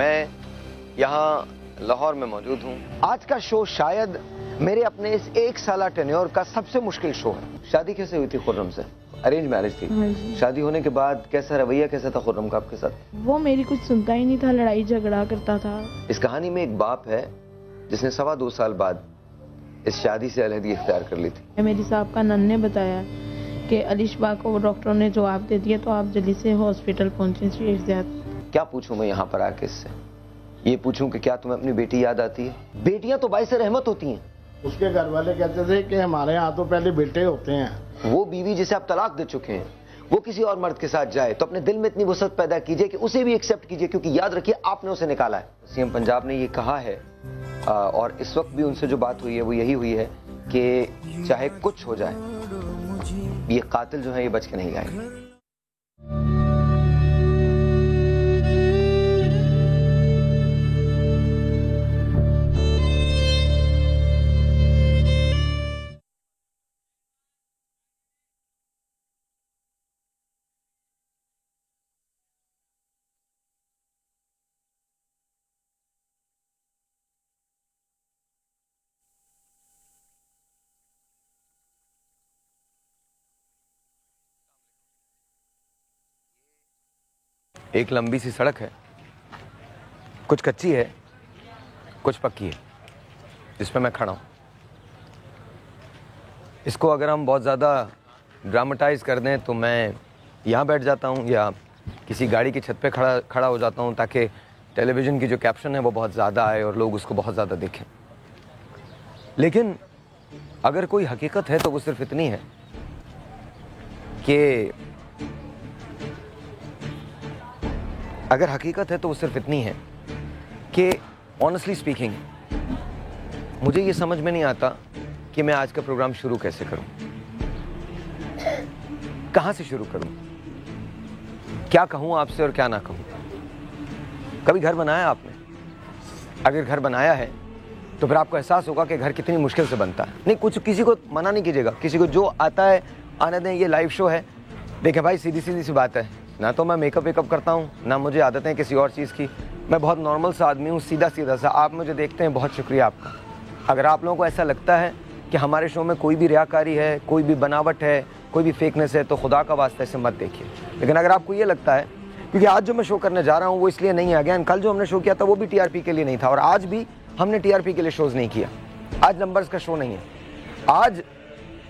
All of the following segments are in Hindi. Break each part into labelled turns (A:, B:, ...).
A: मैं यहाँ लाहौर में मौजूद हूँ। आज का शो शायद मेरे अपने इस 1 साल टेन्योर का सबसे मुश्किल शो है। शादी कैसे हुई थी खुर्रम से? अरेंज मैरिज थी। शादी होने के बाद कैसा रवैया कैसा था खुर्रम का आपके साथ?
B: वो मेरी कुछ सुनता ही नहीं था, लड़ाई झगड़ा करता था।
A: इस कहानी में एक बाप है जिसने 2.25 साल बाद इस शादी से अलहदगी इख्तियार कर ली थी।
B: मेरी साहब का नन ने बताया कि अलिशबा को डॉक्टरों ने जवाब दे दिया, तो आप जल्दी से हॉस्पिटल पहुंचे।
A: क्या पूछूं मैं यहाँ पर आके इससे? ये पूछूं कि क्या तुम्हें अपनी बेटी याद आती है? बेटियां तो बाइस रहमत होती हैं।
C: उसके घर वाले कहते थे कि हमारे यहाँ तो पहले बेटे होते हैं।
A: वो बीवी जिसे आप तलाक दे चुके हैं वो किसी और मर्द के साथ जाए तो अपने दिल में इतनी वसअत पैदा कीजिए कि उसे भी एक्सेप्ट कीजिए, क्योंकि याद रखिए आपने उसे निकाला है। सीएम पंजाब ने ये कहा है और इस वक्त भी उनसे जो बात हुई है वो यही हुई है कि चाहे कुछ हो जाए ये कातिल जो है ये बच के नहीं आएंगे। एक लंबी सी सड़क है, कुछ कच्ची है कुछ पक्की है, जिस पे मैं खड़ा हूं। इसको अगर हम बहुत ज़्यादा ड्रामेटाइज कर दें तो मैं यहाँ बैठ जाता हूँ या किसी गाड़ी की छत पे खड़ा हो जाता हूँ ताकि टेलीविज़न की जो कैप्शन है वो बहुत ज़्यादा आए और लोग उसको बहुत ज़्यादा देखें। लेकिन अगर कोई हकीकत है तो वो सिर्फ इतनी है कि ऑनेस्टली स्पीकिंग मुझे ये समझ में नहीं आता कि मैं आज का प्रोग्राम शुरू कैसे करूं, कहां से शुरू करूं, क्या कहूं आपसे और क्या ना कहूं। कभी घर बनाया आपने? अगर घर बनाया है तो फिर आपको एहसास होगा कि घर कितनी मुश्किल से बनता है। नहीं, कुछ किसी को मना नहीं कीजिएगा, किसी को जो आता है आने दें। ये लाइव शो है। देखें भाई, सीधी सी बात है, ना तो मैं मेकअप वेकअप करता हूँ ना मुझे आदत है किसी और चीज़ की। मैं बहुत नॉर्मल सा आदमी हूँ, सीधा सा। आप मुझे देखते हैं, बहुत शुक्रिया आपका। अगर आप लोगों को ऐसा लगता है कि हमारे शो में कोई भी रियाकारी है, कोई भी बनावट है, कोई भी फेकनेस है, तो खुदा का वास्ता इसे मत देखिए। लेकिन अगर आपको ये लगता है, क्योंकि आज जो मैं शो करने जा रहा हूँ वो इसलिए नहीं आ गया, कल जो हमने शो किया था वो भी टीआरपी के लिए नहीं था और आज भी हमने टीआरपी के लिए शोज़ नहीं किया। आज नंबर्स का शो नहीं है, आज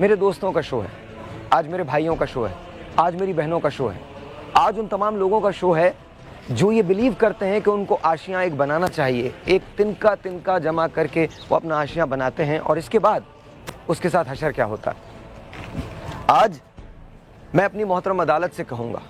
A: मेरे दोस्तों का शो है, आज मेरे भाइयों का शो है, आज मेरी बहनों का शो है, आज उन तमाम लोगों का शो है जो ये बिलीव करते हैं कि उनको आशियाँ एक बनाना चाहिए। एक तिनका जमा करके वो अपना आशियाँ बनाते हैं और इसके बाद उसके साथ हशर क्या होता है। आज मैं अपनी मोहतरम अदालत से कहूँगा,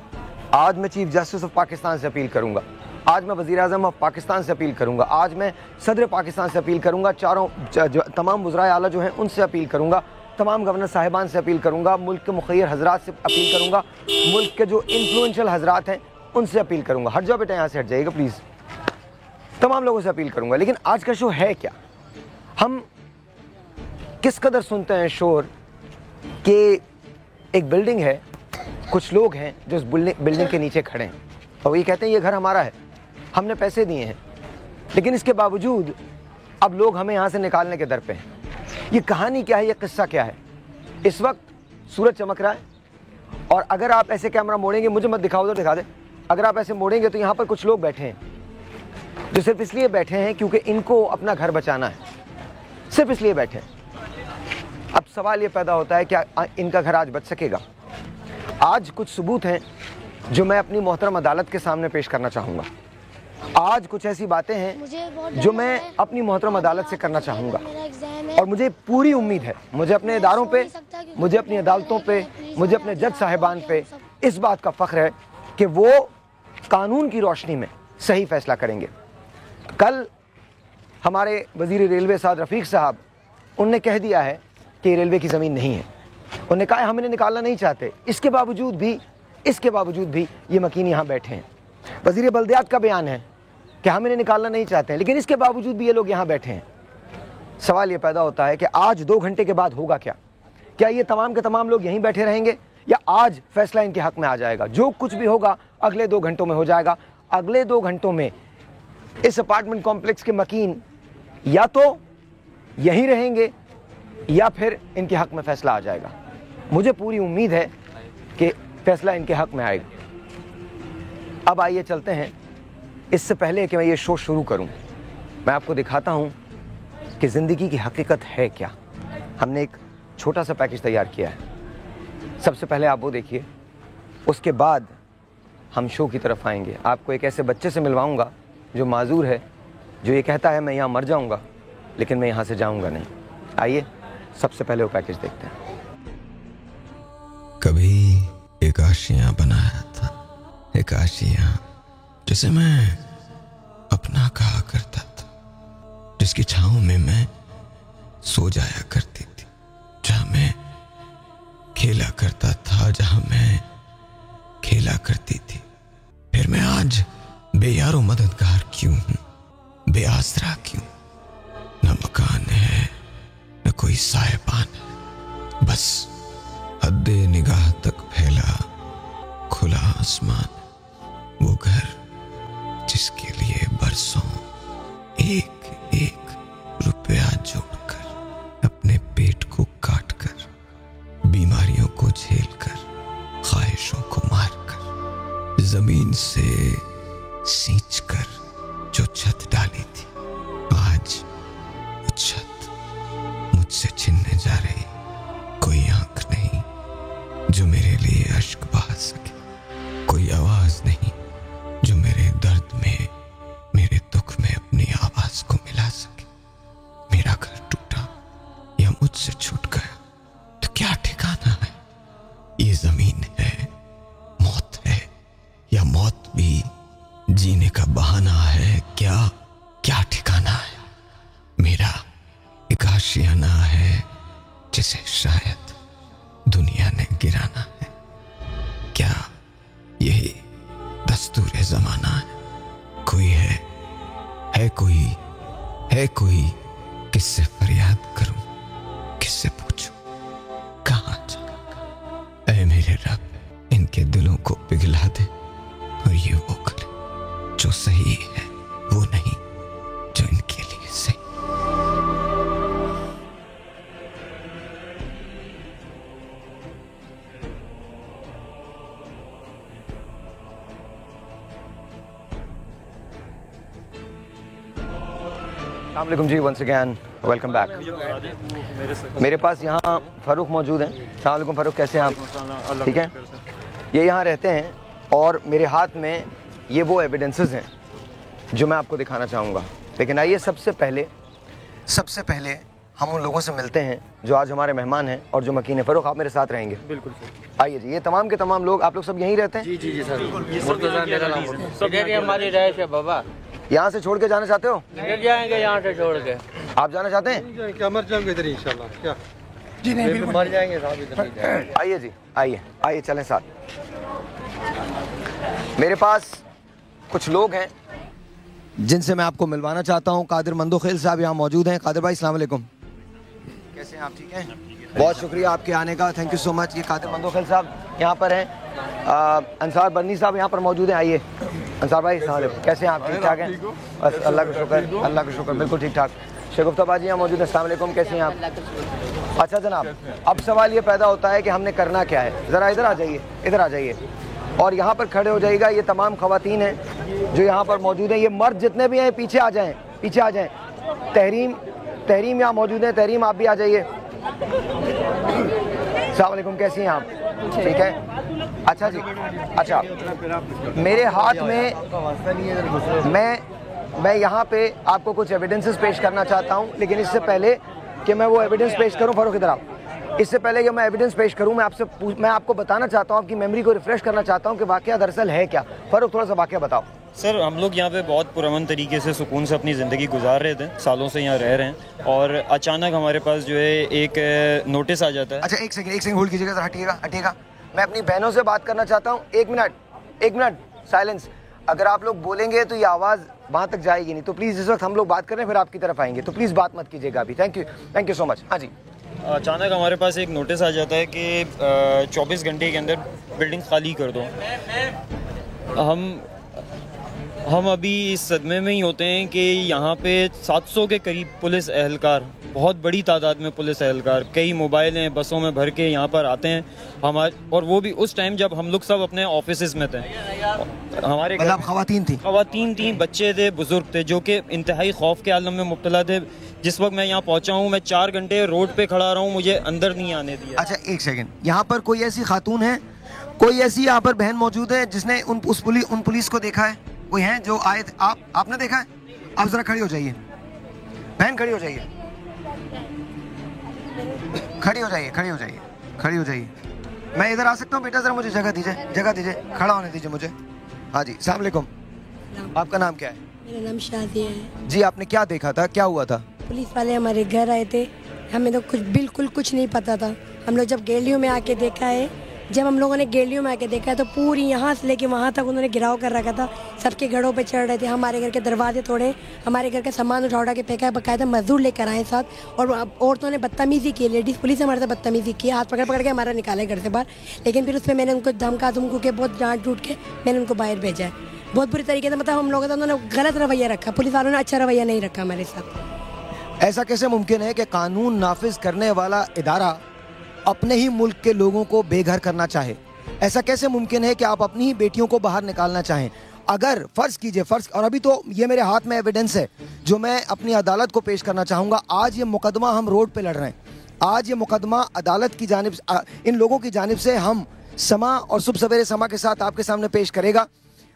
A: आज मैं चीफ जस्टिस ऑफ पाकिस्तान से अपील करूँगा, आज मैं वज़ीर आज़म ऑफ पाकिस्तान से अपील करूँगा, आज मैं सदर पाकिस्तान से अपील करूँगा, तमाम वज़राए आला जो हैं उनसे अपील करूँगा, तमाम गवर्नर साहिबान से अपील करूँगा, मुल्क के मुखय्यर हजरात से अपील करूँगा, मुल्क के जो इन्फ्लुएंशियल हजरात हैं उनसे अपील करूँगा। हट जाओ बेटा, यहाँ से हट जाइएगा प्लीज़। तमाम लोगों से अपील करूँगा। लेकिन आज का शो है क्या? हम किस कदर सुनते हैं शोर कि एक बिल्डिंग है, कुछ लोग हैं जो उस बिल्डिंग के नीचे खड़े हैं और ये कहते हैं ये घर हमारा है, हमने पैसे दिए हैं, लेकिन इसके बावजूद अब लोग हमें यहाँ से निकालने के दर पे हैं। ये कहानी क्या है, ये किस्सा क्या है? इस वक्त सूरज चमक रहा है और अगर आप ऐसे कैमरा मोड़ेंगे, मुझे मत दिखाओ, उधर दिखा दे, अगर आप ऐसे मोड़ेंगे तो यहाँ पर कुछ लोग बैठे हैं जो सिर्फ इसलिए बैठे हैं क्योंकि इनको अपना घर बचाना है, सिर्फ इसलिए बैठे हैं। अब सवाल ये पैदा होता है क्या इनका घर आज बच सकेगा? आज कुछ सबूत हैं जो मैं अपनी मोहतरम अदालत के सामने पेश करना चाहूँगा। आज कुछ ऐसी बातें हैं जो मैं अपनी मोहतरम अदालत से करना चाहूँगा और मुझे पूरी उम्मीद है, मुझे अपने इदारों पे, मुझे अपनी अदालतों पे, मुझे अपने जज साहिबान पे इस बात का फ़ख्र है कि वो कानून की रोशनी में सही फैसला करेंगे। कल हमारे वज़ीर रेलवे साद रफ़ीक साहब, उनने कह दिया है कि रेलवे की ज़मीन नहीं है। उन्होंने कहा हम इन्हें निकालना नहीं चाहते, इसके बावजूद भी ये मकीन यहाँ बैठे हैं। वज़ीर बल्दियात का बयान है कि हम इन्हें निकालना नहीं चाहते हैं, लेकिन इसके बावजूद भी ये लोग यहाँ बैठे हैं। सवाल ये पैदा होता है कि आज 2 घंटे के बाद होगा क्या? क्या ये तमाम के तमाम लोग यहीं बैठे रहेंगे या आज फैसला इनके हक में आ जाएगा? जो कुछ भी होगा अगले 2 घंटों में हो जाएगा। अगले 2 घंटों में इस अपार्टमेंट कॉम्प्लेक्स के मकीन या तो यहीं रहेंगे या फिर इनके हक में फैसला आ जाएगा। मुझे पूरी उम्मीद है कि फैसला इनके हक में आएगा। अब आइए चलते हैं। इससे पहले कि मैं ये शो शुरू करूं, मैं आपको दिखाता हूं कि ज़िंदगी की हकीकत है क्या। हमने एक छोटा सा पैकेज तैयार किया है। सबसे पहले आप वो देखिए, उसके बाद हम शो की तरफ आएंगे। आपको एक ऐसे बच्चे से मिलवाऊंगा जो माजूर है, जो ये कहता है मैं यहाँ मर जाऊंगा लेकिन मैं यहाँ से जाऊंगा नहीं। आइए सबसे पहले वो पैकेज देखते हैं।
D: कभी एक आशियाँ बनाया था, एक आशियाँ जिसे मैं अपना कहा करता था, जिसकी छाँव में मैं सो जाया करती थी, जहाँ मैं खेला करता था, जहाँ मैं खेला करती थी। फिर मैं आज बेयारो मददगार क्यों हूँ, बेआसरा क्यों? न मकान है न कोई साहिबान है, बस हद्दे निगाह तक फैला खुला आसमान। वो घर जिसके लिए बरसों एक एक रुपया जोड़कर, अपने पेट को काटकर, बीमारियों को झेलकर, ख्वाहिशों को मारकर, जमीन से सींचकर जो छत डाली थी, आज वो छत मुझसे छिनने जा रही। कोई आंख नहीं जो मेरे लिए अश्क बहा सके, कोई आवाज नहीं जो मेरे दर्द में, मेरे दुख में अपनी आवाज को मिला सके। मेरा घर टूटा या मुझसे छूट गया तो क्या ठिकाना है? ये जमीन है, मौत है, या मौत भी जीने का बहाना है? क्या क्या ठिकाना है? मेरा एक आशियाना है जिसे शायद दुनिया ने गिराना है। क्या यही दस्तूर जमाना है? कोई है कोई किससे फरियाद करूं, किससे पूछूं, कहां चला? ऐ मेरे रब, इनके दिलों को पिघला दे और ये वो करे जो सही है, वो नहीं जो इनके लिए सही।
A: अस्सलाम वालेकुम जी, वंस अगैन वेलकम बैक। मेरे पास यहाँ फ़ारूक मौजूद हैं। अस्सलाम वालेकुम फ़ारूक, कैसे हैं आप? ठीक है। ये यहाँ रहते हैं और मेरे हाथ में ये वो एविडेंसेस हैं जो मैं आपको दिखाना चाहूँगा। लेकिन आइए सबसे पहले हम उन लोगों से मिलते हैं जो आज हमारे मेहमान हैं और जो मकीन है। फ़ारूक, आप मेरे साथ रहेंगे?
E: बिल्कुल सर।
A: आइए जी। ये तमाम के तमाम लोग, आप लोग सब यहीं रहते हैं?
E: जी जी जी सर। हमारी राय है बाबा।
A: यहाँ से छोड़ के जाना चाहते हो?
E: निकल जाएंगे यहाँ से छोड़ के।
A: आप जाना चाहते हैं?
E: क्या मर जाएंगे इधर इंशाल्लाह? क्या जी नहीं, बिल्कुल मर जाएंगे साहब, इधर नहीं जाएंगे।
A: आइए जी, आइए चलें साथ। मेरे पास कुछ लोग हैं जिनसे मैं आपको मिलवाना चाहता हूं। कादिर मंदोखेल साहब यहाँ मौजूद हैं। कादिर भाई, अस्सलाम वालेकुम, कैसे हैं आप? ठीक हैं, बहुत शुक्रिया आपके आने का, थैंक यू सो मच। ये कादिर मंदोखेल साहब यहाँ पर हैं। अंसार बन्नी साहब यहाँ पर मौजूद हैं। आइए अंसार भाई, अस्सलाम वालेकुम, कैसे हैं आप? ठीक ठाक हैं? बस अल्लाह का शुक्र, बिल्कुल ठीक ठाक। शगुफ्ता बाजी यहाँ मौजूद है। अस्सलाम वालेकुम, कैसे हैं आप? अच्छा जनाब, अब सवाल ये पैदा होता है कि हमने करना क्या है। ज़रा इधर आ जाइए और यहाँ पर खड़े हो जाइएगा। ये तमाम ख़वातीन हैं जो यहाँ पर मौजूद हैं। ये मर्द जितने भी हैं पीछे आ जाएं। तहरीम यहाँ मौजूद है। तहरीम, आप भी आ जाइए। अस्सलाम वालेकुम, कैसी हैं आप? ठीक है। अच्छा जी, अच्छा, मेरे हाथ में मैं यहाँ पे आपको कुछ एविडेंसेस पेश करना चाहता हूँ। लेकिन इससे पहले कि मैं वो एविडेंस पेश करूँ, फ़ारूक इधर आओ। इससे पहले कि मैं एविडेंस पेश करूँ, मैं आपको बताना चाहता हूँ, आपकी मेमोरी को रिफ्रेश करना चाहता हूँ कि वाक़या दरअसल है क्या। फ़ारूक, थोड़ा सा वाक़या बताओ।
F: सर, हम लोग यहाँ पे बहुत पुरअमन तरीके से सुकून से अपनी ज़िंदगी गुजार रहे थे, सालों से यहाँ रह रहे हैं, और अचानक हमारे पास जो है एक नोटिस आ जाता है।
A: अच्छा, एक सेकंड होल्ड कीजिएगा, हटिएगा। मैं अपनी बहनों से बात करना चाहता हूँ। एक मिनट साइलेंस। अगर आप लोग बोलेंगे तो ये आवाज़ वहाँ तक जाएगी नहीं, तो प्लीज़ इस वक्त हम लोग बात करें, फिर आपकी तरफ आएंगे, तो प्लीज़ बात मत कीजिएगा अभी। Thank you so much. हाँ जी।
F: अचानक हमारे पास एक नोटिस आ जाता है कि 24 घंटे के अंदर बिल्डिंग खाली कर दो। हम अभी इस सदमे में ही होते हैं कि यहाँ पे 700 के करीब पुलिस एहलकार, बहुत बड़ी तादाद में पुलिस एहलकार, कई मोबाइल हैं बसों में भर के यहाँ पर आते हैं हमारे, और वो भी उस टाइम जब हम लोग सब अपने ऑफिस में थे। हमारे
A: मतलब
F: खवातीन थी, बच्चे थे, बुजुर्ग थे, जो कि इंतहाई खौफ के आलम में मुब्तला थे। जिस वक्त मैं यहाँ पहुँचा हूँ, मैं 4 घंटे रोड पे खड़ा रहा हूँ, मुझे अंदर नहीं आने दिया।
A: अच्छा एक सेकंड, यहाँ पर कोई ऐसी खातून है, कोई ऐसी यहाँ पर बहन मौजूद है जिसने उन पुलिस को देखा है? कोई है जो आए थे? आपने देखा है? आप जरा खड़ी हो जाइए बहन, खड़ी हो जाइए, खड़ी हो जाइए, खड़ी हो जाइए, खड़ी हो जाइए। मैं इधर आ सकता हूँ बेटा? जरा मुझे जगह दीजिए, जगह दीजिए, खड़ा होने दीजिए मुझे। हाँ जी, अस्सलाम वालेकुम। आपका नाम क्या है?
G: मेरा नाम शादिया है
A: जी, आपने क्या देखा था, क्या हुआ था?
G: पुलिस वाले हमारे घर आए थे, हमें तो बिल्कुल कुछ नहीं पता था। हम लोग जब गैलियों में आके देखा है, जब हम लोगों ने गैलियों में आके देखा है तो पूरी यहाँ से लेके वहाँ तक उन्होंने गिराव कर रखा था। सबके घरों पे चढ़ रहे थे, हमारे घर के दरवाजे तोड़े, हमारे घर का सामान उठा के फेंका है, बकायदा मजदूर लेकर आए साथ, और औरतों ने बदतमीजी की, लेडीज़ पुलिस हमारे साथ बदतमीजी की, हाथ पकड़ के हमारा निकाले घर से बाहर। लेकिन फिर उसमें मैंने उनको धमका धुमकू के बहुत डांट डूट के मैंने उनको बाहर भेजा है, बहुत बुरी तरीके से। मतलब हम लोगों का उन्होंने गलत रवैया रखा, पुलिस वालों ने अच्छा रवैया नहीं रखा हमारे साथ।
A: ऐसा कैसे मुमकिन है कि कानून नाफिज करने वाला इदारा अपने ही मुल्क के लोगों को बेघर करना चाहे? ऐसा कैसे मुमकिन है कि आप अपनी ही बेटियों को बाहर निकालना चाहें? अगर फर्ज कीजिए, फर्ज, और अभी तो ये मेरे हाथ में एविडेंस है जो मैं अपनी अदालत को पेश करना चाहूँगा। आज ये मुकदमा हम रोड पे लड़ रहे हैं, आज ये मुकदमा अदालत की जानिब, इन लोगों की जानिब से हम समा और सुबह सवेरे समा के साथ आपके सामने पेश करेगा।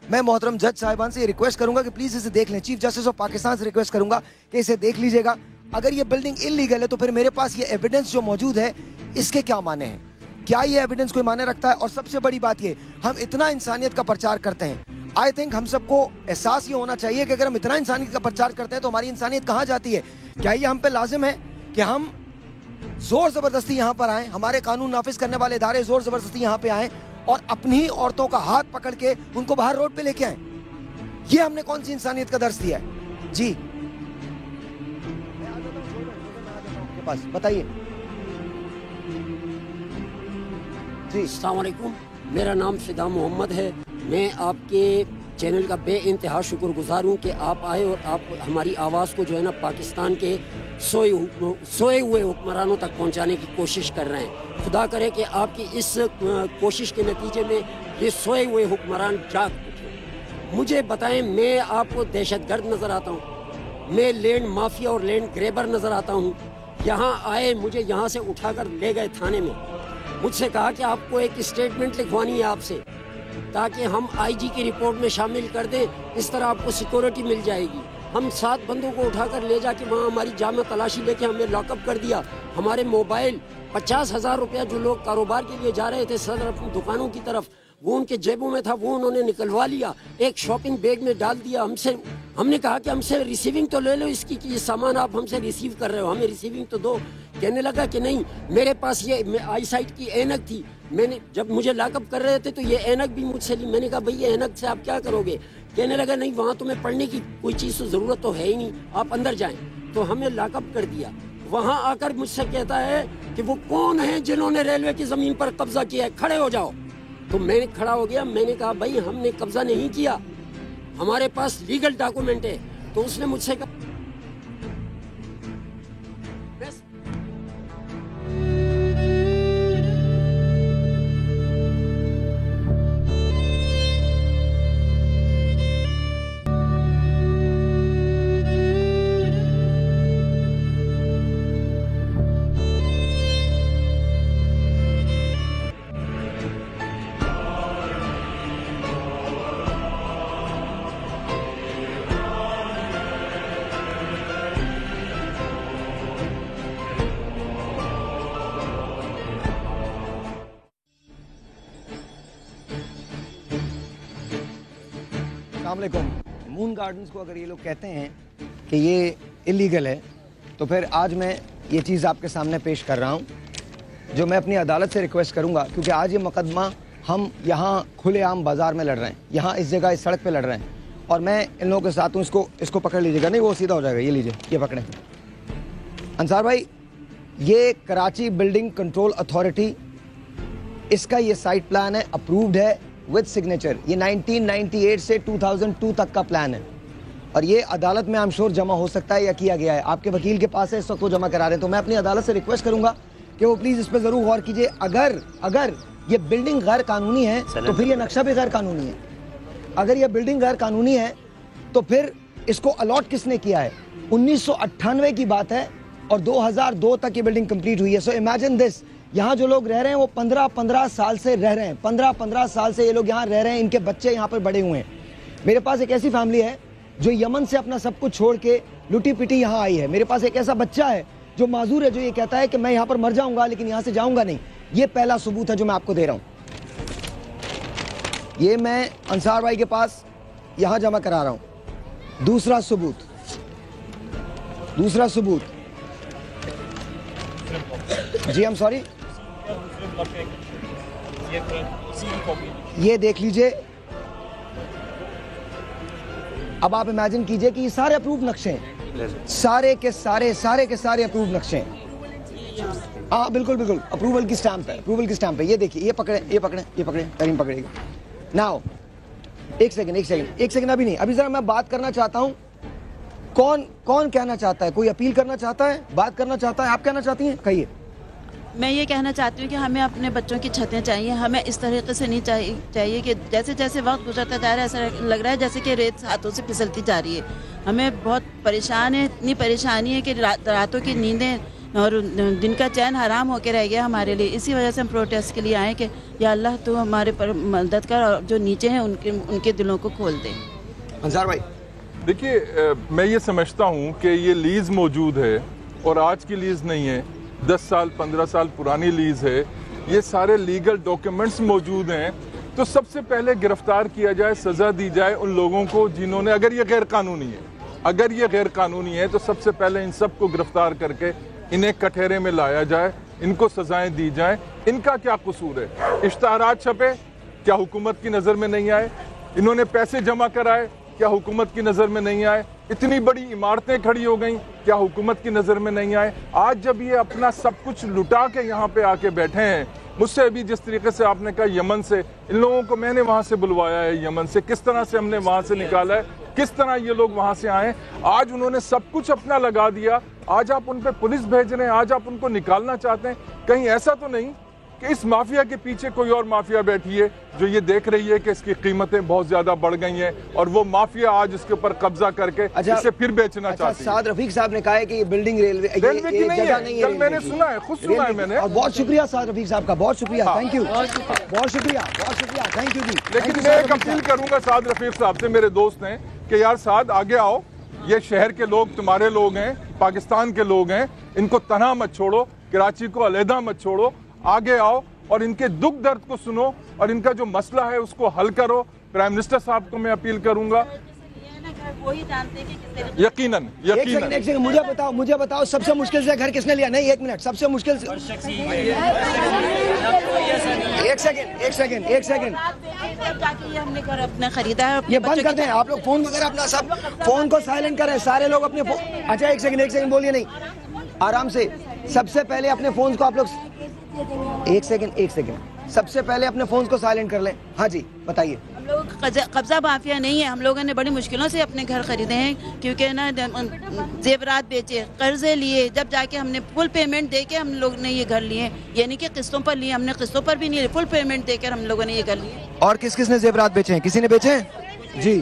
A: मैं मोहतरम जज साहिबान से रिक्वेस्ट करूंगा कि प्लीज़ इसे देख लें। चीफ जस्टिस ऑफ पाकिस्तान से रिक्वेस्ट करूंगा कि इसे देख लीजिएगा। अगर ये बिल्डिंग इलीगल है तो फिर मेरे पास ये एविडेंस जो मौजूद है इसके क्या माने हैं? क्या ये एविडेंस कोई माने रखता है? और सबसे बड़ी बात ये, हम इतना इंसानियत का प्रचार करते हैं, आई थिंक हम सबको एहसास ये होना चाहिए कि अगर हम इतना इंसानियत का प्रचार करते हैं तो हमारी इंसानियत कहाँ जाती है? क्या ये हम पे लाजिम है कि हम जोर ज़बरदस्ती यहाँ पर आएँ, हमारे कानून नाफिज करने वाले इदारे जोर ज़बरदस्ती यहाँ पे आएँ और अपनी ही औरतों का हाथ पकड़ के उनको बाहर रोड पे लेके आएँ? ये हमने कौन सी इंसानियत का दर्स दिया है? जी बस बताइए। जी
H: अस्सलाम वालेकुम, मेरा नाम फिदा मोहम्मद है। मैं आपके चैनल का बेइंतहा शुक्रगुजार हूँ कि आप आए और आप हमारी आवाज़ को जो है ना पाकिस्तान के सोए हुए हुक्मरानों तक पहुँचाने की कोशिश कर रहे हैं। खुदा करे कि आपकी इस कोशिश के नतीजे में ये सोए हुए हुक्मरान जाग उठे। मुझे बताएं, मैं आपको दहशतगर्द नज़र आता हूँ? मैं लैंड माफिया और लैंड ग्रेबर नज़र आता हूँ? यहाँ आए, मुझे यहाँ से उठाकर ले गए थाने में, मुझसे कहा कि आपको एक स्टेटमेंट लिखवानी है आपसे ताकि हम आईजी की रिपोर्ट में शामिल कर दें, इस तरह आपको सिक्योरिटी मिल जाएगी। हम 7 बंदों को उठाकर ले जाके वहाँ हमारी जामा तलाशी लेके हमें लॉकअप कर दिया। हमारे मोबाइल 50,000 रुपया जो लोग कारोबार के लिए जा रहे थे सदर अपनी दुकानों की तरफ, वो उनके जेबों में था, वो उन्होंने निकलवा लिया, एक शॉपिंग बैग में डाल दिया। हमने कहा कि हमसे रिसीविंग तो ले लो इसकी कि ये सामान आप हमसे रिसीव कर रहे हो, हमें रिसीविंग तो दो। कहने लगा कि नहीं, मेरे पास ये आई साइट की ऐनक थी, मैंने जब मुझे लॉकअप कर रहे थे तो ये ऐनक भी मुझसे ली। मैंने कहा भाई ये ऐनक से आप क्या करोगे? कहने लगा नहीं, वहाँ तुम्हें पढ़ने की कोई चीज़ तो ज़रूरत तो है ही नहीं, आप अंदर जाएं। तो हमें लॉकअप कर दिया। वहाँ आकर मुझसे कहता है कि वो कौन है जिन्होंने रेलवे की ज़मीन पर कब्जा किया है, खड़े हो जाओ। तो मैं खड़ा हो गया, मैंने कहा भाई हमने कब्जा नहीं किया, हमारे पास लीगल डॉक्यूमेंट है। तो उसने मुझसे कहा
A: मून गार्डन्स को अगर ये लोग कहते हैं कि ये इलीगल है तो फिर आज मैं ये चीज़ आपके सामने पेश कर रहा हूँ जो मैं अपनी अदालत से रिक्वेस्ट करूँगा, क्योंकि आज ये मुकदमा हम यहाँ खुलेआम बाज़ार में लड़ रहे हैं, यहाँ इस जगह इस सड़क पे लड़ रहे हैं और मैं इन लोगों के साथ हूँ। इसको पकड़ लीजिएगा, नहीं वो सीधा हो जाएगा, ये लीजिए, ये पकड़ें। अंसार भाई, ये कराची बिल्डिंग कंट्रोल अथॉरिटी, इसका ये साइट प्लान है, अप्रूव्ड है, विद सिग्नेचर। ये 1998 से 2002 तक का प्लान है और ये अदालत में आई एम श्योर जमा हो सकता है या किया गया है। आपके वकील के पास है, इस वक्त वो जमा करा रहे हैं। तो मैं अपनी अदालत से रिक्वेस्ट करूंगा कि वो प्लीज इस पर जरूर गौर कीजिए। अगर ये बिल्डिंग गैर कानूनी है तो फिर ये नक्शा भी गैर कानूनी है। अगर ये बिल्डिंग गैर कानूनी है तो फिर इसको अलॉट किसने किया है? 1998 की बात है और 2002 तक ये बिल्डिंग कंप्लीट हुई है। सो इमेजिन दिस, यहाँ जो लोग रह रहे हैं वो 15-15 साल से रह रहे हैं। 15-15 साल से ये लोग यहाँ रह रहे हैं, इनके बच्चे यहाँ पर बड़े हुए हैं। मेरे पास एक ऐसी फैमिली है जो यमन से अपना सब कुछ छोड़ के लुटी पिटी यहाँ आई है। मेरे पास एक ऐसा बच्चा है जो माजूर है, जो ये कहता है कि मैं यहाँ पर मर जाऊंगा लेकिन यहाँ से जाऊंगा नहीं। ये पहला सबूत है जो मैं आपको दे रहा हूँ। ये मैं अंसार भाई के पास यहाँ जमा करा रहा हूँ। दूसरा सबूत जी, I'm सॉरी, ये देख लीजिए। अब आप इमेजिन कीजिए कि ये सारे अप्रूव नक्शे हैं, सारे के सारे अप्रूव नक्शे हैं। हाँ बिल्कुल अप्रूवल की स्टैंप है। ये देखिए, ये पकड़े करीम पकड़ेगा। नाउ एक सेकंड अभी नहीं, अभी जरा मैं बात करना चाहता हूं। कौन कहना चाहता है? कोई अपील करना चाहता है, बात करना चाहता है? आप कहना चाहती हैं, कहिए।
I: मैं ये कहना चाहती हूँ कि हमें अपने बच्चों की छतें चाहिए। हमें इस तरीके से नहीं चाहिए कि जैसे जैसे वक्त गुजरता जा रहा है ऐसा लग रहा है जैसे कि रेत हाथों से फिसलती जा रही है। हमें बहुत परेशान है, इतनी परेशानी है कि रातों की नींदें और दिन का चैन हराम होकर रह गया हमारे लिए। इसी वजह से हम प्रोटेस्ट के लिए आए कि या अल्लाह तू हमारे पर मदद कर और जो नीचे हैं उनके दिलों को खोल दे।
A: अंसार भाई
J: देखिए, मैं ये समझता हूँ कि ये लीज़ मौजूद है और आज की लीज़ नहीं है, 10 साल 15 साल पुरानी लीज़ है। ये सारे लीगल डॉक्यूमेंट्स मौजूद हैं। तो सबसे पहले गिरफ्तार किया जाए, सज़ा दी जाए उन लोगों को जिन्होंने, अगर ये गैर कानूनी है तो सबसे पहले इन सब को गिरफ्तार करके इन्हें कटहरे में लाया जाए, इनको सजाएं दी जाएं। इनका क्या कसूर है? इश्तहारात छपे, क्या हुकूमत की नज़र में नहीं आए? इन्होंने पैसे जमा कराए, क्या हुकूमत की नज़र में नहीं आए? इतनी बड़ी इमारतें खड़ी हो गई, क्या हुकूमत की नज़र में नहीं आए? आज जब ये अपना सब कुछ लुटा के यहाँ पे आके बैठे हैं, मुझसे अभी जिस तरीके से आपने कहा यमन से, इन लोगों को मैंने वहाँ से बुलवाया है, यमन से किस तरह से हमने वहाँ से निकाला है, किस तरह ये लोग वहाँ से आए। आज उन्होंने सब कुछ अपना लगा दिया, आज आप उन पर पुलिस भेज रहे हैं, आज आप उनको निकालना चाहते हैं। कहीं ऐसा तो नहीं कि इस माफिया के पीछे कोई और माफिया बैठी है जो ये देख रही है कि इसकी कीमतें बहुत ज्यादा बढ़ गई हैं और वो माफिया आज इसके ऊपर कब्जा करके इसे फिर बेचना चाहती है।
A: साद रफीक साहब ने कहा है कि ये बिल्डिंग रेलवे की नहीं है।
J: कल मैंने सुना है, खुद सुना है मैंने।
A: और बहुत शुक्रिया साद रफीक साहब का, बहुत शुक्रिया, थैंक यू, बहुत शुक्रिया, थैंक यू जी।
J: लेकिन मैं एक अपील करूंगा साद रफीक साहब से, मेरे दोस्त हैं, कि यार साद आगे आओ, ये शहर के लोग तुम्हारे लोग हैं, पाकिस्तान के लोग हैं, इनको तनहा मत छोड़ो, कराची को अलहदा मत छोड़ो, आगे आओ और इनके दुख दर्द को सुनो और इनका जो मसला है उसको हल करो। प्राइम मिनिस्टर साहब को मैं अपील करूंगा, यकीनन।
A: एक सेकंड मुझे बताओ सबसे मुश्किल से घर किसने लिया? नहीं, एक मिनट, सबसे मुश्किल से एक सेकंड
I: हमने घर अपने खरीदा है।
A: ये बंद कर दें आप लोग, फोन वगैरह अपना सब, फोन को साइलेंट करें सारे लोग अपने फोन। अच्छा एक सेकंड बोलिए नहीं, आराम से। सबसे पहले अपने फोन को आप लोग, एक सेकंड, सबसे पहले अपने फोन को साइलेंट कर लें। हाँ जी बताइए।
I: हम लोग कब्जा माफिया नहीं है, हम लोगों ने बड़ी मुश्किलों से अपने घर खरीदे हैं, क्योंकि ना जेवरात बेचे, कर्जे लिए, जब जाके हमने फुल पेमेंट देके हम लोग ने ये घर लिए, यानी कि किस्तों पर लिए, हमने किस्तों पर भी नहीं, फुल पेमेंट देकर हम लोगों ने ये घर लिए।
A: और किसने जेवरात बेचे हैं? किसी ने बेचे हैं जी?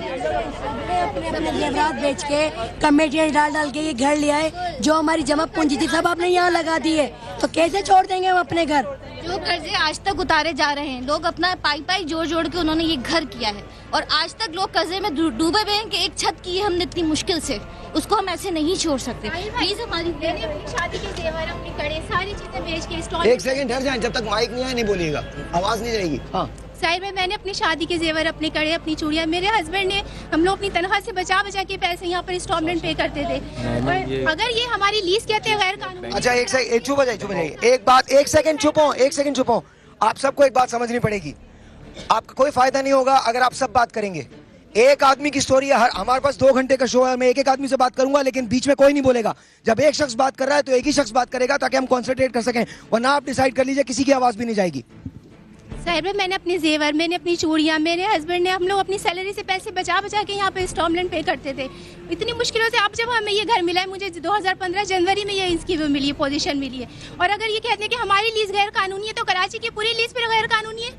G: अपने जेवरात बेच के, कमेटियाँ डाल के ये घर लिया है। जो हमारी जमा पूंजी थी सब आपने यहाँ लगा दी है, तो कैसे छोड़ देंगे हम अपने घर?
K: जो कर्जे आज तक उतारे जा रहे हैं, लोग अपना पाई जोड़ के उन्होंने ये घर किया है और आज तक लोग कर्जे में डूबे हुए हैं कि एक छत की है हमने इतनी मुश्किल से, उसको हम ऐसे नहीं छोड़ सकते। प्लीज हमारी शादी के जेवर, अपनी कड़े, सारी चीजें बेच के।
A: एक सेकंड ठहर जाएं, जब तक माइक नहीं आए नहीं बोलिएगा, आवाज नहीं जाएगी। हाँ
K: साहिर भाई, मैंने अपनी शादी के जेवर, अपने कड़े, अपनी चूड़ियां, मेरे हस्बैंड ने, हम लोग अपनी तनख्वाह से बचा के पैसे यहाँ पर इंस्टॉलमेंट पे करते थे। और अगर ये हमारी लीज कहते हैं गैर कानूनी।
A: अच्छा एक सेकंड, चुप हो जाइए। एक बात, एक सेकंड चुप हो। आप सबको एक बात समझनी पड़ेगी, आपका कोई फायदा नहीं होगा अगर आप सब बात करेंगे। एक आदमी की स्टोरी है, हमारे पास 2 घंटे का शो है, मैं एक आदमी से बात करूंगा लेकिन बीच में कोई नहीं बोलेगा। जब एक शख्स बात कर रहा है तो एक ही शख्स बात करेगा ताकि हम कॉन्सेंट्रेट कर सकें, वरना आप डिसाइड कर लीजिए किसी की आवाज भी नहीं जाएगी।
K: साहिर भाई, मैंने अपने जेवर, मैंने अपनी चूड़ियाँ, मेरे हस्बैंड ने, हम लोग अपनी सैलरी से पैसे बचा बचा के यहाँ पे इंस्टॉलमेंट पे करते थे। इतनी मुश्किलों से अब जब हमें ये घर मिला है, मुझे 2015 जनवरी में ये इसकी वो मिली है, पोजीशन मिली है। और अगर ये कहते हैं कि हमारी लीज गैर कानूनी है, तो कराची की पूरी लीज फिर गैर कानूनी है।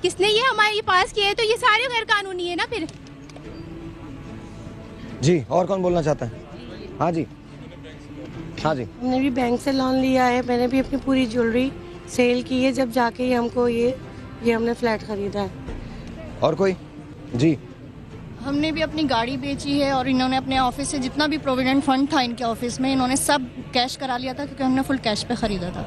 K: किसने ये हमारे पास किया है, तो ये सारे गैर कानूनी है ना फिर।
A: जी, और कौन बोलना चाहता है? हाँ जी, हाँ जी।
L: हमने भी बैंक से लोन लिया है, मैंने भी अपनी पूरी ज्वेलरी सेल की है, जब जाके हमको ये हमने फ्लैट खरीदा है।
A: और कोई? जी।
M: हमने भी अपनी गाड़ी बेची है और इन्होंने अपने ऑफिस से जितना भी प्रोविडेंट फंड था इनके ऑफिस में, इन्होंने सब कैश करा लिया था, क्योंकि हमने फुल कैश पे खरीदा था।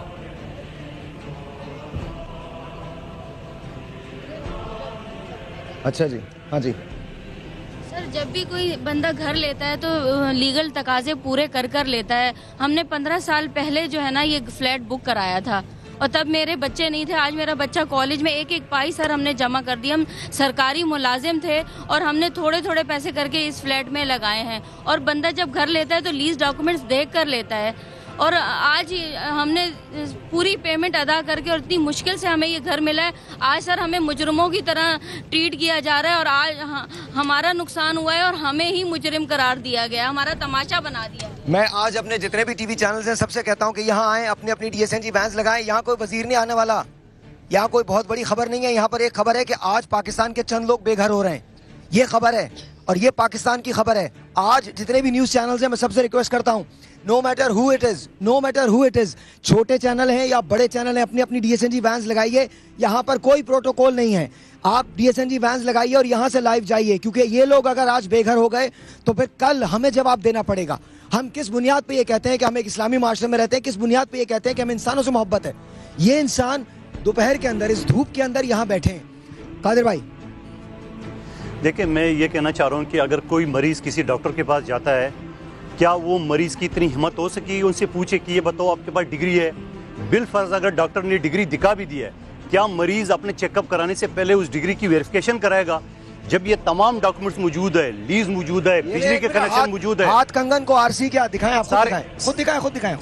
A: अच्छा जी, हाँ जी।
N: सर, जब भी कोई बंदा घर लेता है तो लीगल तकाजे पूरे कर कर लेता है। हमने 15 साल पहले जो है ना ये फ्लैट बुक कराया था, और तब मेरे बच्चे नहीं थे। आज मेरा बच्चा कॉलेज में, एक एक पाई सर हमने जमा कर दी। हम सरकारी मुलाजिम थे और हमने थोड़े थोड़े पैसे करके इस फ्लैट में लगाए हैं। और बंदा जब घर लेता है तो लीज डॉक्यूमेंट्स देख कर लेता है। और आज हमने पूरी पेमेंट अदा करके, और इतनी मुश्किल से हमें ये घर मिला है। आज सर हमें मुजरिमों की तरह ट्रीट किया जा रहा है, और आज हमारा नुकसान हुआ है और हमें ही मुजरिम करार दिया गया, हमारा तमाशा बना दिया।
A: मैं आज अपने जितने भी टीवी चैनल्स हैं सबसे कहता हूं कि यहाँ आए, अपनी अपनी DSNG वैन्स लगाएं। यहाँ कोई वजीर नहीं आने वाला, यहाँ कोई बहुत बड़ी खबर नहीं है। यहाँ पर एक खबर है कि आज पाकिस्तान के चंद लोग बेघर हो रहे हैं, ये खबर है, और ये पाकिस्तान की खबर है। आज जितने भी न्यूज चैनल्स हैं, मैं सबसे रिक्वेस्ट करता हूँ, no matter who it is, छोटे चैनल हैं या बड़े चैनल हैं, अपनी अपनी DSNG वैन्स लगाइए। यहाँ पर कोई प्रोटोकॉल नहीं है, आप DSNG वैन्स लगाइए और यहाँ से लाइव जाइए, क्योंकि ये लोग अगर आज बेघर हो गए तो फिर कल हमें जवाब देना पड़ेगा। हम किस बुनियाद पे ये कहते हैं कि हम एक इस्लामी माशरे में रहते हैं, किस बुनियाद पे ये कहते हैं कि हमें इंसानों से मोहब्बत है। ये इंसान दोपहर के अंदर, इस धूप के अंदर यहाँ बैठे हैं। कादिर भाई,
O: देखिए, मैं ये कहना चाह रहा हूँ कि अगर कोई मरीज़ किसी डॉक्टर के पास जाता है, क्या वो मरीज़ की इतनी हिम्मत हो सकी उनसे पूछे कि ये बताओ आपके पास डिग्री है? बिलफर्ज अगर डॉक्टर ने डिग्री दिखा भी दी है, क्या मरीज़ अपने चेकअप कराने से पहले उस डिग्री की वेरिफिकेशन कराएगा? जब ये तमाम डॉक्यूमेंट्स मौजूद है, लीज मौजूद है, बिजली के कनेक्शन मौजूद है,
A: हाथ कंगन को RC क्या दिखाएं आप? खुद दिखाएं।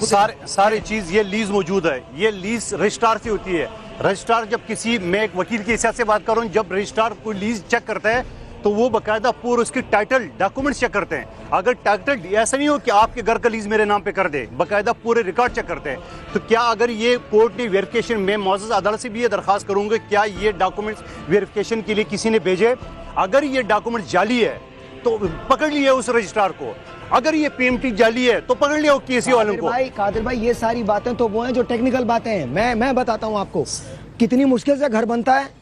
O: सारी चीज ये लीज मौजूद है। ये लीज रजिस्ट्रार से होती है। रजिस्ट्रार जब किसी, मैं एक वकील की हिसाब से बात कर रहा हूँ, जब रजिस्ट्रार कोई लीज चेक करता है तो वो बकायदा पूरा उसकी टाइटल डॉक्यूमेंट्स चेक करते हैं। अगर टाइटल ऐसा नहीं हो कि आपके घर का लीज मेरे नाम पे कर दे, बकायदा पूरे रिकॉर्ड चेक करते हैं। तो क्या अगर ये कोर्ट ने वेरिफिकेशन, मैं मौजूद अदालत से भी ये दरखास्त करूंगा, क्या ये डॉक्यूमेंट्स वेरिफिकेशन के लिए किसी ने भेजे? अगर ये डॉक्यूमेंट जाली है तो पकड़ लिया उस रजिस्ट्रार को, अगर ये PMT जाली है तो पकड़ लिया केसी वालों को।
A: कादिर भाई, ये सारी बातें तो वो हैं जो टेक्निकल बातें हैं। मैं बताता हूँ आपको कितनी मुश्किल से घर बनता है।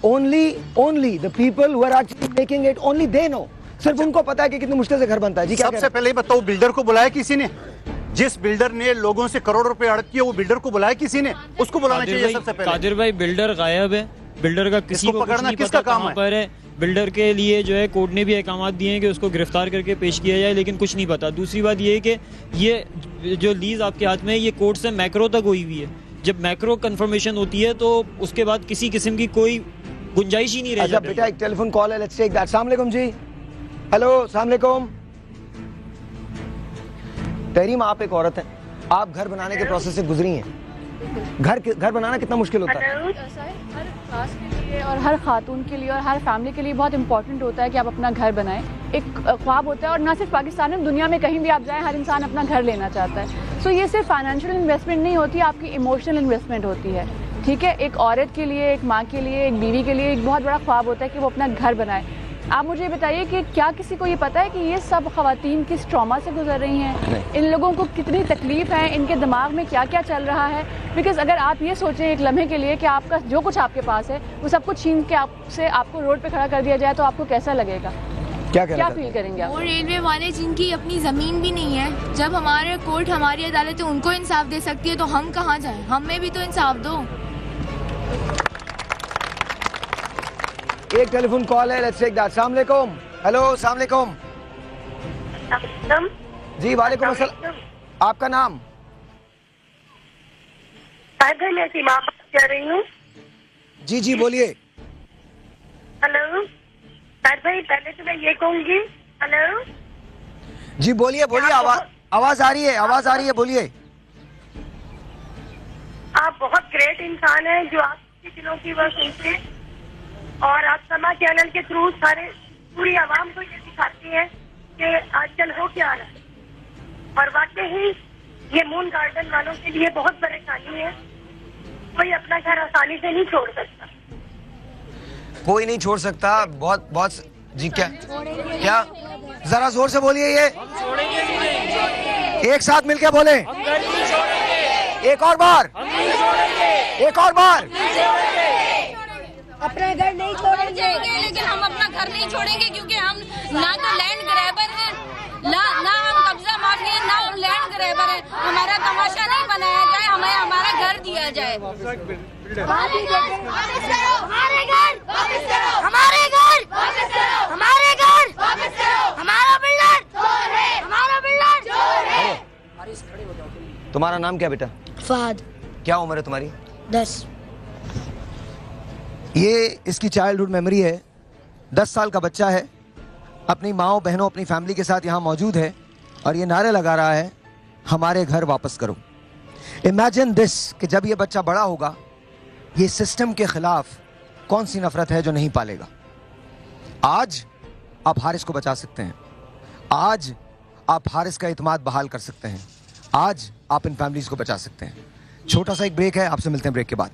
A: Only the people who are actually making it, only they know. सिर्फ उनको पता है कि कितनी मुश्किल से घर बनता है। जी, क्या
O: सबसे पहले बताओ, बिल्डर को बुलाया किसी ने? जिस बिल्डर ने लोगों से करोड़ रुपए अड़क किया, वो बिल्डर को बुलाया किसी ने? उसको बुलाना चाहिए सबसे पहले।
F: कादिर भाई, बिल्डर गायब है, बिल्डर का किसी को पकड़ना किसका काम है? बिल्डर के लिए जो है कोर्ट ने भी अहकाम दिए हैं कि उसको गिरफ्तार करके पेश किया जाए, लेकिन कुछ नहीं पता। दूसरी बात ये है कि ये जो लीज आपके हाथ में है, ये कोर्ट से मैक्रो तक हुई हुई है। जब मैक्रो कंफर्मेशन होती है तो उसके बाद किसी किस्म की कोई गुंजाइश ही नहीं रह जाती।
A: बेटा, एक टेलीफोन कॉल है, लेट्स टेक दैट। अस्सलाम वालेकुम जी। हेलो, अस्सलाम वालेकुम। तहरीम, आप एक औरत हैं, आप घर बनाने के प्रोसेस से गुजरी हैं। घर बनाना कितना मुश्किल होता है?
P: हर खास के लिए और हर खातून के लिए और हर फैमिली के लिए बहुत इंपॉर्टेंट होता है कि आप अपना घर बनाएं। एक ख्वाब होता है, और ना सिर्फ पाकिस्तान में, दुनिया में कहीं भी आप जाएं, हर इंसान अपना घर लेना चाहता है। सो ये सिर्फ फाइनेंशियल इन्वेस्टमेंट नहीं होती, आपकी इमोशनल इन्वेस्टमेंट होती है। ठीक है, एक औरत के लिए, एक माँ के लिए, एक बीवी के लिए एक बहुत बड़ा ख्वाब होता है कि वो अपना घर बनाए। आप मुझे बताइए कि क्या किसी को ये पता है कि ये सब ख़वातीन किस ट्रॉमा से गुजर रही हैं? इन लोगों को कितनी तकलीफ है, इनके दिमाग में क्या क्या चल रहा है? बिकॉज अगर आप ये सोचें एक लम्हे के लिए कि आपका जो कुछ आपके पास है वो सब कुछ छीन के आपको रोड पे खड़ा कर दिया जाए, तो आपको कैसा लगेगा? क्या फील करेंगे आप?
K: और रेलवे वाले जिनकी अपनी ज़मीन भी नहीं है, जब हमारे कोर्ट, हमारी अदालतें उनको इंसाफ दे सकती है, तो हम कहाँ जाएं? हमें भी तो इंसाफ दो।
A: एक टेलीफोन कॉल है, लेट्स टेक दैट। अस्सलाम वालेकुम। हेलो, अस्सलाम वालेकुम। जी, वालेकुम अस्सलाम। आपका नाम?
Q: मैं सीमा बात कर रही हूँ।
A: जी, बोलिए।
Q: हेलो भाई, पहले तो मैं ये कहूँगी। हेलो
A: जी, बोलिए। आवाज आ रही है, बोलिए।
Q: आप बहुत ग्रेट इंसान हैं जो आप आपके दिलों की वह सुनते और आप समा चैनल के थ्रू सारे पूरी आवाम को ये दिखाती हैं कि आजकल हो क्या रहा है। और वाकई ही ये मून गार्डन वालों के लिए बहुत परेशानी है। कोई अपना घर आसानी से नहीं छोड़ सकता।
A: कोई नहीं छोड़ सकता। बहुत बहुत जी क्या जरा जोर से बोलिए। ये एक साथ मिलके बोले। एक और बार। एक और बार।
K: अपना घर नहीं छोड़ेंगे, लेकिन हम अपना घर नहीं छोड़ेंगे क्योंकि हम ना तो लैंड ग्रैबर हैं, ना हम कब्जा माफी हैं, ना हम लैंड ग्रैबर हैं। हमारा तमाशा नहीं बनाया जाए, हमें हमारा घर दिया जाए।
Q: हमारे घर, हमारे घर, हमारे घर, हमारा बिल्डर, हमारा बिल्डर।
A: तुम्हारा नाम क्या बेटा?
G: फहद।
A: क्या उम्र है तुम्हारी?
G: 10।
A: ये इसकी चाइल्डहुड मेमोरी है। 10 साल का बच्चा है, अपनी माँओं बहनों अपनी फैमिली के साथ यहाँ मौजूद है और ये नारे लगा रहा है हमारे घर वापस करो। इमेजिन दिस कि जब ये बच्चा बड़ा होगा, ये सिस्टम के खिलाफ कौन सी नफरत है जो नहीं पालेगा। आज आप हारिस को बचा सकते हैं, आज आप हारिस का इत्मीनान बहाल कर सकते हैं, आज आप इन फैमिलीज को बचा सकते हैं। छोटा सा एक ब्रेक है, आपसे मिलते हैं ब्रेक के बाद।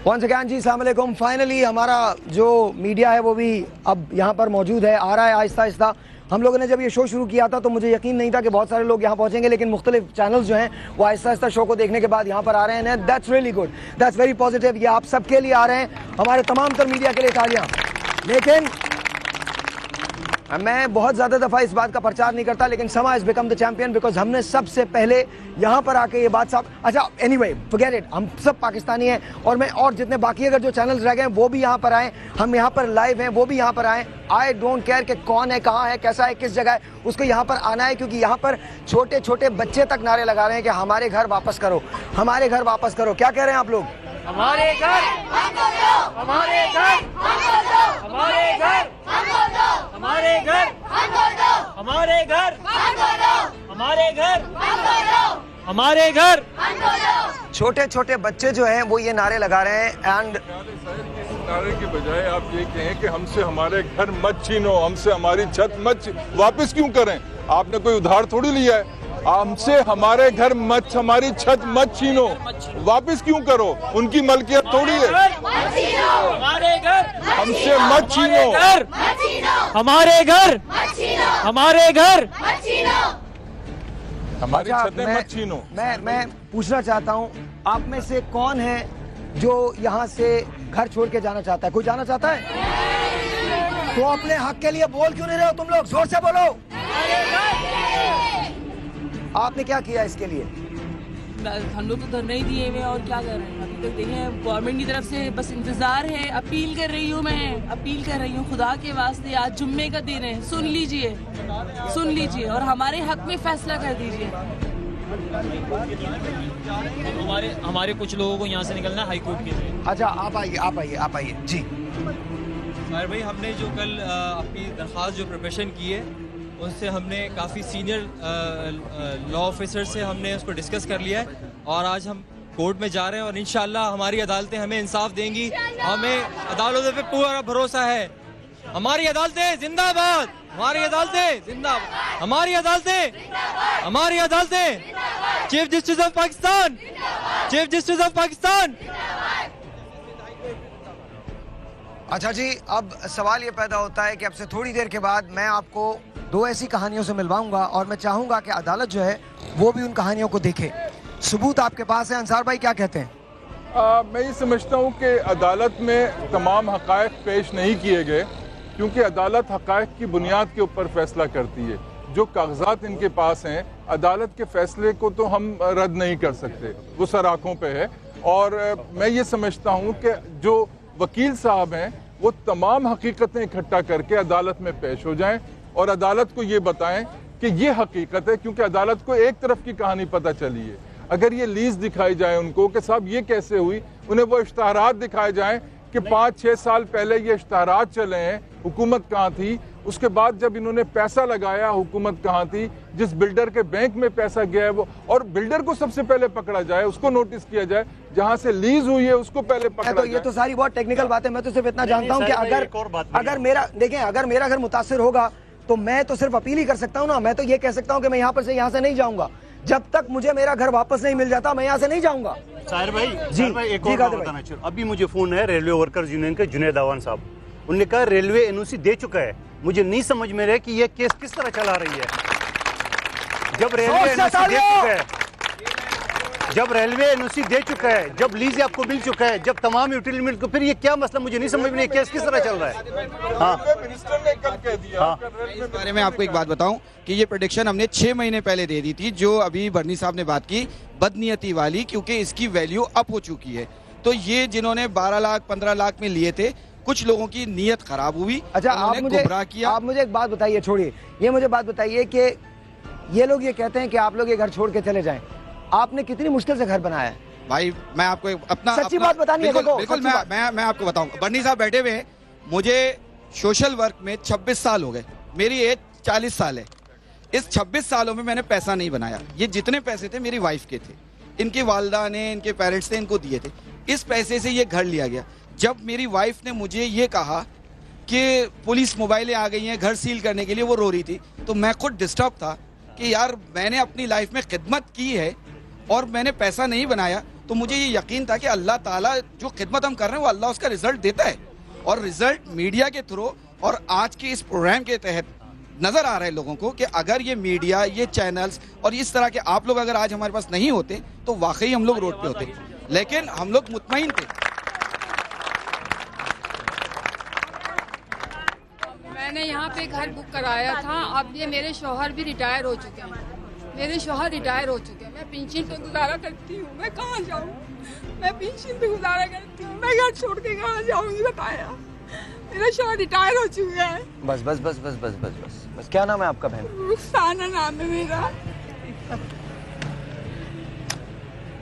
A: वंस अगेन जी अस्सलाम वालेकुम। फाइनली हमारा जो मीडिया है वो भी अब यहाँ पर मौजूद है, आ रहा है आहिस्ता आहिस्ता। हम लोगों ने जब ये शो शुरू किया था तो मुझे यकीन नहीं था कि बहुत सारे लोग यहाँ पहुँचेंगे, लेकिन मुख्तलिफ चैनल्स जो हैं वो आहिस्ता आहिस्ता शो को देखने के बाद यहाँ पर आ रहे हैं। That's really good, that's very positive. ये आप सबके लिए आ रहे हैं, हमारे तमाम तर मीडिया के लिए तालियाँ। लेकिन मैं बहुत ज़्यादा दफ़ा इस बात का प्रचार नहीं करता, लेकिन समा is become the champion because हमने सबसे पहले यहाँ पर आके ये बात साफ। अच्छा एनीवे फॉरगेट इट, हम सब पाकिस्तानी हैं और मैं और जितने बाकी अगर जो चैनल्स रह गए वो भी यहाँ पर आए, हम यहाँ पर लाइव हैं, वो भी यहाँ पर आए। आई डोंट केयर कि कौन है, कहाँ है, कैसा है, किस जगह है, उसको यहाँ पर आना है, क्योंकि यहाँ पर छोटे छोटे बच्चे तक नारे लगा रहे हैं कि हमारे घर वापस करो, हमारे घर वापस करो। क्या कह रहे हैं आप लोग?
Q: हमारे घर, हमारे घर, हमारे घर, हमारे घर, हमारे घर, हमारे घर,
F: हमारे घर।
A: छोटे छोटे बच्चे जो हैं वो ये नारे लगा रहे हैं। एंड
J: नारे के बजाय आप ये कहें कि हमसे हमारे घर मत छीनो, हमसे हमारी छत मत वापस क्यों करें? आपने कोई उधार थोड़ी लिया है। हमसे हमारे घर मत, हमारी छत मत छीनो, वापस क्यों करो? उनकी मलकियत थोड़ी है।
F: हमारे घर
J: हमसे मत छीनो,
F: हमारे घर, हमारे घर,
J: हमारी छतें मत छीनो।
A: मैं पूछना चाहता हूँ, आप में से कौन है जो यहाँ से घर छोड़ के जाना चाहता है? कोई जाना चाहता है? तो अपने हक के लिए बोल क्यों नहीं रहे हो तुम लोग? जोर से बोलो। आपने क्या किया इसके लिए?
R: हम लोग तो धरना ही दिए हुए और क्या कर रहे हैं अभी तक। देखें गवर्नमेंट की तरफ से बस इंतजार है। अपील कर रही हूँ, मैं अपील कर रही हूँ खुदा के वास्ते, आज जुम्मे का दिन है, सुन लीजिए, सुन लीजिए और हमारे हक में फैसला कर दीजिए।
F: हमारे कुछ लोगों को यहाँ से निकलना है हाई कोर्ट के लिए।
A: अच्छा आप आइए, आप आइए, आप आइए जी।
S: साहिर भाई, हमने जो कल अपनी दरख्वास्त जो प्रिपरेशन की है उससे हमने काफ़ी सीनियर लॉ ऑफिसर से हमने उसको डिस्कस कर लिया है और आज हम कोर्ट में जा रहे हैं और इंशाल्लाह हमारी अदालतें हमें इंसाफ देंगी। हमें अदालतों पे पूरा भरोसा है। हमारी अदालतें जिंदाबाद, हमारी अदालतें जिंदाबाद, हमारी अदालतें, हमारी अदालतें। Chief justice of Pakistan, chief justice of Pakistan.
A: अच्छा जी, अब सवाल ये पैदा होता है कि अब से थोड़ी देर के बाद मैं आपको दो ऐसी कहानियों से मिलवाऊंगा और मैं चाहूंगा कि अदालत जो है वो भी उन कहानियों को देखे। सबूत आपके पास है। अंसार भाई क्या कहते हैं?
J: मैं ये समझता हूँ कि अदालत में तमाम हक़ाइक़ पेश नहीं किए गए, क्योंकि अदालत हक़ाइक़ की बुनियाद के ऊपर फैसला करती है। जो कागजात इनके पास हैं, अदालत के फैसले को तो हम रद्द नहीं कर सकते, वो सर आँखों पर है। और मैं ये समझता हूँ कि जो वकील साहब हैं वो तमाम हकीकतें इकट्ठा करके अदालत में पेश हो जाएं और अदालत को ये बताएं कि ये हकीकत है, क्योंकि अदालत को एक तरफ की कहानी पता चली है। अगर ये लीज दिखाई जाए उनको कि साहब ये कैसे हुई, उन्हें वो इश्तहारात दिखाए जाएं कि 5-6 साल पहले ये इश्तहारात चले हैं, हुकूमत कहाँ थी, उसके बाद जब इन्होंने पैसा लगाया हुकूमत कहाँ थी, जिस बिल्डर के बैंक में पैसा गया है वो, और बिल्डर को सबसे पहले पकड़ा जाए, उसको नोटिस किया जाए, जहाँ से लीज हुई है उसको पहले पकड़ा जाए।
A: ये तो सारी बहुत टेक्निकल बात है। मैं तो सिर्फ इतना जानता हूँ कि अगर मेरा देखें, अगर मेरा घर मुतासिर होगा तो मैं तो सिर्फ अपील ही कर सकता हूँ ना। मैं तो ये कह सकता हूँ कि मैं यहाँ से नहीं जाऊंगा जब तक मुझे मेरा घर वापस नहीं मिल जाता। मैं यहाँ से नहीं जाऊंगा।
O: साहिर भाई एक और बताना चाहूँ, अभी मुझे फोन है रेलवे वर्कर्स यूनियन के जुनैद अवान साहब, उन्होंने कहा रेलवे एनओसी दे चुका है। मुझे नहीं समझ में रहा कि ये केस किस तरह चला रही है। जब रेलवे एनओसी दे चुका है, जब लीज आपको मिल चुका है, जब तमाम यूटिलिटी मिल, तो फिर ये क्या मसला, मुझे नहीं समझ में केस किस तरह चल रहा है।
J: मिनिस्टर ने कल कह दिया।
T: इस बारे में आपको एक बात बताऊं कि ये प्रेडिक्शन हमने 6 महीने पहले दे दी थी, जो अभी बर्नी साहब ने बात की बदनीयती वाली, क्योंकि इसकी वैल्यू अप हो चुकी है। तो ये जिन्होंने 12 लाख 15 लाख में लिए थे, कुछ लोगों की नीयत खराब हुई।
A: अच्छा, आप मुझे एक बात बताइए, छोड़िए ये, मुझे बात बताइए कि ये लोग ये कहते हैं कि आप लोग ये घर छोड़ के चले जाएं। आपने कितनी मुश्किल से घर बनाया है
T: भाई। मैं आपको अपना
A: सच्ची बात बतानी है।
T: बिल्कुल मैं आपको बताऊंगा। बर्नी साहब बैठे हुए हैं, मुझे सोशल वर्क में 26 साल हो गए, मेरी एज 40 साल है। इस 26 सालों में मैंने पैसा नहीं बनाया। ये जितने पैसे थे मेरी वाइफ के थे, इनकी वालदा ने, इनके पेरेंट्स ने इनको दिए थे। इस पैसे से ये घर लिया गया। जब मेरी वाइफ ने मुझे ये कहा कि पुलिस मोबाइलें आ गई हैं घर सील करने के लिए, वो रो रही थी, तो मैं खुद डिस्टर्ब था कि यार मैंने अपनी लाइफ में खिदमत की है और मैंने पैसा नहीं बनाया। तो मुझे ये यकीन था कि अल्लाह ताला जो खिदमत हम कर रहे हैं वो अल्लाह उसका रिजल्ट देता है, और रिजल्ट मीडिया के थ्रू और आज के इस प्रोग्राम के तहत नजर आ रहा है लोगों को कि अगर ये मीडिया, ये चैनल्स और इस तरह के आप लोग अगर आज हमारे पास नहीं होते तो वाकई हम लोग रोड पे होते। लेकिन हम लोग मुतमईन थे।
U: मैंने यहाँ पे घर बुक कराया था। अब ये मेरे शौहर भी रिटायर हो चुके हैं, मैं पेंशन पे गुजारा करती हूँ। मैं कहाँ जाऊँ, मैं पेंशन पे गुजारा करती हूँ, मैं घर छोड़ के कहाँ जाऊँगी बताया। मेरा शौहर रिटायर हो चुका है।
A: बस क्या नाम है आपका बहन?
U: रुखसाना नाम है मेरा।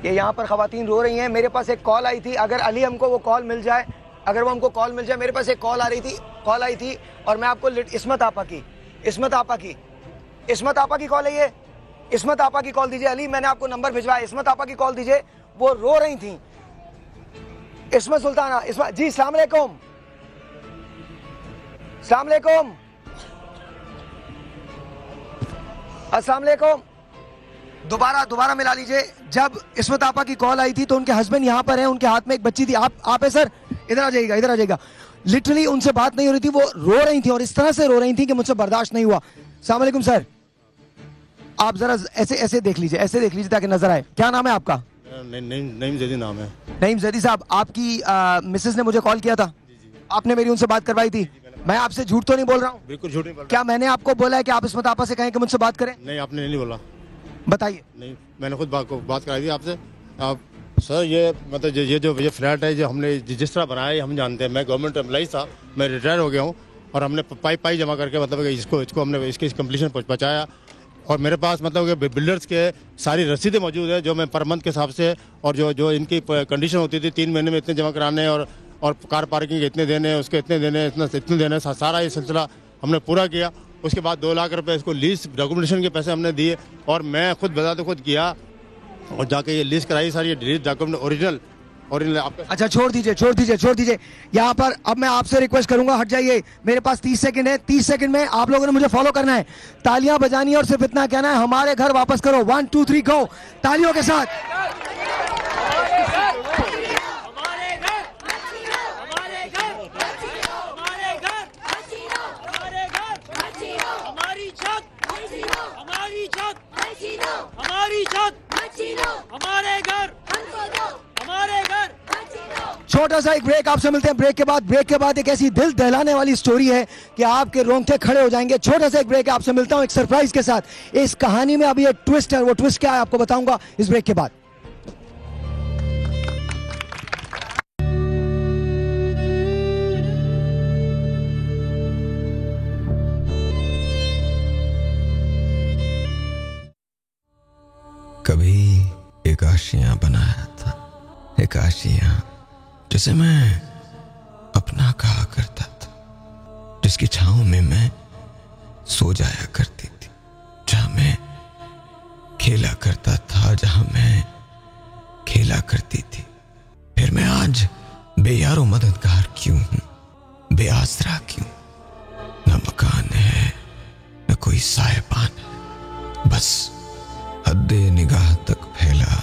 A: ये यहाँ पर खवातीन रो रही हैं। मेरे पास एक कॉल आई थी, अगर अली हमको वो कॉल मिल जाए, अगर वो हमको कॉल मिल जाए। मेरे पास एक कॉल आई थी और मैं आपको इस्मत आपा की कॉल है ये। इस्मत आपा की कॉल दीजिए अली, मैंने आपको नंबर भिजवाया। इस्मत आपा की कॉल दीजिए, वो रो रही थी। इस्मत सुल्ताना, जी अस्सलाम वालेकुम। दोबारा मिला लीजिए। जब इस्मत आपा की कॉल आई थी तो उनके हस्बैंड यहाँ पर हैं, उनके हाथ में एक बच्ची थी। आप है सर, इधर आ जाइएगा। लिटरली उनसे बात नहीं हो रही थी, वो रो रही थी और इस तरह से रो रही थी कि मुझसे बर्दाश्त नहीं हुआ। अस्सलाम वालेकुम सर, आप जरा ऐसे देख लीजिए ताकि नजर आए। क्या नाम है आपका?
V: नईम जैदी नाम है।
A: नईम जैदी साहब, आपकी मिसेस ने मुझे कॉल किया था, आपने मेरी उनसे बात करवाई थी। मैं आपसे झूठ तो नहीं बोल रहा हूँ?
V: बिल्कुल झूठ नहीं बोल रहा।
A: क्या मैंने आपको बोला है कि आप इस्मत आपा से कहें कि मुझसे बात करें?
V: नहीं, आपने नहीं बोला।
A: बताइए।
V: नहीं, मैंने खुद बात कराई थी आपसे। आप सर, ये मतलब ये फ्लैट है जो हमने जिस तरह बनाया है हम जानते हैं। मैं गवर्नमेंट एम्प्लॉई था, मैं रिटायर हो गया हूँ और हमने पाई जमा करके मतलब इसको हमने इसकी कंप्लीशन पहुँचाया। और मेरे पास मतलब कि बिल्डर्स के सारी रसीदें मौजूद है जो मैं पर मंथ के हिसाब से, और जो इनकी कंडीशन होती थी 3 महीने में इतने जमा कराने और कार पार्किंग के इतने देने, उसके इतने देने, सारा ये सिलसिला हमने पूरा किया। उसके बाद 2 लाख रुपए इसको लीज डॉक्यूमेंटेशन के पैसे हमने दिए और मैं खुद खुद किया और जाके ये लीज कराई सारी लीज डॉक्यूमेंट ओरिजिनल आपका।
A: अच्छा, छोड़ दीजिए यहाँ पर। अब मैं आपसे रिक्वेस्ट करूंगा, हट जाइए। मेरे पास 30 सेकंड है। 30 सेकंड में आप लोगों ने मुझे फॉलो करना है, तालियां बजानी है और सिर्फ इतना कहना है, हमारे घर वापस करो। 1 2 3 गो, तालियों के साथ। छोटा सा एक ब्रेक, आपसे मिलते हैं ब्रेक के बाद एक ऐसी दिल दहलाने वाली स्टोरी है कि आपके रोंगटे खड़े हो जाएंगे। छोटा सा एक ब्रेक, आपसे मिलता हूं एक सरप्राइज के साथ। इस कहानी में अभी एक ट्विस्ट है, वो ट्विस्ट क्या है आपको बताऊंगा इस ब्रेक के बाद।
D: जिसे मैं अपना कहा करता था, जिसकी छांव में मैं सो जाया करती थी, जहां मैं खेला करता था, जहां मैं खेला करती थी। फिर मैं आज बेयारो मददगार क्यों हूं, बेआसरा क्यों? न मकान है, न कोई साहिबान है, बस हद्दे निगाह तक फैला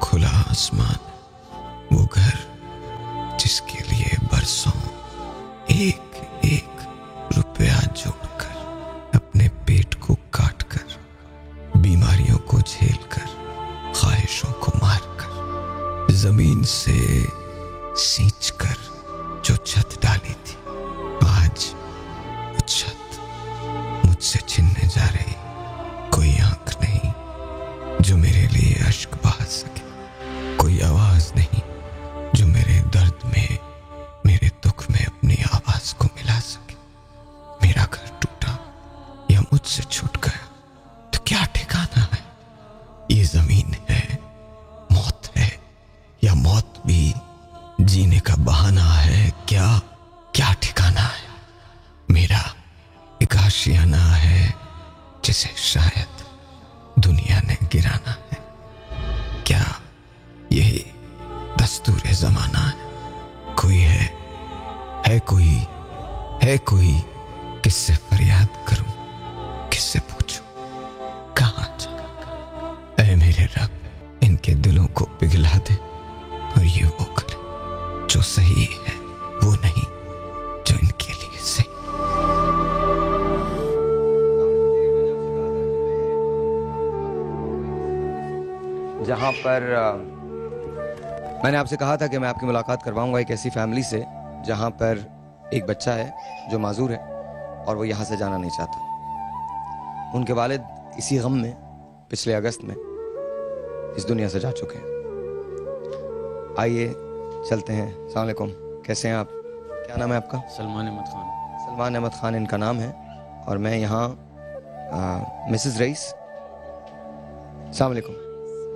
D: खुला आसमान। वो घर जिसके लिए बरसों एक एक रुपया जोड़कर, अपने पेट को काटकर, बीमारियों को झेलकर, ख्वाहिशों को मारकर, जमीन से सींचकर जो छत डाली थी, आज वो छत मुझसे छिनने जा रही। कोई आंख नहीं जो मेरे लिए अश्क बहा सके, कोई आवाज नहीं जो मेरे दर्द में, मेरे दुख में अपनी आवाज को मिला सके। मेरा घर टूटा या मुझसे छूट गया तो क्या ठिकाना है? ये जमीन है, मौत है, या मौत भी जीने का बहाना है? क्या क्या ठिकाना है? मेरा एक आशियाना है जिसे शायद दुनिया ने गिराना है। क्या यही दस्तूर जमाना है? कोई है कोई किससे फरियाद करूं, किससे पूछूं, कहां जाऊं? ऐ मेरे रब, इनके दिलों को पिघला दे और ये वो करे जो सही है, वो नहीं जो इनके लिए सही।
A: जहां पर मैंने आपसे कहा था कि मैं आपकी मुलाकात करवाऊंगा एक ऐसी फैमिली से जहां पर एक बच्चा है जो माजूर है और वो यहाँ से जाना नहीं चाहता। उनके वालिद इसी गम में पिछले अगस्त में इस दुनिया से जा चुके हैं। आइए चलते हैं। अस्सलाम वालेकुम, कैसे हैं आप? क्या नाम है आपका?
B: सलमान अहमद खान।
A: सलमान अहमद खान इनका नाम है और मैं यहाँ मिसेस रईस। अस्सलाम वालेकुम।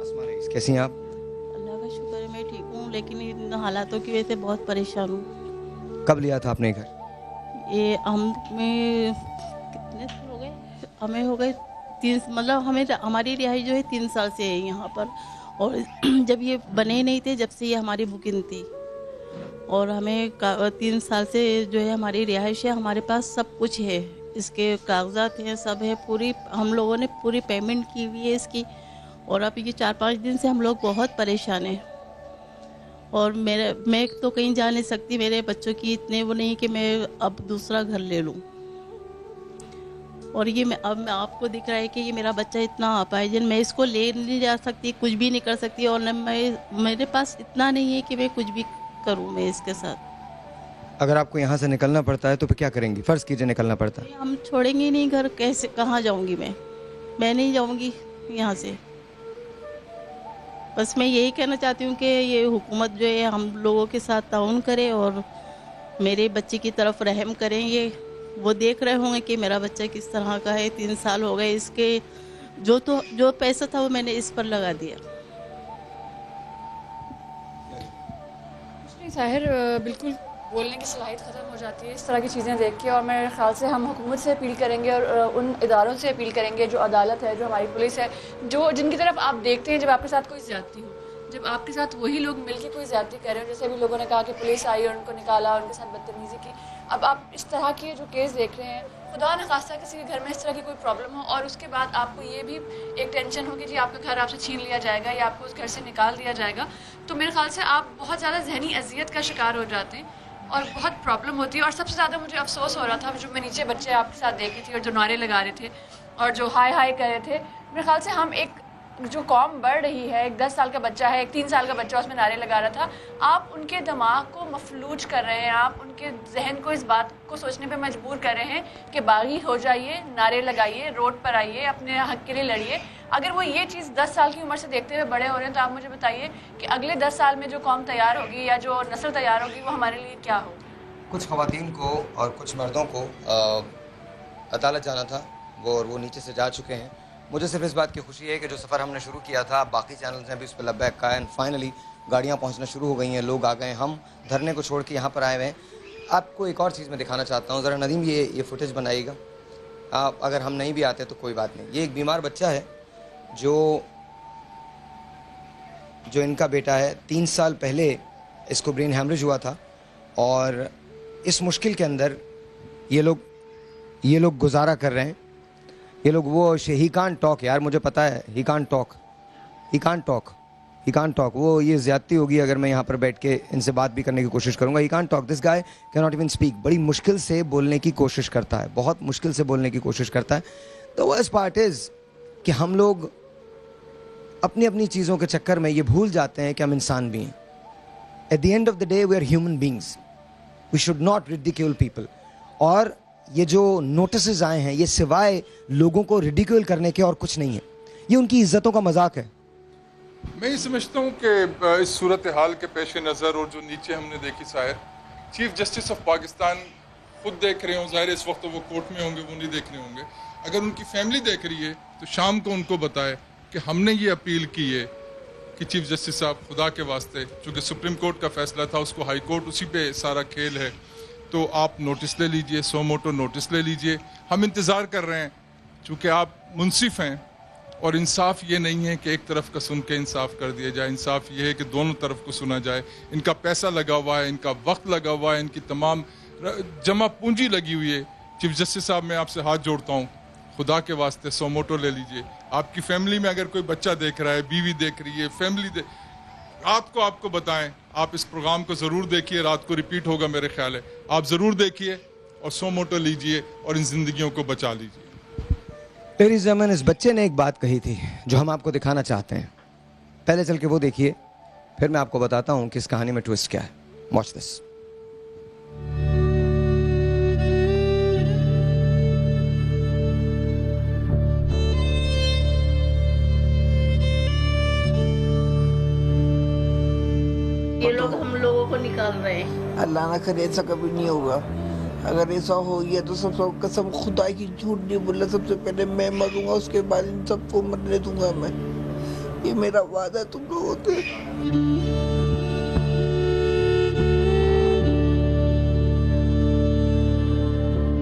A: अस्मा रईस, कैसी हैं आप?
I: अल्लाह का शुक्र है, मैं ठीक हूँ, लेकिन इन हालातों की वजह से बहुत परेशान हूँ।
A: कब लिया था आपने घर?
I: ये हमें कितने साल हो गए? हमें हो गए 3, मतलब हमें हमारी रिहाई जो है 3 साल से है यहाँ पर। और जब ये बने नहीं थे, जब से ये हमारी बुकिंग थी, और हमें 3 साल से जो है हमारी रिहाइश है, हमारे पास सब कुछ है, इसके कागजात हैं, सब है, पूरी हम लोगों ने पूरी पेमेंट की हुई है इसकी। और अब ये 4-5 दिन से हम लोग बहुत परेशान हैं। और मैं तो कहीं जा नहीं सकती, मेरे बच्चों की इतने वो नहीं कि मैं अब दूसरा घर ले लूँ। और ये अब मैं आपको दिख रहा है कि ये मेरा बच्चा इतना अपाहिज, मैं इसको ले नहीं जा सकती, कुछ भी नहीं कर सकती, और न मेरे पास इतना नहीं है कि मैं कुछ भी करूँ मैं इसके साथ।
A: अगर आपको यहाँ से निकलना पड़ता है तो फिर क्या करेंगी? फर्ज कीजिए निकलना पड़ता है।
I: हम छोड़ेंगे नहीं घर, कैसे, कहाँ जाऊँगी मैं नहीं जाऊँगी यहाँ से। बस मैं यही कहना चाहती हूँ कि ये हुकूमत जो है हम लोगों के साथ ताउन करे और मेरे बच्चे की तरफ रहम करें। ये वो देख रहे होंगे कि मेरा बच्चा किस तरह का है। 3 साल हो गए इसके, जो पैसा था वो मैंने इस पर लगा दिया।
P: साहिर, बिल्कुल बोलने की सलाहियत ख़त्म हो जाती है इस तरह की चीज़ें देख के। और मेरे ख्याल से हम हुकूमत से अपील करेंगे और उन इदारों से अपील करेंगे, जो अदालत है, जो हमारी पुलिस है, जिनकी तरफ आप देखते हैं जब आपके साथ कोई ज़्यादती हो, जब आपके साथ वही लोग मिलकर कोई ज़्यादती कर रहे हो। जैसे अभी लोगों ने कहा कि पुलिस आई और उनको निकाला, उनके साथ बदतमीज़ी की। अब आप इस तरह के जो केस देख रहे हैं, खुदा न खास्ता किसी के घर में इस तरह की कोई प्रॉब्लम हो और उसके बाद आपको ये भी एक टेंशन हो कि जी आपका घर आपसे छीन लिया जाएगा या आपको उस घर से निकाल दिया जाएगा, तो मेरे ख्याल से आप बहुत ज़्यादा जहनी अजियत का शिकार हो जाते हैं और बहुत प्रॉब्लम होती है। और सबसे ज़्यादा मुझे अफसोस हो रहा था जो मैं नीचे बच्चे आपके साथ देख रही थी और जो नारे लगा रहे थे और जो हाय हाय कर रहे थे। मेरे ख्याल से हम एक जो कौम बढ़ रही है, एक 10 साल का बच्चा है, एक 3 साल का बच्चा उसमें नारे लगा रहा था, आप उनके दिमाग को मफलूज कर रहे हैं, आप उनके जहन को इस बात को सोचने पे मजबूर कर रहे हैं कि बागी हो जाइए, नारे लगाइए, रोड पर आइए, अपने हक के लिए लड़िए। अगर वो ये चीज़ 10 साल की उम्र से देखते हुए बड़े हो रहे हैं तो आप मुझे बताइए कि अगले 10 साल में जो कौम तैयार होगी या जो नस्ल तैयार होगी वो हमारे लिए क्या होगी।
A: कुछ ख़वातीन को और कुछ मर्दों को अदालत जाना था, वो नीचे से जा चुके हैं। मुझे सिर्फ इस बात की खुशी है कि जो सफ़र हमने शुरू किया था, बाकी चैनल्स ने भी उस पर लब्बैक कहा, एंड फाइनली गाड़ियाँ पहुँचना शुरू हो गई हैं, लोग आ गए हैं, हम धरने को छोड़ के यहाँ पर आए हुए हैं। आपको एक और चीज़ मैं दिखाना चाहता हूँ, ज़रा नदीम ये फुटेज बनाइएगा। आप अगर हम नहीं भी आते तो कोई बात नहीं। ये एक बीमार बच्चा है जो इनका बेटा है। 3 साल पहले इसको ब्रेन हैमरेज हुआ था और इस मुश्किल के अंदर ये लोग गुजारा कर रहे हैं। ये लोग वो ही कांट टॉक, यार मुझे पता है, ही कांट टॉक। वो ये ज़्यादती होगी अगर मैं यहाँ पर बैठ के इनसे बात भी करने की कोशिश करूँगा। He can't talk, this guy can not even speak. बड़ी मुश्किल से बोलने की कोशिश करता है, बहुत मुश्किल से बोलने की कोशिश करता है। द वर्स्ट पार्ट इज़ कि हम लोग अपनी अपनी चीज़ों के चक्कर में ये भूल जाते हैं कि हम इंसान भी हैं। At the end of the day we are human beings, we should not ridicule people. और ये जो नोटिस आए हैं ये सिवाय लोगों को रिडिक्यूल करने के और कुछ नहीं है, ये उनकी इज्जतों का मजाक है।
J: मैं ये समझता हूँ कि इस सूरत हाल के पेश नज़र और जो नीचे हमने देखी शायद चीफ जस्टिस ऑफ पाकिस्तान खुद देख रहे हों, ज़ाहिर इस वक्त वो कोर्ट में होंगे, वो नहीं देख रहे होंगे। अगर उनकी फैमिली देख रही है तो शाम को उनको बताए कि हमने ये अपील की है कि चीफ जस्टिस साहब खुदा के वास्ते, चूँकि सुप्रीम कोर्ट का फैसला था उसको हाई कोर्ट उसी पे सारा खेल है, तो आप नोटिस ले लीजिए, सो मोटो नोटिस ले लीजिए। हम इंतज़ार कर रहे हैं, चूँकि आप मुंसिफ हैं और इंसाफ ये नहीं है कि एक तरफ का सुन के इंसाफ कर दिया जाए। इंसाफ ये है कि दोनों तरफ को सुना जाए। इनका पैसा लगा हुआ है, इनका वक्त लगा हुआ है, इनकी तमाम जमा पूंजी लगी हुई है। चीफ जस्टिस साहब मैं आपसे हाथ जोड़ता हूँ, खुदा के वास्ते सो मोटो ले लीजिए। आपकी फैमिली में अगर कोई बच्चा देख रहा है, बीवी देख रही है, रात को आपको बताएं, आप इस प्रोग्राम को ज़रूर देखिए, रात को रिपीट होगा मेरे ख्याल है, आप ज़रूर देखिए और सो मोटो लीजिए और इन जिंदगियों को बचा लीजिए।
A: तेरी ज़मीन, इस बच्चे ने एक बात कही थी जो हम आपको दिखाना चाहते हैं। पहले चल के वो देखिए, फिर मैं आपको बताता हूँ कि इस कहानी में ट्विस्ट क्या है। Watch this.
B: ये लोग हम लोगों को निकाल रहे हैं।
C: अल्लाह ना करे ऐसा कभी नहीं होगा। अगर ऐसा हो गया तो सब कसम खुदा की झूठ नहीं बोला, सबसे पहले मैं मरूंगा, उसके बाद इन सबको मरने दूंगा मैं। ये मेरा वादा है तुम लोगों से।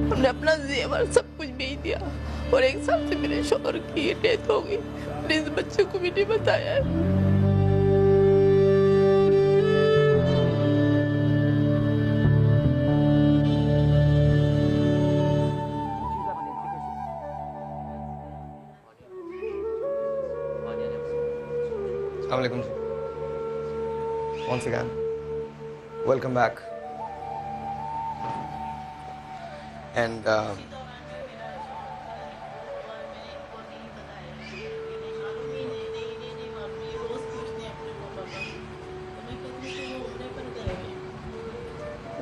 C: हमने अपना जेवर सब कुछ बेच दिया और 1 साल से मेरे शौहर की डेथ हो गई। मैंने इस बच्चे को भी नहीं बताया है।
A: Assalamualaikum. Once again, welcome back. And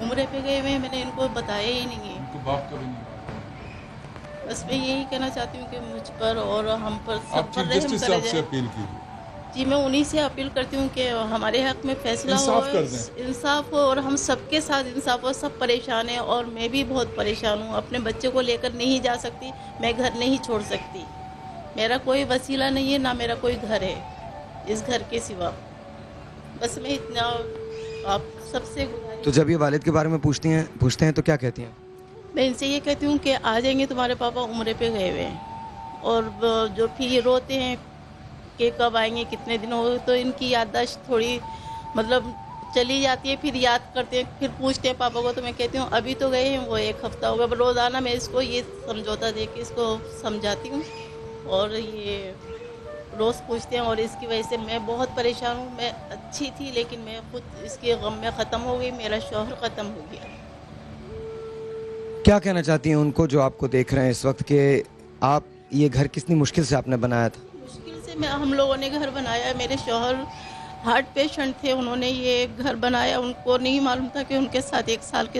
B: उम्र पे गए हुए, मैंने इनको बताया ही नहीं है।
J: इनको बाप कभी नहीं।
B: बस मैं यही कहना चाहती हूँ कि मुझ पर और हम पर सब
J: आप
B: पर
J: चीफ
B: रहम
J: जस्टिस
B: करे
J: साहब से
B: जाए।
J: अपील कीजिए।
B: जी मैं उन्हीं से अपील करती हूँ कि हमारे हक में फैसला हो,
J: इंसाफ कर दें।
B: इंसाफ हो और हम सबके साथ इंसाफ हो। सब परेशान हैं और मैं भी बहुत परेशान हूँ। अपने बच्चे को लेकर नहीं जा सकती, मैं घर नहीं छोड़ सकती। मेरा कोई वसीला नहीं है, ना मेरा कोई घर है इस घर के सिवा। बस मैं इतना आप सबसे
A: तो जब ये वालिद के बारे में पूछते हैं तो क्या कहती हैं?
B: मैं इनसे ये कहती हूँ कि आ जाएंगे तुम्हारे पापा, उम्र पे गए हुए हैं। और जो फिर ये रोते हैं कि कब आएंगे, कितने दिन हो गए, तो इनकी याददाश्त थोड़ी मतलब चली जाती है। फिर याद करते हैं, फिर पूछते हैं पापा को, तो मैं कहती हूँ अभी तो गए हैं, वो 1 हफ्ता हो गया। पर रोज़ाना मैं इसको ये समझौता दे के इसको समझाती हूँ और ये रोज़ पूछते हैं और इसकी वजह से मैं बहुत परेशान हूँ। मैं अच्छी थी लेकिन मैं खुद इसके गम में ख़त्म हो गई, मेरा शौहर ख़त्म हो गया।
A: क्या कहना चाहती हैं उनको जो आपको देख रहे हैं इस वक्त, कि आप ये घर कितनी मुश्किल से आपने बनाया था?
B: मुश्किल से हम लोगों ने घर बनाया। मेरे शौहर हार्ट पेशेंट थे, उन्होंने ये घर बनाया। उनको नहीं मालूम था कि उनके साथ 1 साल के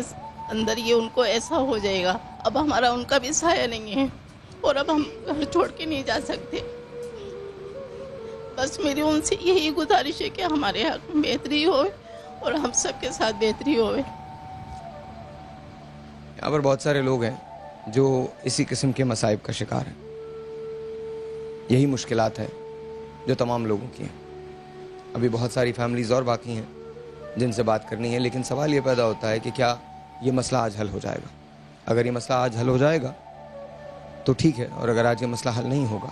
B: अंदर ये उनको ऐसा हो जाएगा। अब हमारा उनका भी साया नहीं है और अब हम घर छोड़ के नहीं जा सकते। बस मेरी उनसे यही गुजारिश है कि हमारे हक में बेहतरी हो और हम सबके साथ बेहतरी हो।
A: यहाँ पर बहुत सारे लोग हैं जो इसी किस्म के मसाइब का शिकार हैं। यही मुश्किलात है जो तमाम लोगों की हैं। अभी बहुत सारी फैमिलीज़ और बाकी हैं जिनसे बात करनी है, लेकिन सवाल ये पैदा होता है कि क्या ये मसला आज हल हो जाएगा। अगर ये मसला आज हल हो जाएगा तो ठीक है, और अगर आज ये मसला हल नहीं होगा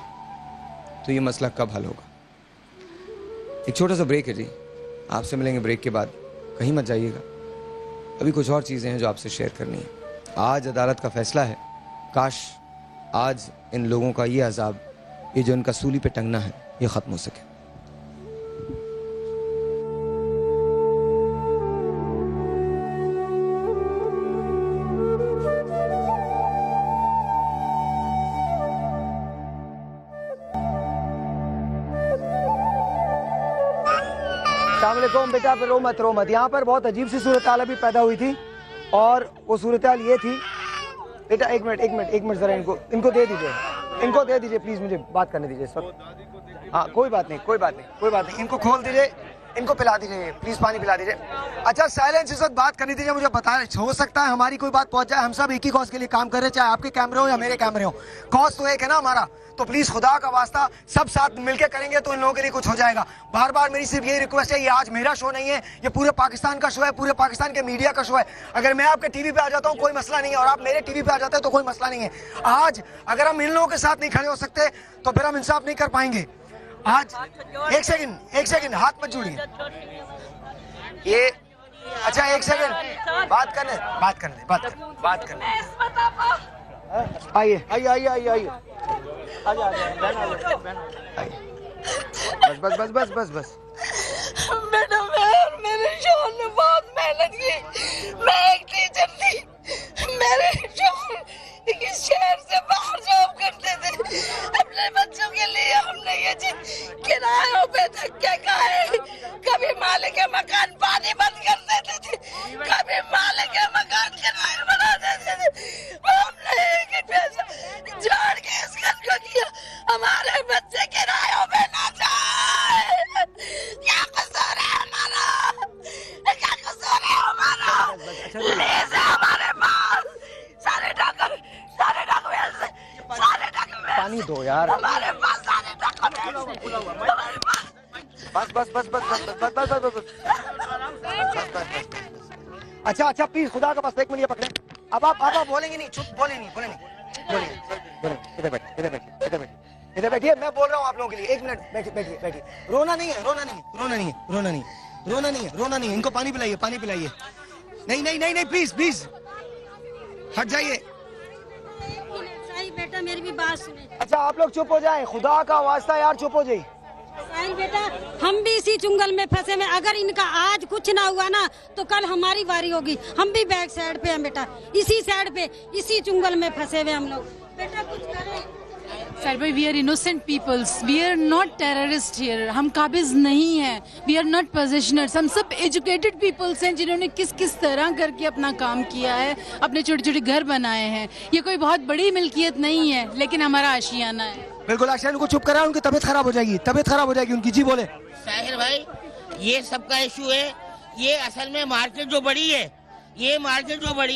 A: तो ये मसला कब हल होगा। एक छोटा सा ब्रेक है जी, आपसे मिलेंगे ब्रेक के बाद, कहीं मत जाइएगा। अभी कुछ और चीज़ें हैं जो आपसे शेयर करनी है। आज अदालत का फैसला है, काश आज इन लोगों का ये अजाब, ये जो इनका सूली पे टंगना है, ये ख़त्म हो सके। अस्सलामुअलैकुम बेटा, रो मत। यहाँ पर बहुत अजीब सी सूरत हाल अभी पैदा हुई थी, और वो सूरत हाल ये थी। बेटा एक मिनट ज़रा इनको दे दीजिए प्लीज़, मुझे बात करने दीजिए इस वक्त। हाँ कोई बात नहीं, इनको खोल दीजिए, इनको पिला दीजिए प्लीज़, पानी पिला दीजिए। अच्छा साइलेंस, इस वक्त बात करनी दीजिए मुझे। बता, हो सकता है हमारी कोई बात पहुंच जाए, हम सब एक ही कॉज के लिए काम कर रहे हैं, चाहे आपके कैमरे हो या मेरे कैमरे हो, कॉज तो एक है ना हमारा। तो प्लीज खुदा का वास्ता सब साथ मिलकर करेंगे तो इन लोगों के लिए कुछ हो जाएगा। बार बार मेरी सिर्फ यही रिक्वेस्ट है, ये आज मेरा शो नहीं है, ये पूरे पाकिस्तान का शो है, पूरे पाकिस्तान के मीडिया का शो है। अगर मैं आपके टीवी पे आ जाता हूँ कोई मसला नहीं है, और आप मेरे टीवी पे आ जाते हैं तो कोई मसला नहीं है। आज अगर हम इन लोगों के साथ नहीं खड़े हो सकते तो फिर हम इंसाफ नहीं कर पाएंगे। आज एक सेकंड हाथ मत जोड़िए। ये अच्छा एक सेकंड बात करने आइए बस।
C: मैडम मेरे शोहर ने बहुत मेहनत की, मैं एक टीचर थी, मेरे शोहर इस शहर से बाहर जॉब करते थे। अपने बच्चों के लिए हमने ये चीज किरायों पे धक्के खाए, कभी मालिक के मकान पानी बंद कर देते थे, कभी मालिक के मकान किराए बना देते थे। हमने एक पैसा जोड़ के इस घर को किया, हमारे बच्चे किरायों पे ना जाए। क्या कसूर है हमारा, प्लीज हमारे पास सारे डॉक्यूमेंट
A: पानी दो यार,
C: हमारे पास सारे डॉक्यूमेंट,
A: बस। अच्छा प्लीज खुदा का पास एक मिनट पकड़े। अब आप बोलेंगे नहीं, चुप, बोले नहीं। इधर बैठिए, मैं बोल रहा हूँ आप लोगों के लिए। एक मिनट बैठिए। रोना नहीं है। इनको पानी पिलाइए। नहीं प्लीज हट जाइए।
G: बेटा मेरी भी बात सुने।
A: अच्छा आप लोग चुप हो जाएं, खुदा का वास्ता यार चुप हो जाइए।
G: साहिल बेटा हम भी इसी चुंगल में फंसे में, अगर इनका आज कुछ ना हुआ ना तो कल हमारी बारी होगी। हम भी बैक साइड पे हैं बेटा, इसी साइड पे इसी चुंगल में फंसे हुए हम लोग। बेटा कुछ करें।
E: सर भाई, we are innocent peoples, we are not terrorist here. हम काबिज नहीं हैं, वी आर नॉट पोजिशनर्स। हम सब एजुकेटेड पीपल्स हैं जिन्होंने किस तरह करके अपना काम किया है, अपने छोटे छोटे घर बनाए हैं। ये कोई बहुत बड़ी मिल्कियत नहीं है, लेकिन हमारा आशियाना है।
A: बिल्कुल आशियाना। उनको चुप करा, उनकी तबीयत खराब हो जाएगी उनकी। जी बोले।
H: साहिर भाई, ये सबका इशू है। ये असल में मार्केट जो बढ़ी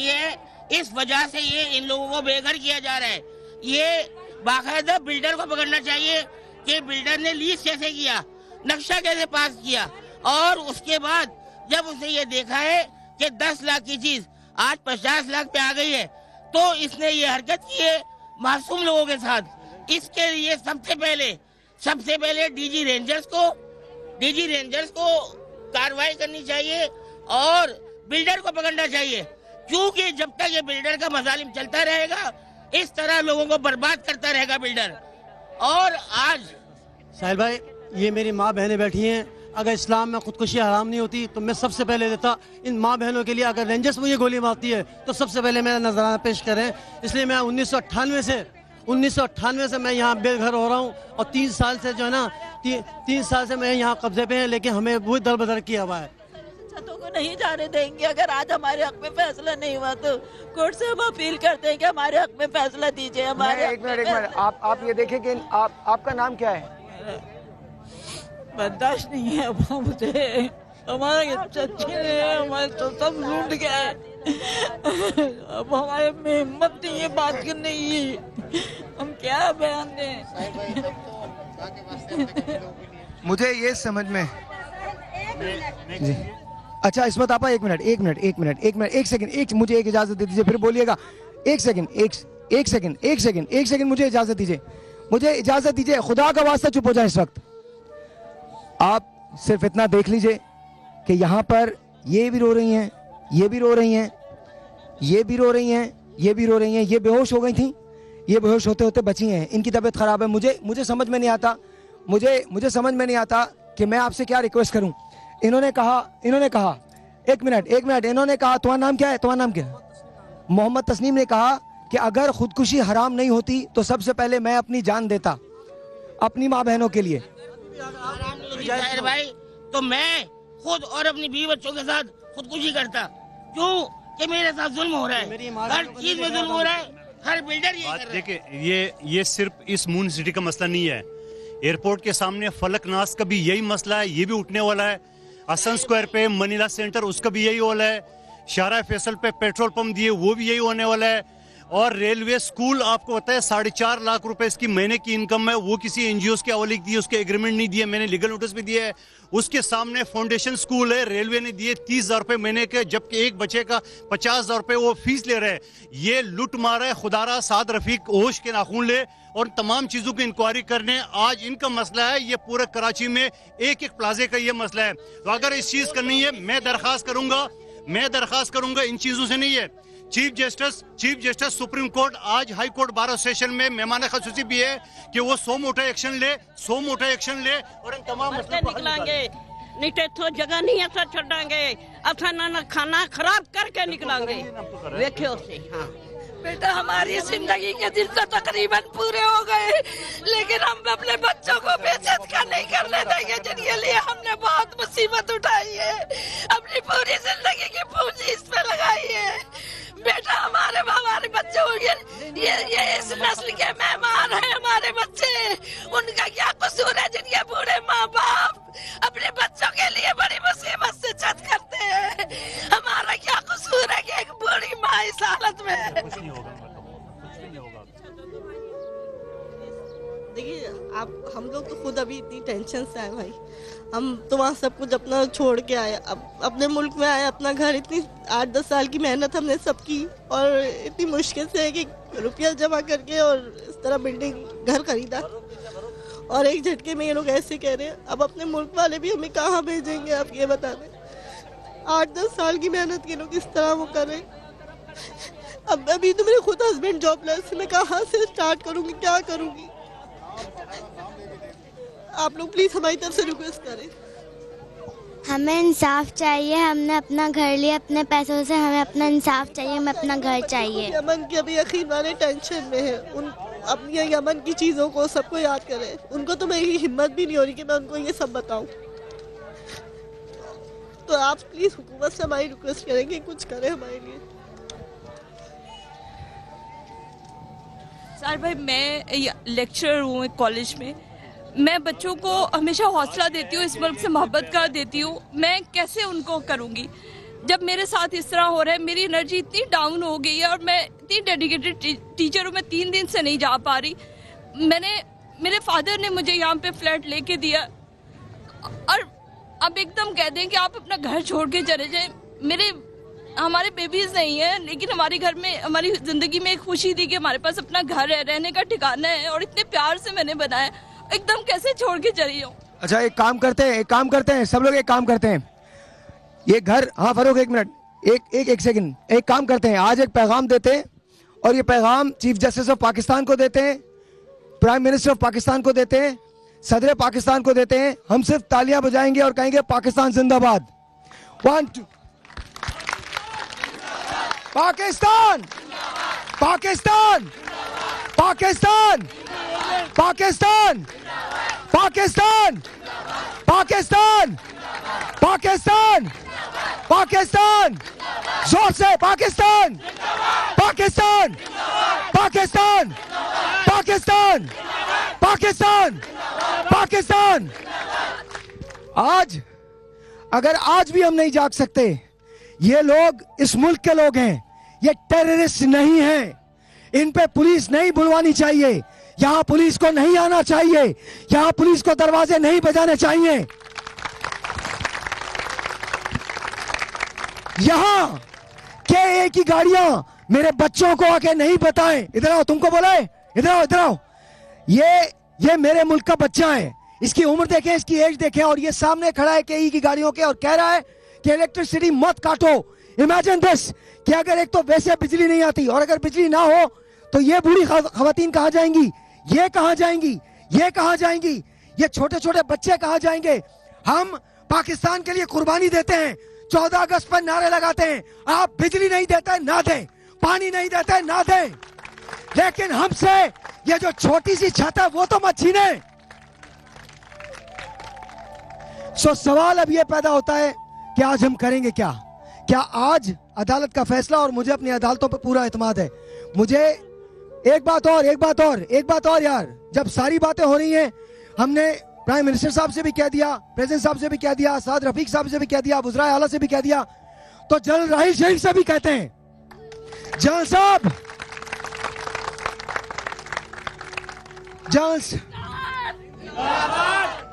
H: है, इस वजह से ये इन लोगों को बेघर किया जा रहा है। ये बाकायदा बिल्डर को पकड़ना चाहिए कि बिल्डर ने लीज कैसे किया, नक्शा कैसे पास किया, और उसके बाद जब उसने ये देखा है कि 10 लाख की चीज आज 50 लाख पे आ गई है, तो इसने ये हरकत की है मासूम लोगों के साथ। इसके लिए सबसे पहले डीजी रेंजर्स को कार्रवाई करनी चाहिए और बिल्डर को पकड़ना चाहिए, क्योंकि जब तक ये बिल्डर का मजालिम चलता रहेगा, इस तरह लोगों को बर्बाद करता रहेगा बिल्डर। और आज
W: साहिल भाई, ये मेरी माँ बहनें बैठी हैं, अगर इस्लाम में खुदकुशी हराम नहीं होती तो मैं सबसे पहले देता इन माँ बहनों के लिए। अगर रेंजर्स मुझे गोली मारती है तो सबसे पहले मेरा नजराना पेश करें। इसलिए मैं 1998 से मैं यहाँ बेघर हो रहा हूँ, और 3 साल से जो है ना 3 साल से मैं यहाँ कब्जे पे है, लेकिन हमें वही दर बदर किया हुआ है।
I: छतों को नहीं जाने देंगे। अगर आज हमारे हक में फैसला नहीं हुआ तो कोर्ट से हम अपील करते हैं कि हमारे हक में फैसला दीजिए। हमारे
A: एक मिनट आप ये देखें कि आपका नाम क्या है?
I: बर्दाश्त नहीं है अब मुझे, हमारे हमारे तो सब लूट गए। अब हमारे में हिम्मत नहीं है बात करने की, हम क्या बयान दें।
A: मुझे ये समझ में
L: जी अच्छा इस्मत आपा एक मिनट मुझे एक इजाजत दे दीजिए, फिर बोलिएगा। एक सेकंड मुझे इजाजत दीजिए, खुदा का वास्ता चुप हो जाए इस वक्त। आप सिर्फ इतना देख लीजिए कि यहाँ पर ये भी रो रही हैं, ये भी रो रही हैं, ये भी रो रही हैं, ये भी रो रही हैं, ये बेहोश हो गई थी, ये बेहोश होते होते बची हैं, इनकी तबीयत खराब है। मुझे समझ में नहीं आता, मुझे समझ में नहीं आता कि मैं आपसे क्या रिक्वेस्ट करूं। इन्होंने कहा एक मिनट इन्होंने कहा तुम्हारा नाम क्या है? मोहम्मद तस्नीम ने कहा कि अगर खुदकुशी हराम नहीं होती तो सबसे पहले मैं अपनी जान देता अपनी माँ बहनों के लिए।
H: जाहिर भाई तो मैं खुद और अपनी बीवी बच्चों के साथ खुदकुशी करता, क्यों कि मेरे साथ जुल्म हो रहा है, हर चीज में जुल्म हो रहा है, हर बिल्डर ये कर रहा है।
O: देखिए ये सिर्फ इस मून सिटी का मसला नहीं है, एयरपोर्ट के सामने फलकनास का भी यही मसला है, ये भी उठने वाला है। हसन स्क्वायर पे मनीला सेंटर उसका भी यही वाला है, शाहरा फैसल पे पेट्रोल पंप दिए वो भी यही होने वाला है। और रेलवे स्कूल आपको पता है 4.5 लाख रुपए इसकी महीने की इनकम है, वो किसी एनजीओ के हवाले दी है, उसके एग्रीमेंट नहीं दिए, मैंने लीगल नोटिस भी दिया है। उसके सामने फाउंडेशन स्कूल है, रेलवे ने दिए 30,000 रुपए महीने के, जबकि एक बच्चे का 50,000 रुपए वो फीस ले रहे हैं। ये लुट मारा है, खुदारा साद रफीक होश के नाखून ले और तमाम चीजों की इंक्वायरी करने। आज इनका मसला है, ये पूरे कराची में एक प्लाजे का ये मसला है। तो अगर इस चीज करनी है मैं दरखास्त करूंगा, इन चीजों से नहीं है। चीफ जस्टिस सुप्रीम कोर्ट आज हाई कोर्ट बार एसोसिएशन में मेहमान खसूसी भी है कि वो 100 मोटा एक्शन ले और इन तमाम मसले
M: निकलांगे। नहीं तो जगह नहीं ऐसा छोड़ांगे, असा ना खाना खराब करके निकलांगे। देखियो से हाँ
N: बेटा हमारी जिंदगी के दिन तो तकरीबन पूरे हो गए, लेकिन हम अपने बच्चों को बेइज्जत का नहीं करने देंगे, जिनके लिए हमने बहुत मुसीबत उठाई है, अपनी पूरी जिंदगी की पूंजी इस पे लगाई है। बेटा हमारे बच्चे ये इस नस्ल के मेहमान हैं, हमारे बच्चे, उनका क्या कसूर है जिनके बूढ़े माँ बाप अपने बच्चों के लिए बड़ी मुसीबत से छत करते हैं? हमारा क्या कसूर है कि एक बूढ़ी माँ इस हालत में है?
X: देखिए आप हम लोग तो खुद अभी इतनी टेंशन से आए भाई, हम तो वहाँ सब कुछ अपना छोड़ के आए, अब अपने मुल्क में आए, अपना घर इतनी 8-10 साल की मेहनत हमने सब की और इतनी मुश्किल से एक रुपया जमा करके और इस तरह बिल्डिंग घर खरीदा और एक झटके में ये लोग ऐसे कह रहे हैं। अब अपने मुल्क वाले भी हमें कहाँ भेजेंगे आप ये बता दें। 8-10 साल की मेहनत के लोग इस तरह वो कर रहे हैं। अब अभी तो मेरे खुद हस्बैंड जॉबलेस, मैं कहाँ से स्टार्ट करूँगी, क्या करूँगी? आप लोग प्लीज हमारी तरफ से रिक्वेस्ट करें।
Y: हमें इंसाफ चाहिए, हमने अपना घर लिया अपने पैसों से, हमें अपना इंसाफ चाहिए, हमें अपना घर चाहिए।
X: यमन के अभी यकीन वाले टेंशन में है, उन अपनी यमन की चीज़ों को सबको याद करें। उनको तो मेरी हिम्मत भी नहीं हो रही कि मैं उनको ये सब बताऊं। तो आप प्लीज हुकूमत से हमारी रिक्वेस्ट करें कि कुछ करें हमारे लिए।
M: सर भाई मैं लेक्चरर हूँ एक कॉलेज में, मैं बच्चों को हमेशा हौसला देती हूँ, इस मुल्क से मोहब्बत कर देती हूँ, मैं कैसे उनको करूँगी जब मेरे साथ इस तरह हो रहा है? मेरी एनर्जी इतनी डाउन हो गई है और मैं इतनी डेडिकेटेड टीचर हूँ, मैं 3 दिन से नहीं जा पा रही। मेरे फादर ने मुझे यहाँ पे फ्लैट लेके दिया और अब एकदम कह दें कि आप अपना घर छोड़ के चले जाए। हमारे बेबीज नहीं है, लेकिन हमारे घर में, हमारी जिंदगी में एक खुशी थी कि हमारे पास अपना घर है, रहने का ठिकाना है और इतने प्यार से मैंने बनाया, एकदम कैसे छोड़ के चली जाऊं?
L: अच्छा एक काम करते हैं सब लोग, एक काम करते हैं, ये घर, हाँ फरूक एक मिनट, एक सेकंड, एक काम करते हैं, आज एक पैगाम देते हैं और ये पैगाम चीफ जस्टिस ऑफ पाकिस्तान को देते हैं, प्राइम मिनिस्टर ऑफ पाकिस्तान को देते हैं, सदर पाकिस्तान को देते हैं। हम सिर्फ तालियां बजाएंगे और कहेंगे पाकिस्तान जिंदाबाद। 1 2 पाकिस्तान पाकिस्तान पाकिस्तान पाकिस्तान पाकिस्तान पाकिस्तान पाकिस्तान पाकिस्तान, जोर से पाकिस्तान पाकिस्तान पाकिस्तान पाकिस्तान पाकिस्तान पाकिस्तान। आज अगर आज भी हम नहीं जाग सकते, ये लोग इस मुल्क के लोग हैं, ये टेररिस्ट नहीं हैं, इन पे पुलिस नहीं बुलवानी चाहिए, यहाँ पुलिस को नहीं आना चाहिए, यहाँ पुलिस को दरवाजे नहीं बजाने चाहिए। यहाँ के ए की गाड़ियां मेरे बच्चों को आके नहीं बताएं, इधर आओ, तुमको बोला है, इधर आओ, इधर आओ, ये मेरे मुल्क का बच्चा है, इसकी उम्र देखें, इसकी एज देखें, और ये सामने खड़ा है केई की गाड़ियों के और कह रहा है कि इलेक्ट्रिसिटी मत काटो। इमेजिन दिस कि अगर एक तो वैसे बिजली नहीं आती और अगर बिजली ना हो तो ये बूढ़ी खवातीन कहाँ जाएंगी, ये कहाँ जाएंगी, ये कहाँ जाएंगी, ये छोटे छोटे बच्चे कहाँ जाएंगे। हम पाकिस्तान के लिए कुर्बानी देते हैं, 14 अगस्त पर नारे लगाते हैं, आप बिजली नहीं देते ना दें, पानी नहीं देते ना दें, लेकिन हमसे ये जो छोटी सी छत है वो तो मत छीने। सो सवाल अब ये पैदा होता है कि आज हम करेंगे क्या? क्या आज अदालत का फैसला, और मुझे अपनी अदालतों पर पूरा एतमाद है, मुझे एक बात और यार, जब सारी बातें हो रही हैं, हमने प्राइम मिनिस्टर साहब से भी कह दिया, प्रेसिडेंट साहब से भी कह दिया, साद रफीक साहब से भी कह दिया, वज़राए आला से भी कह दिया, तो जनरल राहिल शरीफ से भी कहते हैं, जनरल साहब,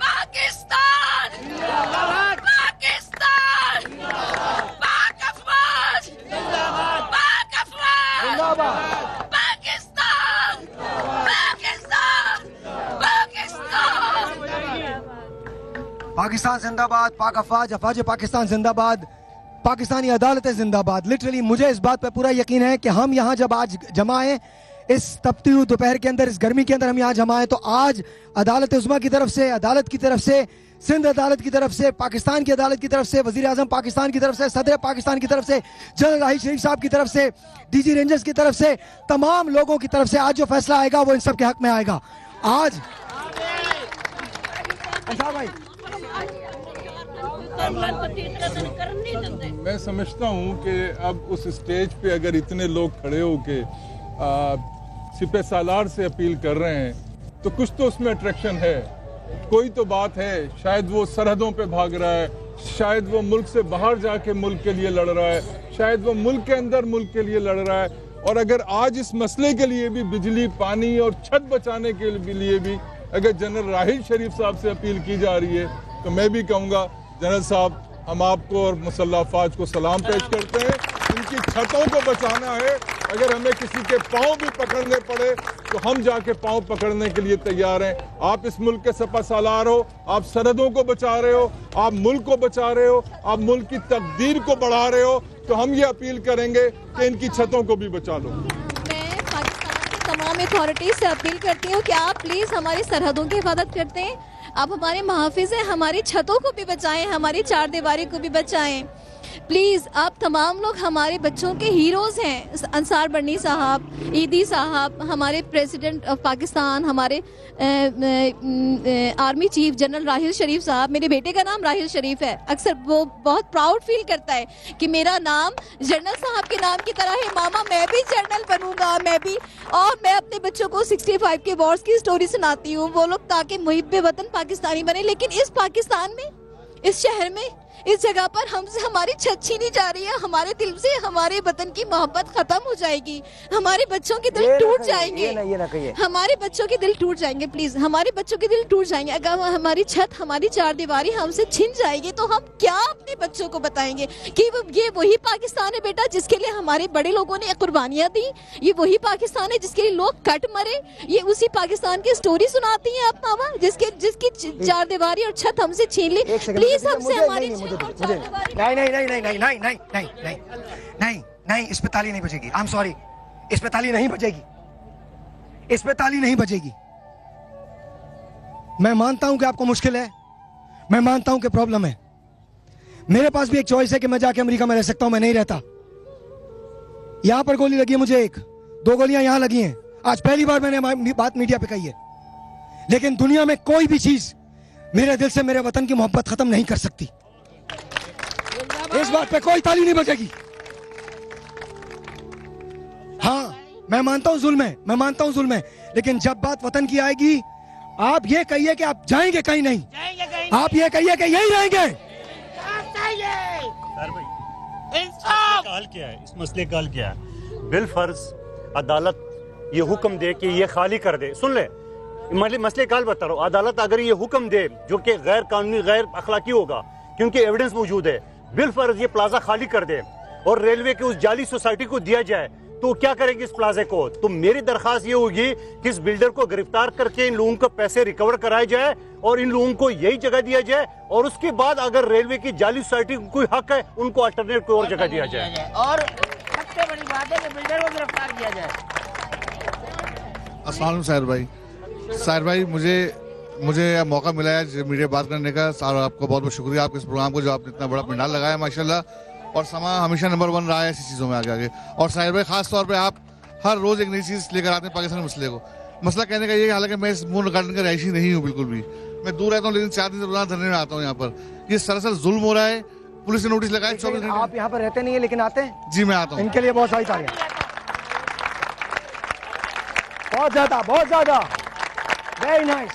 N: पाकिस्तान पाकिस्तान पाक अफवाज पाक अफवाज पाकिस्तान पाकिस्तान पाकिस्तान
L: पाकिस्तान जिंदाबाद, पाक अफवाज, अफवाज पाकिस्तान जिंदाबाद, पाकिस्तानी अदालतें जिंदाबाद। लिटरली मुझे इस बात पर पूरा यकीन है कि हम यहाँ जब आज जमा आए इस तपती हुई दोपहर के अंदर, इस गर्मी के अंदर हम यहाँ जमा आए, तो आज अदालत उज़्मा की तरफ से, अदालत की तरफ से, सिंध अदालत की तरफ से, पाकिस्तान की अदालत की तरफ से, वजीर आजम पाकिस्तान की तरफ से, सदर पाकिस्तान की तरफ से, जनरल राहिल शरीफ साहब की तरफ से, डीजी रेंजर्स की तरफ से, तमाम लोगों की तरफ से आज जो फैसला आएगा वो इन सब के हक में आएगा। आज
J: मैं समझता हूँ कि अब उस स्टेज पे अगर इतने लोग खड़े होके सिपह सालार से अपील कर रहे हैं तो कुछ तो उसमें अट्रैक्शन है, कोई तो बात है। शायद वो सरहदों पे भाग रहा है, शायद वो मुल्क से बाहर जाके मुल्क के लिए लड़ रहा है, शायद वो मुल्क के अंदर मुल्क के लिए लड़ रहा है। और अगर आज इस मसले के लिए भी, बिजली, पानी और छत बचाने के लिए भी अगर जनरल राहिल शरीफ साहब से अपील की जा रही है तो मैं भी कहूँगा जनरल साहब, हम आपको और मुसल्लह अफवाज को सलाम पेश करते हैं। इनकी छतों को बचाना है, अगर हमें किसी के पाँव भी पकड़ने पड़े तो हम जाके पाँव पकड़ने के लिए तैयार हैं। आप इस मुल्क के सपा सालार हो, आप सरहदों को बचा रहे हो, आप मुल्क को बचा रहे हो, आप मुल्क की तकदीर को बढ़ा रहे हो, तो हम ये अपील करेंगे कि इनकी छतों को भी बचा लो।
F: मैं पाकिस्तान की तमाम अथॉरिटीज से अपील करती हूँ कि आप प्लीज़ हमारी सरहदों की हिफाजत करते हैं, आप हमारे मुहाफिज हैं, हमारी छतों को भी बचाएं, हमारी चारदीवारी को भी बचाएं। प्लीज़ आप तमाम लोग हमारे बच्चों के हीरोज़ हैं, अंसार बर्नी साहब, ईदी साहब, हमारे प्रेसिडेंट ऑफ पाकिस्तान, हमारे आर्मी चीफ जनरल राहिल शरीफ साहब। मेरे बेटे का नाम राहिल शरीफ है, अक्सर वो बहुत प्राउड फील करता है कि मेरा नाम जनरल साहब के नाम की तरह है। मामा मैं भी जनरल बनूंगा, मैं भी। और मैं अपने बच्चों को 65 के वॉर्स की स्टोरी सुनाती हूँ, वो लोग ताकि मुहिब्बे वतन पाकिस्तानी बने। लेकिन इस पाकिस्तान में, इस शहर में, इस जगह पर हमसे हमारी छत छीनी जा रही है, हमारे दिल से हमारे वतन की मोहब्बत खत्म हो जाएगी, हमारे बच्चों के दिल टूट जाएंगे, हमारे बच्चों के दिल टूट जाएंगे। प्लीज हमारे बच्चों के दिल टूट जाएंगे अगर हमारी छत, हमारी चारदीवारी हमसे छिन जाएगी तो हम क्या अपने बच्चों को बताएंगे कि ये वही पाकिस्तान है बेटा जिसके लिए हमारे बड़े लोगों ने कुर्बानियां दी, ये वही पाकिस्तान है जिसके लिए लोग कट मरे, ये उसी पाकिस्तान की स्टोरी सुनाती है आप मामा जिसकी चारदीवारी और छत हमसे छीन ली। प्लीज हमसे हमारी
L: नहीं, इस पे ताली नहीं बजेगी। आई एम सॉरी, इस पे ताली नहीं बजेगी, इस पे ताली नहीं बजेगी। मैं मानता हूं कि आपको मुश्किल है, मैं मानता हूं कि प्रॉब्लम है। मेरे पास भी एक चॉइस है कि मैं जाके अमेरिका में रह सकता हूं, मैं नहीं रहता। यहां पर गोली लगी है मुझे, 1-2 गोलियां यहां लगी हैं। आज पहली बार मैंने बात मीडिया पे कही है, लेकिन दुनिया में कोई भी चीज मेरे दिल से मेरे वतन की मोहब्बत खत्म नहीं कर सकती। इस बात पे कोई ताली नहीं बजेगी। हाँ, मैं मानता हूं जुल्म है, मैं मानता हूं जुल्म है, लेकिन जब बात वतन की आएगी, आप ये कहिए कि आप जाएंगे कहीं नहीं, आप ये कहिए कि यही रहेंगे।
O: हाल क्या है, इस मसले का हल क्या है? बिल फर्ज अदालत ये हुक्म दे कि ये खाली कर दे, सुन ले मसले का हल बता रहा हूँ। अदालत अगर ये हुक्म दे जो कि गैर कानूनी, गैर अखलाकी होगा, क्योंकि एविडेंस मौजूद है, बिलफर्ज ये प्लाजा खाली कर दे और रेलवे की उस जाली सोसाइटी को दिया जाए, तो क्या करेंगे इस प्लाजे को? तो मेरी दरखास्त ये होगी कि इस बिल्डर को गिरफ्तार करके इन लोगों को पैसे रिकवर कराए जाए और इन लोगों को यही जगह दिया जाए, और उसके बाद अगर रेलवे की जाली सोसाइटी को कोई हक है उनको अल्टरनेट कोई और जगह दिया जाए।
H: और सबसे बड़ी बात है कि बिल्डर को गिरफ्तार किया जाए।
K: अस्सलाम वालेकुम साहिर भाई, मुझे मौका मिला है मीडिया बात करने का। आपको बहुत बहुत शुक्रिया आपके इस प्रोग्राम को, जो आपने इतना बड़ा पंडाल लगाया माशाल्लाह, और समा हमेशा नंबर 1 रहा है ऐसी चीज़ों में आगे। और साहिर भाई खास तौर पे आप हर रोज़ एक नई चीज़ लेकर आते हैं पाकिस्तानी मसले को। मसला कहने का ये है, हालांकि मैं इस मून गार्डन का रहायशी नहीं हूँ बिल्कुल भी, मैं दूर रहता हूँ, लेकिन 4 दिन से रोजाना धरने में आता हूँ यहाँ पर। ये सरासर जुल्म हो रहा है, पुलिस ने नोटिस लगाया 24 घंटे।
L: आप यहाँ पर रहते नहीं है लेकिन आते हैं?
K: जी मैं आता हूँ।
L: इनके लिए बहुत सारी तालियां, बहुत ज्यादा, very nice.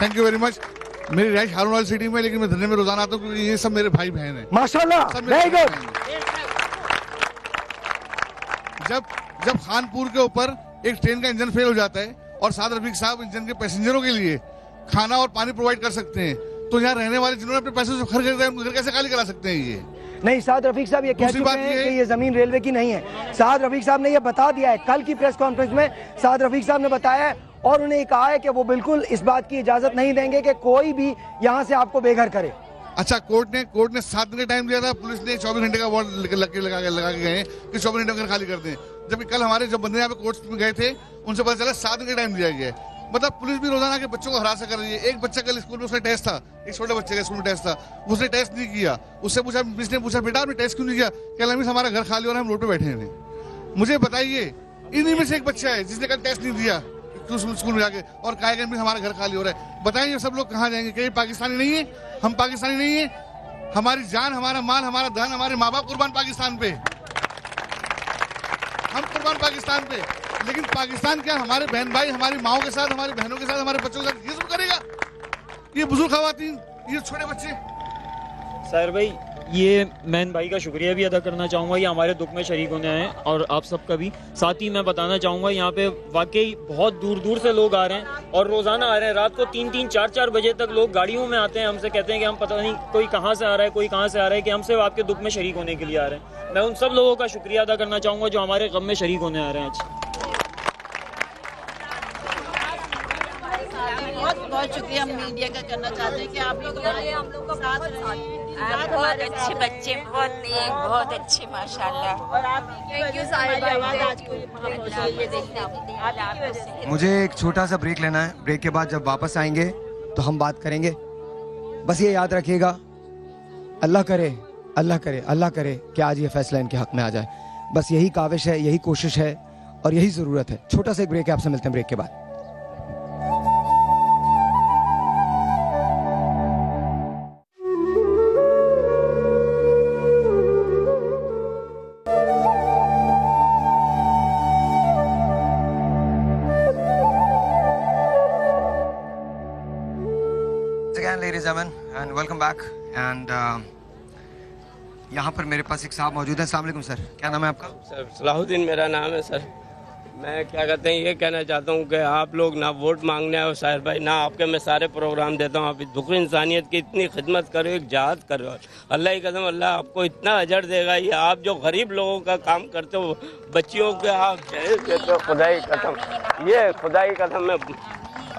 K: Thank you very much. मेरी रहायश हारून वाली सिटी में, लेकिन मैं धरने में रोजाना आता हूँ क्योंकि ये सब मेरे भाई बहन हैं
L: माशाल्लाह, वेरी गुड।
K: जब खानपुर के ऊपर एक ट्रेन का इंजन फेल हो जाता है और साद रफीक साहब इंजन के पैसेंजरों के लिए खाना और पानी प्रोवाइड कर सकते हैं, तो यहाँ रहने वाले जिन्होंने अपने पैसे से घर खरीदा है, उनके घर कैसे खाली करा सकते हैं? ये
L: नहीं, साद रफीक साहब ये कह चुके हैं कि ये जमीन रेलवे की नहीं है। साद रफीक साहब ने ये बता दिया है, कल की प्रेस कॉन्फ्रेंस में साद रफीक साहब ने बताया है, और उन्हें कहा है कि वो बिल्कुल इस बात की इजाजत नहीं देंगे कि कोई भी यहाँ से आपको बेघर करे।
K: अच्छा, कोर्ट ने 7 दिन का टाइम दिया था, पुलिस ने 24 घंटे का वार्ड लगा के गए कि 24 घंटे में घर खाली कर दें, जबकि कल हमारे जब बंदे यहाँ पे कोर्ट में गए थे उनसे पता चला 7 दिन का टाइम दिया गया है। मतलब पुलिस भी रोजाना के बच्चों को हरासा कर रही है। एक बच्चा कल स्कूल में उसका टेस्ट था, एक छोटे बच्चे का स्कूल में टेस्ट था, उसने टेस्ट नहीं किया। उससे पूछा, मिस ने पूछा, बेटा आपने टेस्ट क्यों नहीं किया? कहला मिस हमारा घर खाली हो रहा है, हम रोड पे बैठे हैं। मुझे बताइए, इन्हीं में से एक बच्चा है जिसने कल टेस्ट नहीं दिया स्कूल में जाके, और कहेगा मिस हमारा घर खाली हो रहा है। बताइए सब लोग कहाँ जाएंगे? कहीं पाकिस्तानी नहीं है? हम पाकिस्तानी नहीं है? हमारी जान, हमारा माल, हमारा धन, हमारे माँ बाप कुर्बान पाकिस्तान पे, हम कुर्बान पाकिस्तान पे। लेकिन पाकिस्तान क्या हमारे बहन भाई, हमारी माओं के साथ, हमारी बहनों के साथ, हमारे बच्चों के साथ ये सब करेगा? ये बुजुर्ग खवातीन, ये छोटे बच्चे।
Q: साहिर भाई, ये मैं भाई का शुक्रिया भी अदा करना चाहूँगा, ये हमारे दुख में शरीक होने आए हैं, और आप सबका भी। साथ ही मैं बताना चाहूँगा, यहाँ पे वाकई बहुत दूर दूर से लोग आ रहे हैं और रोज़ाना आ रहे हैं। रात को 3-3, 4-4 बजे तक लोग गाड़ियों में आते हैं, हमसे कहते हैं कि हम पता नहीं कोई कहाँ से आ रहा है, कोई कहाँ से आ रहा है, कि हम सिर्फ आपके दुख में शरीक होने के लिए आ रहे हैं। मैं उन सब लोगों का शुक्रिया अदा करना चाहूँगा जो हमारे गम में शरीक होने आ रहे हैं आज।
I: बहुत शुक्रिया मीडिया का करना चाहते हैं कि आप लोग हम लोग का साथ
R: बहुत अच्छे बच्चे, बहुत नेक, बहुत अच्छे माशाल्लाह। और आप
I: थैंक यू साहिर भाई।
L: मुझे एक छोटा सा ब्रेक लेना है, ब्रेक के बाद जब वापस आएंगे तो हम बात करेंगे। बस ये याद रखिएगा, अल्लाह करे कि आज ये फैसला इनके हक में आ जाए। बस यही काविश है, यही कोशिश है और यही ज़रूरत है। छोटा सा एक ब्रेक है, आपसे मिलते हैं ब्रेक के बाद। And welcome back. एंड यहाँ पर मेरे पास एक साहब मौजूद है। अस्सलाम वालेकुम सर, क्या नाम है आपका?
S: सर सलाहुद्दीन मेरा नाम है सर। मैं क्या कहते हैं ये कहना चाहता हूँ कि आप लोग ना वोट मांगने आओ साहिर भाई, ना आपके मैं सारे प्रोग्राम देता हूँ। आप दुख इंसानियत की इतनी खिदमत करो, एक जहाद करो, अल्लाह ही कसम अल्लाह आपको इतना अजर देगा। ये आप जो गरीब लोगों का काम करते हो, बच्चियों के आप जहेज देते हो, खुदाई कसम, ये खुदाई कसम मैं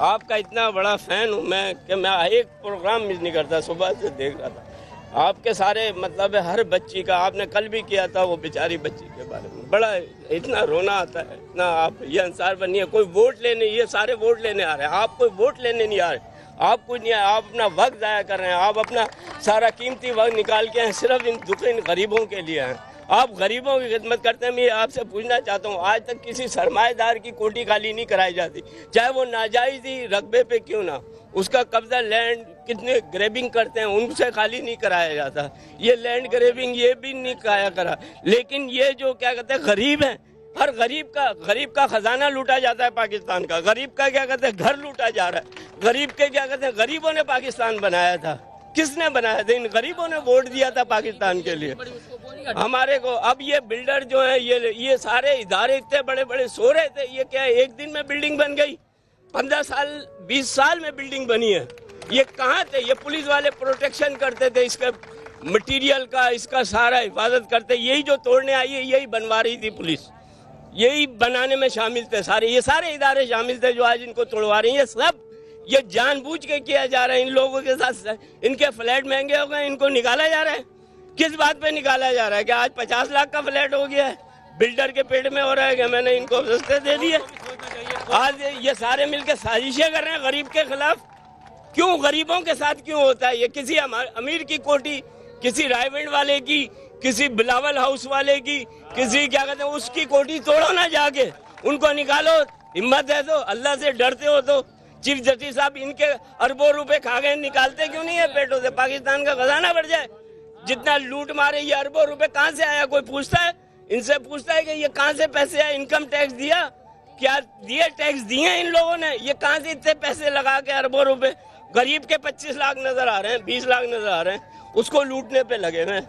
S: आपका इतना बड़ा फ़ैन हूँ मैं कि मैं एक प्रोग्राम मिस नहीं करता, सुबह से देख रहा था आपके सारे मतलब हर बच्ची का। आपने कल भी किया था वो बेचारी बच्ची के बारे में, बड़ा इतना रोना आता है, इतना आप ये अंसार बनिए। कोई वोट लेने, ये सारे वोट लेने आ रहे हैं, आप कोई वोट लेने नहीं आ रहे, आप कुछ नहीं, आप अपना वक्त ज़ाया कर रहे हैं, आप अपना सारा कीमती वक्त निकाल के हैं सिर्फ इन दुखी गरीबों के लिए हैं। आप गरीबों की खिदमत करते हैं। मैं आपसे पूछना चाहता हूँ, आज तक किसी सरमाएदार की कोठी खाली नहीं कराई जाती, चाहे वो नाजायज ही रकबे पे क्यों ना, उसका कब्जा लैंड कितने ग्रेबिंग करते हैं उनसे खाली नहीं कराया जाता। ये लैंड ग्रेबिंग ये भी नहीं कराया करा। लेकिन ये जो क्या कहते हैं गरीब हैं, हर गरीब का खजाना लूटा जाता है पाकिस्तान का। गरीब का क्या कहते हैं घर लूटा जा रहा है। गरीब के क्या कहते हैं, गरीबों ने पाकिस्तान बनाया था। किसने बनाया था? इन गरीबों ने वोट दिया था पाकिस्तान के लिए हमारे को। अब ये बिल्डर जो है, ये सारे इदारे इतने बड़े बड़े सो रहे थे, ये क्या एक दिन में बिल्डिंग बन गई? 15 साल 20 साल में बिल्डिंग बनी है। ये कहाँ थे? ये पुलिस वाले प्रोटेक्शन करते थे, इसका मटेरियल का, इसका सारा हिफाजत करते। यही जो तोड़ने आई है यही बनवा रही थी पुलिस, यही बनाने में शामिल थे सारे, ये सारे इदारे शामिल थे जो आज इनको तोड़वा रही है। सब ये जानबूझ के किया जा रहा है इन लोगों के साथ। इनके फ्लैट महंगे हो गए, इनको निकाला जा रहा है। किस बात पे निकाला जा रहा है? कि आज 50 लाख का फ्लैट हो गया है, बिल्डर के पेट में हो रहा है कि मैंने इनको सस्ते दे दिए। आज ये सारे मिलकर साजिशें कर रहे हैं गरीब के खिलाफ। क्यों गरीबों के साथ क्यों होता है ये? किसी अमीर की कोठी, किसी रायविंड वाले की, किसी बिलावल हाउस वाले की, किसी क्या कहते हैं उसकी कोठी तोड़ो ना, जाके उनको निकालो। हिम्मत है तो, अल्लाह से डरते हो तो। चीफ जस्टिस साहब इनके अरबों रुपए खा गए, निकालते क्यों नहीं है पेटों से? पाकिस्तान का खजाना बढ़ जाए। जितना लूट मारे, ये अरबों रुपए कहाँ से आया? कोई पूछता है? इनसे पूछता है कि ये कहाँ से पैसे आए? इनकम टैक्स दिया? क्या दिए? टैक्स दिए इन लोगों ने? ये कहाँ से इतने पैसे लगा के अरबों रुपए? गरीब के 25 लाख नजर आ रहे हैं, 20 लाख नजर आ रहे हैं, उसको लूटने पे लगे हुए।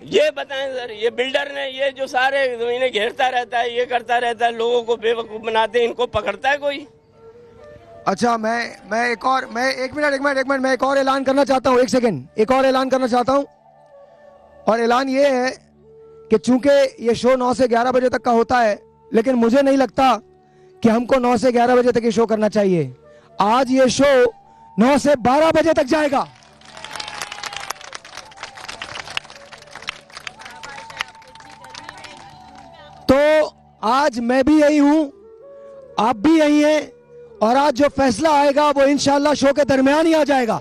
S: ये बताएं सर, ये बिल्डर ने ये जो सारे इन्हें घेरता रहता है, ये करता रहता है, लोगों को बेवकूफ बनाते हैं, इनको पकड़ता है कोई?
L: अच्छा, मैं एक मिनट मैं एक और ऐलान करना चाहता हूँ। एक और ऐलान करना चाहता हूँ, और ऐलान ये है कि चूंकि ये शो 9 से 11 बजे तक का होता है, लेकिन मुझे नहीं लगता कि हमको 9 से 11 बजे तक ये शो करना चाहिए। आज ये शो 9 से 12 बजे तक जाएगा। तो आज मैं भी यही हूं, आप भी यही हैं, और आज जो फैसला आएगा वो इंशाल्लाह शो के दरमियान ही आ जाएगा।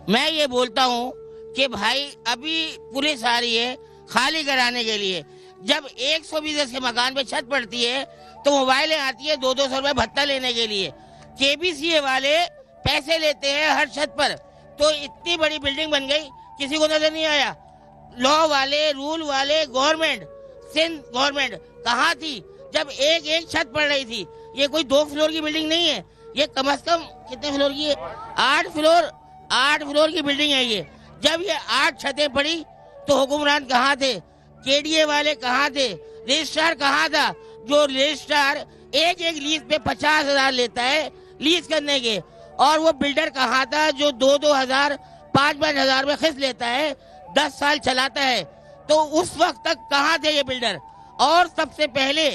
H: मैं ये बोलता हूँ कि भाई अभी पुलिस आ रही है खाली कराने के लिए। जब 120 के मकान पे छत पड़ती है तो मोबाइलें आती है 200 रुपए भत्ता लेने के लिए। केबीसीए वाले पैसे लेते हैं हर छत पर। तो इतनी बड़ी बिल्डिंग बन गई, किसी को नजर नहीं आया। लॉ वाले, रूल वाले, गवर्नमेंट, सिंध गवर्नमेंट कहाँ थी जब एक छत पड़ रही थी? ये कोई 2 फ्लोर की बिल्डिंग नहीं है, ये कम से कम कितने फ्लोर की है? 8 फ्लोर की बिल्डिंग है ये। जब ये 8 छतें पड़ी तो हुक्मरान कहाँ थे? केडीए वाले कहाँ थे? रजिस्ट्रार कहाँ था? जो रजिस्ट्रार एक लीज पे 50,000 लेता है लीज करने के, और वो बिल्डर कहाँ था जो 2-2 हजार 5-5 हजार में खिस लेता है, 10 साल चलाता है? तो उस वक्त तक कहाँ थे ये बिल्डर? और सबसे पहले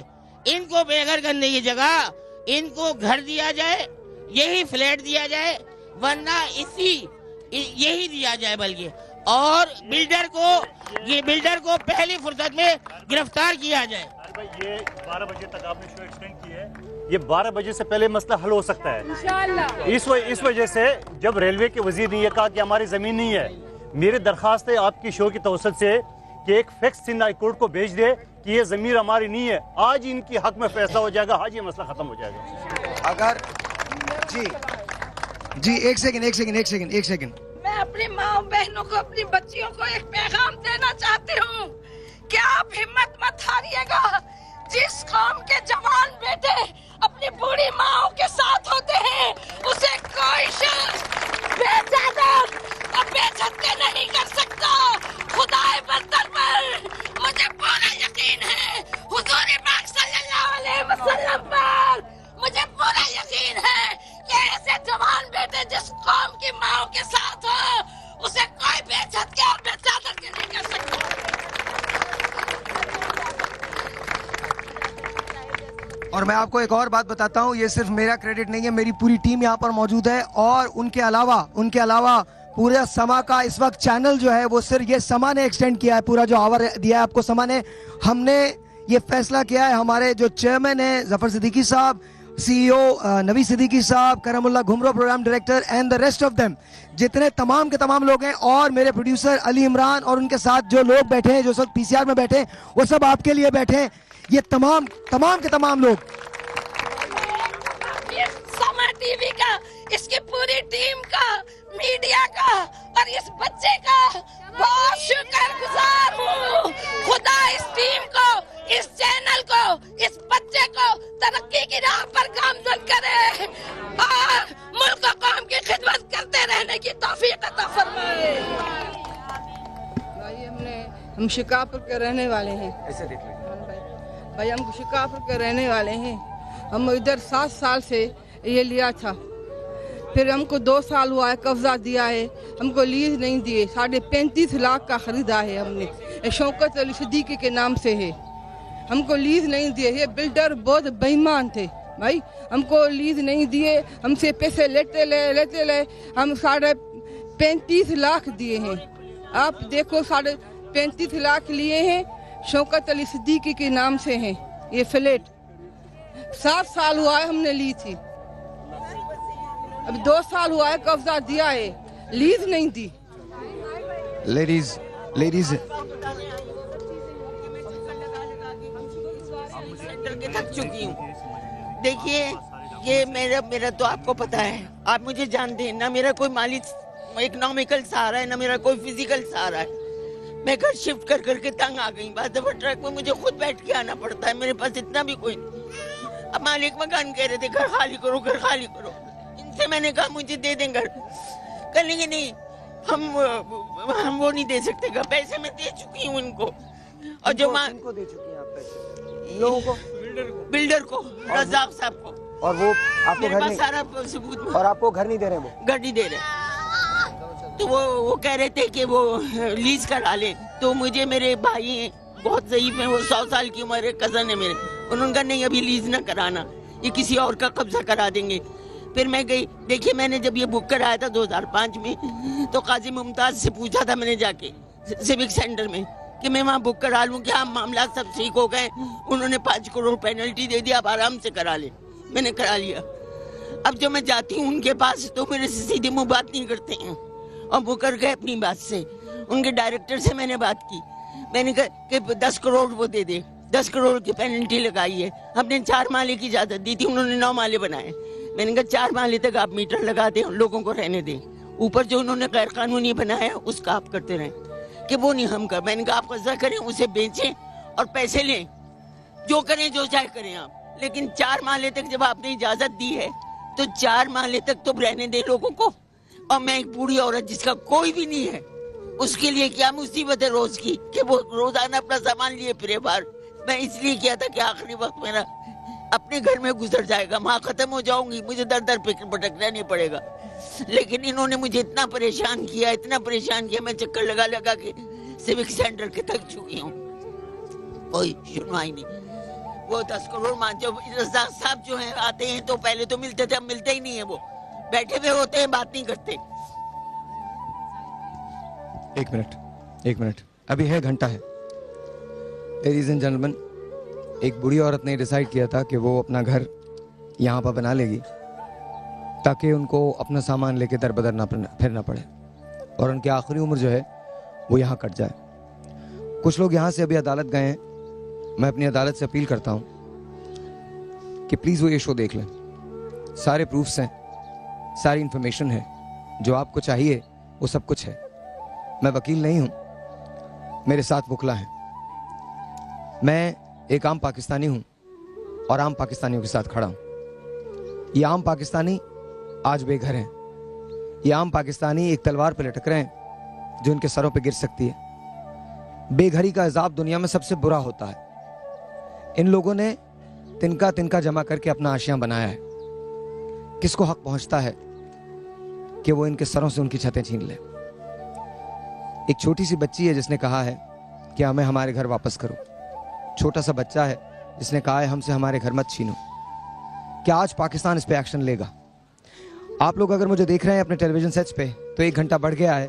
H: इनको बेघर करने की जगह इनको घर दिया जाए, यही फ्लैट दिया जाए, वरना यही दिया जाए बल्कि, और बिल्डर को पहली फुर्सत में गिरफ्तार किया जाए।
O: ये 12 बजे तक आपने शो एक्सटेंड की है, ये 12 बजे से पहले मसला हल हो सकता है इंशाल्लाह। इस वजह से जब रेलवे के वजीर ने यह कहा कि हमारी जमीन नहीं है, मेरी दरखास्त है आपकी शो की तवसत से कि एक फैक्स सिंध हाई कोर्ट को भेज दे कि ये जमीन हमारी नहीं है। आज इनकी हक में फैसला हो जाएगा, आज ये मसला खत्म हो जाएगा।
L: अगर जी एक सेकंड
N: मैं अपनी माँ बहनों को, अपनी बच्चियों को एक पैगाम देना चाहती हूँ कि आप हिम्मत मत हारिएगा। जिस कौम के जवान बेटे अपनी बूढ़ी माओ के साथ होते हैं, उसे कोई शख्स बेइज्जत नहीं कर सकता। खुदाए बंदर पर मुझे पूरा यकीन है, हुजूर पाक सल्लल्लाहु अलैहि वसल्लम पर मुझे पूरा यकीन है कि ऐसे जवान बेटे जिस कौम की माओ के साथ हो, उसे कोई बेइज्जत के और बेचादत के नहीं कर सकता।
L: और मैं आपको एक और बात बताता हूँ, ये सिर्फ मेरा क्रेडिट नहीं है, मेरी पूरी टीम यहाँ पर मौजूद है, और उनके अलावा पूरे समा का इस वक्त चैनल जो है वो सिर्फ ये समा ने एक्सटेंड किया है, पूरा जो आवर दिया है आपको समा ने। हमने ये फैसला किया है, हमारे जो चेयरमैन है जफर सिद्दीकी साहब, CEO नवी सिद्दीकी साहब, Karamullah Ghumro program director and the rest of them, जितने तमाम के तमाम लोग हैं, और मेरे प्रोड्यूसर अली इमरान और उनके साथ जो लोग बैठे हैं, जो सब PCR में बैठे हैं, वो सब आपके लिए बैठे हैं। ये तमाम के तमाम लोग,
N: समा टीवी का, इसकी पूरी टीम का, मीडिया का और इस बच्चे का बहुत शुक्रगुजार हूँ। खुदा इस टीम को, इस चैनल को, इस बच्चे को तरक्की की राह पर गामजन करे और मुल्क और कौम की खिदमत करते रहने की तौफीक अता फरमाए।
D: हम शिकापुर के रहने वाले हैं।
A: ऐसे देख लीजिए
D: भाई, हम शिकापुर के रहने वाले हैं। हम इधर 7 साल से ये लिया था, फिर हमको 2 साल हुआ है कब्जा दिया है, हमको लीज नहीं दिए। 35.5 लाख का खरीदा है हमने, शौकत अली सिद्दीकी के नाम से है। हमको लीज नहीं दिए। ये बिल्डर बहुत बेईमान थे भाई, हमको लीज नहीं दिए, हमसे पैसे लेते ले हम 35.5 लाख दिए हैं। आप देखो 35.5 लाख लिए हैं, शौकत अली सिद्दीकी के नाम से हैं ये फ्लैट। 7 साल हुआ है हमने ली थी, अब 2 साल हुआ है कब्जा दिया है, लीज नहीं दी।
L: लेडीज
H: थक चुकी हूँ। देखिए, ये मेरा तो आपको पता है, आप मुझे जानते हैं ना, मेरा कोई माली इकोनॉमिकल सहारा है ना मेरा कोई फिजिकल सहारा है। मैं घर शिफ्ट कर करके तंग आ गई। बाद ट्रक में मुझे खुद बैठ के आना पड़ता है, मेरे पास इतना भी कोई नहीं। अब मालिक मकान कह रहे थे घर खाली करो, घर खाली करो। इनसे मैंने कहा मुझे दे दें घर, कहेंगे नहीं हम वो नहीं दे सकते घर, पैसे मैं दे चुकी हूँ इनको। और जो
A: इनको दे चुकी हैं आप पैसे? लोगों को?
H: बिल्डर को, रज़ाक साहब को।
A: और वो आपको घर नहीं,
H: सारा सबूत,
A: और आपको घर नहीं दे रहे? वो
H: घर नहीं दे रहे। तो वो कह रहे थे कि वो लीज करा ले। तो मुझे मेरे भाई बहुत ज़ईफ है, वो 100 साल की उम्र है, कज़न है मेरे, उन्होंने कहा नहीं अभी लीज ना कराना, ये किसी और का कब्जा करा देंगे। फिर मैं गई, देखिए मैंने जब ये बुक कराया था 2005 में, तो काजी मुमताज से पूछा था मैंने जाके सिविक सेंटर में कि मैं वहाँ बुक करा लूँ क्या? मामला सब ठीक हो गए, उन्होंने 5 करोड़ पेनल्टी दे दी, आप आराम से करा ले। मैंने करा लिया। अब जो मैं जाती हूँ उनके पास तो मेरे से सीधे मुँह बात नहीं करते हैं, और वो कर गए अपनी बात से। उनके डायरेक्टर से मैंने बात की, मैंने कहा कि 10 करोड़ वो दे दे, 10 करोड़ की पेनल्टी लगाई है। हमने 4 माले की इजाजत दी थी, उन्होंने 9 माले बनाए। मैंने कहा 4 माले तक आप मीटर लगा दें, लोगों को रहने दें, ऊपर जो उन्होंने गैर कानूनी बनाया उसका आप करते रहें, कि वो नहीं हम कर। मैंने कहा आप कब्जा करें, उसे बेचें और पैसे लें, जो करें जो चाहे करें आप, लेकिन 4 माले तक जब आपने इजाजत दी है तो 4 माले तक तो रहने दें लोगों को। और मैं एक बूढ़ी औरत जिसका कोई भी नहीं है, उसके लिए क्या मुसीबत है रोज की कि वो रोजाना अपना सामान लिए फिरे बाहर। मैं इसलिए किया था कि आखिरी वक्त मेरा अपने घर में गुजर जाएगा, वहाँ खत्म हो जाऊंगी, मुझे दर दर भटकना नहीं पड़ेगा। लेकिन इन्होंने मुझे इतना परेशान किया, मैं चक्कर लगा लगा के सिविक सेंटर के थक चुकी हूँ, कोई सुनवाई नहीं। वो 10 करोड़ मान, जो रज़ाक साहब जो है आते हैं तो पहले तो मिलते थे, अब मिलते ही नहीं है, वो बैठे हुए होते हैं, बात नहीं करते।
L: एक मिनट, अभी है घंटा है। लेडीज एंड जेंटलमैन, एक बूढ़ी औरत ने डिसाइड किया था कि वो अपना घर यहाँ पर बना लेगी ताकि उनको अपना सामान लेके दर बदर ना फिरना पड़े, और उनकी आखिरी उम्र जो है वो यहाँ कट जाए। कुछ लोग यहाँ से अभी अदालत गए हैं, मैं अपनी अदालत से अपील करता हूँ कि प्लीज़ वो ये शो देख लें। सारे प्रूफ्स हैं, सारी इंफॉर्मेशन है, जो आपको चाहिए वो सब कुछ है। मैं वकील नहीं हूँ, मेरे साथ वकला हैं। मैं एक आम पाकिस्तानी हूँ और आम पाकिस्तानियों के साथ खड़ा हूँ। ये आम पाकिस्तानी आज बेघर हैं, ये आम पाकिस्तानी एक तलवार पे लटक रहे हैं जो इनके सरों पे गिर सकती है। बेघरी का अजाब दुनिया में सबसे बुरा होता है। इन लोगों ने तिनका तिनका जमा करके अपना आशियां बनाया है। किसको हक पहुंचता है कि वो इनके सरों से उनकी छतें छीन ले? एक छोटी सी बच्ची है जिसने कहा है कि हमें हमारे घर वापस करो। छोटा सा बच्चा है जिसने कहा है हमसे हमारे घर मत छीनो। क्या आज पाकिस्तान इस पे एक्शन लेगा? आप लोग अगर मुझे देख रहे हैं अपने टेलीविजन सेट्स पे तो 1 घंटा बढ़ गया है,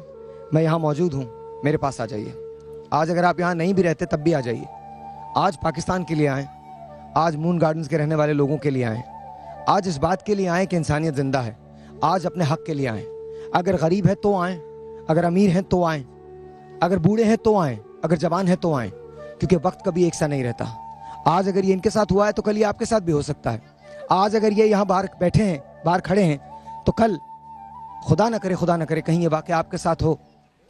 L: मैं यहाँ मौजूद हूँ, मेरे पास आ जाइए। आज अगर आप यहाँ नहीं भी रहते तब भी आ जाइए। आज पाकिस्तान के लिए आए, आज मून गार्डन्स के रहने वाले लोगों के लिए आए, आज इस बात के लिए आए कि इंसानियत जिंदा है, आज अपने हक के लिए आए। अगर गरीब है तो आए, अगर अमीर हैं तो आए, अगर बूढ़े हैं तो आए, अगर जवान है तो आए, क्योंकि वक्त कभी एक सा नहीं रहता। आज अगर ये इनके साथ हुआ है तो कल ये आपके साथ भी हो सकता है। आज अगर ये यहाँ बाहर बैठे हैं, बाहर खड़े हैं, तो कल खुदा ना करे कहीं ये वाकया आपके साथ हो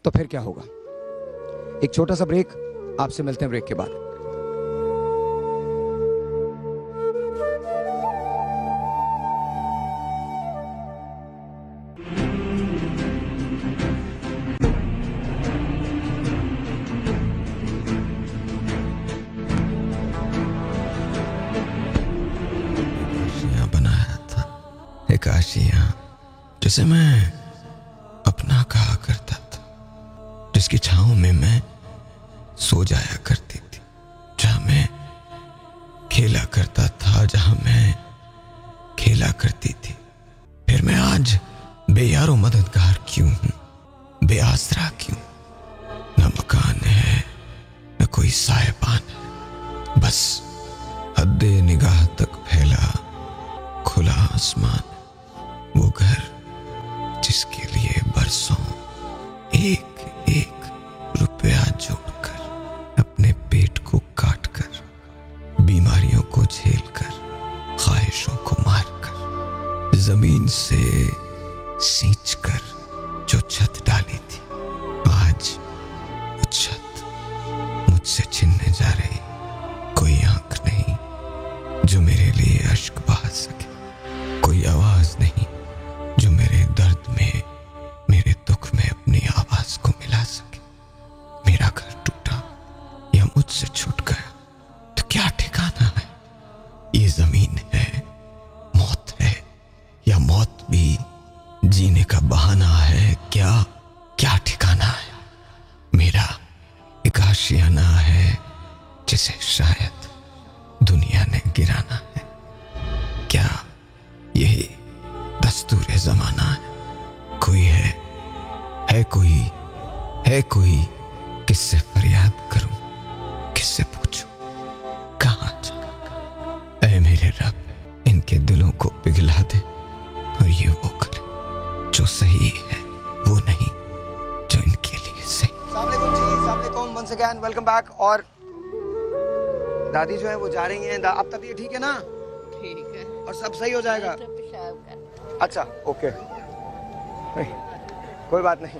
L: तो फिर क्या होगा? एक छोटा सा ब्रेक, आपसे मिलते हैं ब्रेक के बाद।
B: काशियां जिसे मैं अपना कहा करता था, जिसकी छांव में मैं सो जाया करती थी, जहां मैं खेला करता था, जहां मैं खेला करती थी। फिर मैं आज बेयारो मददगार क्यों हूं, बेआसरा क्यों? न मकान है न कोई साहिबान है, बस हद्दे निगाह तक फैला खुला आसमान, वो घर जिसके लिए बरसों एक एक रुपया जोड़कर, अपने पेट को काटकर, बीमारियों को झेलकर, ख्वाहिशों को मारकर, जमीन से सींचकर जो छत डाली थी, आज वो छत मुझसे छीनने जा रही। कोई आंख नहीं जो मेरे लिए अश्क बहा सके, कोई आवाज नहीं जो मेरे दर्द में, मेरे दुख में अपनी आवाज को मिला सके। मेरा घर टूटा या मुझसे छूट गया तो क्या ठिकाना है? ये जमीन है, मौत है, या मौत भी जीने का बहाना है? क्या क्या ठिकाना है? मेरा एक आशियाना है जिसे शायद दुनिया ने गिराना है। क्या यही दस्तूर जमाना है? कोई है कोई किससे फरियाद करूं, किससे पूछूं, कहां जाऊं? ऐ मेरे रब, इनके दिलों को पिघला दे और ये वो करे जो सही है, वो नहीं जो इनके लिए सही।
L: अस्सलाम वालेकुम जी, अस्सलाम वालेकुम, वंस अगेन वेलकम बैक। और दादी जो है वो जा रही हैं। अब तबीयत ठीक है ना?
D: ठीक है।
L: और सब सही हो जाएगा? अच्छा ओके, कोई बात नहीं।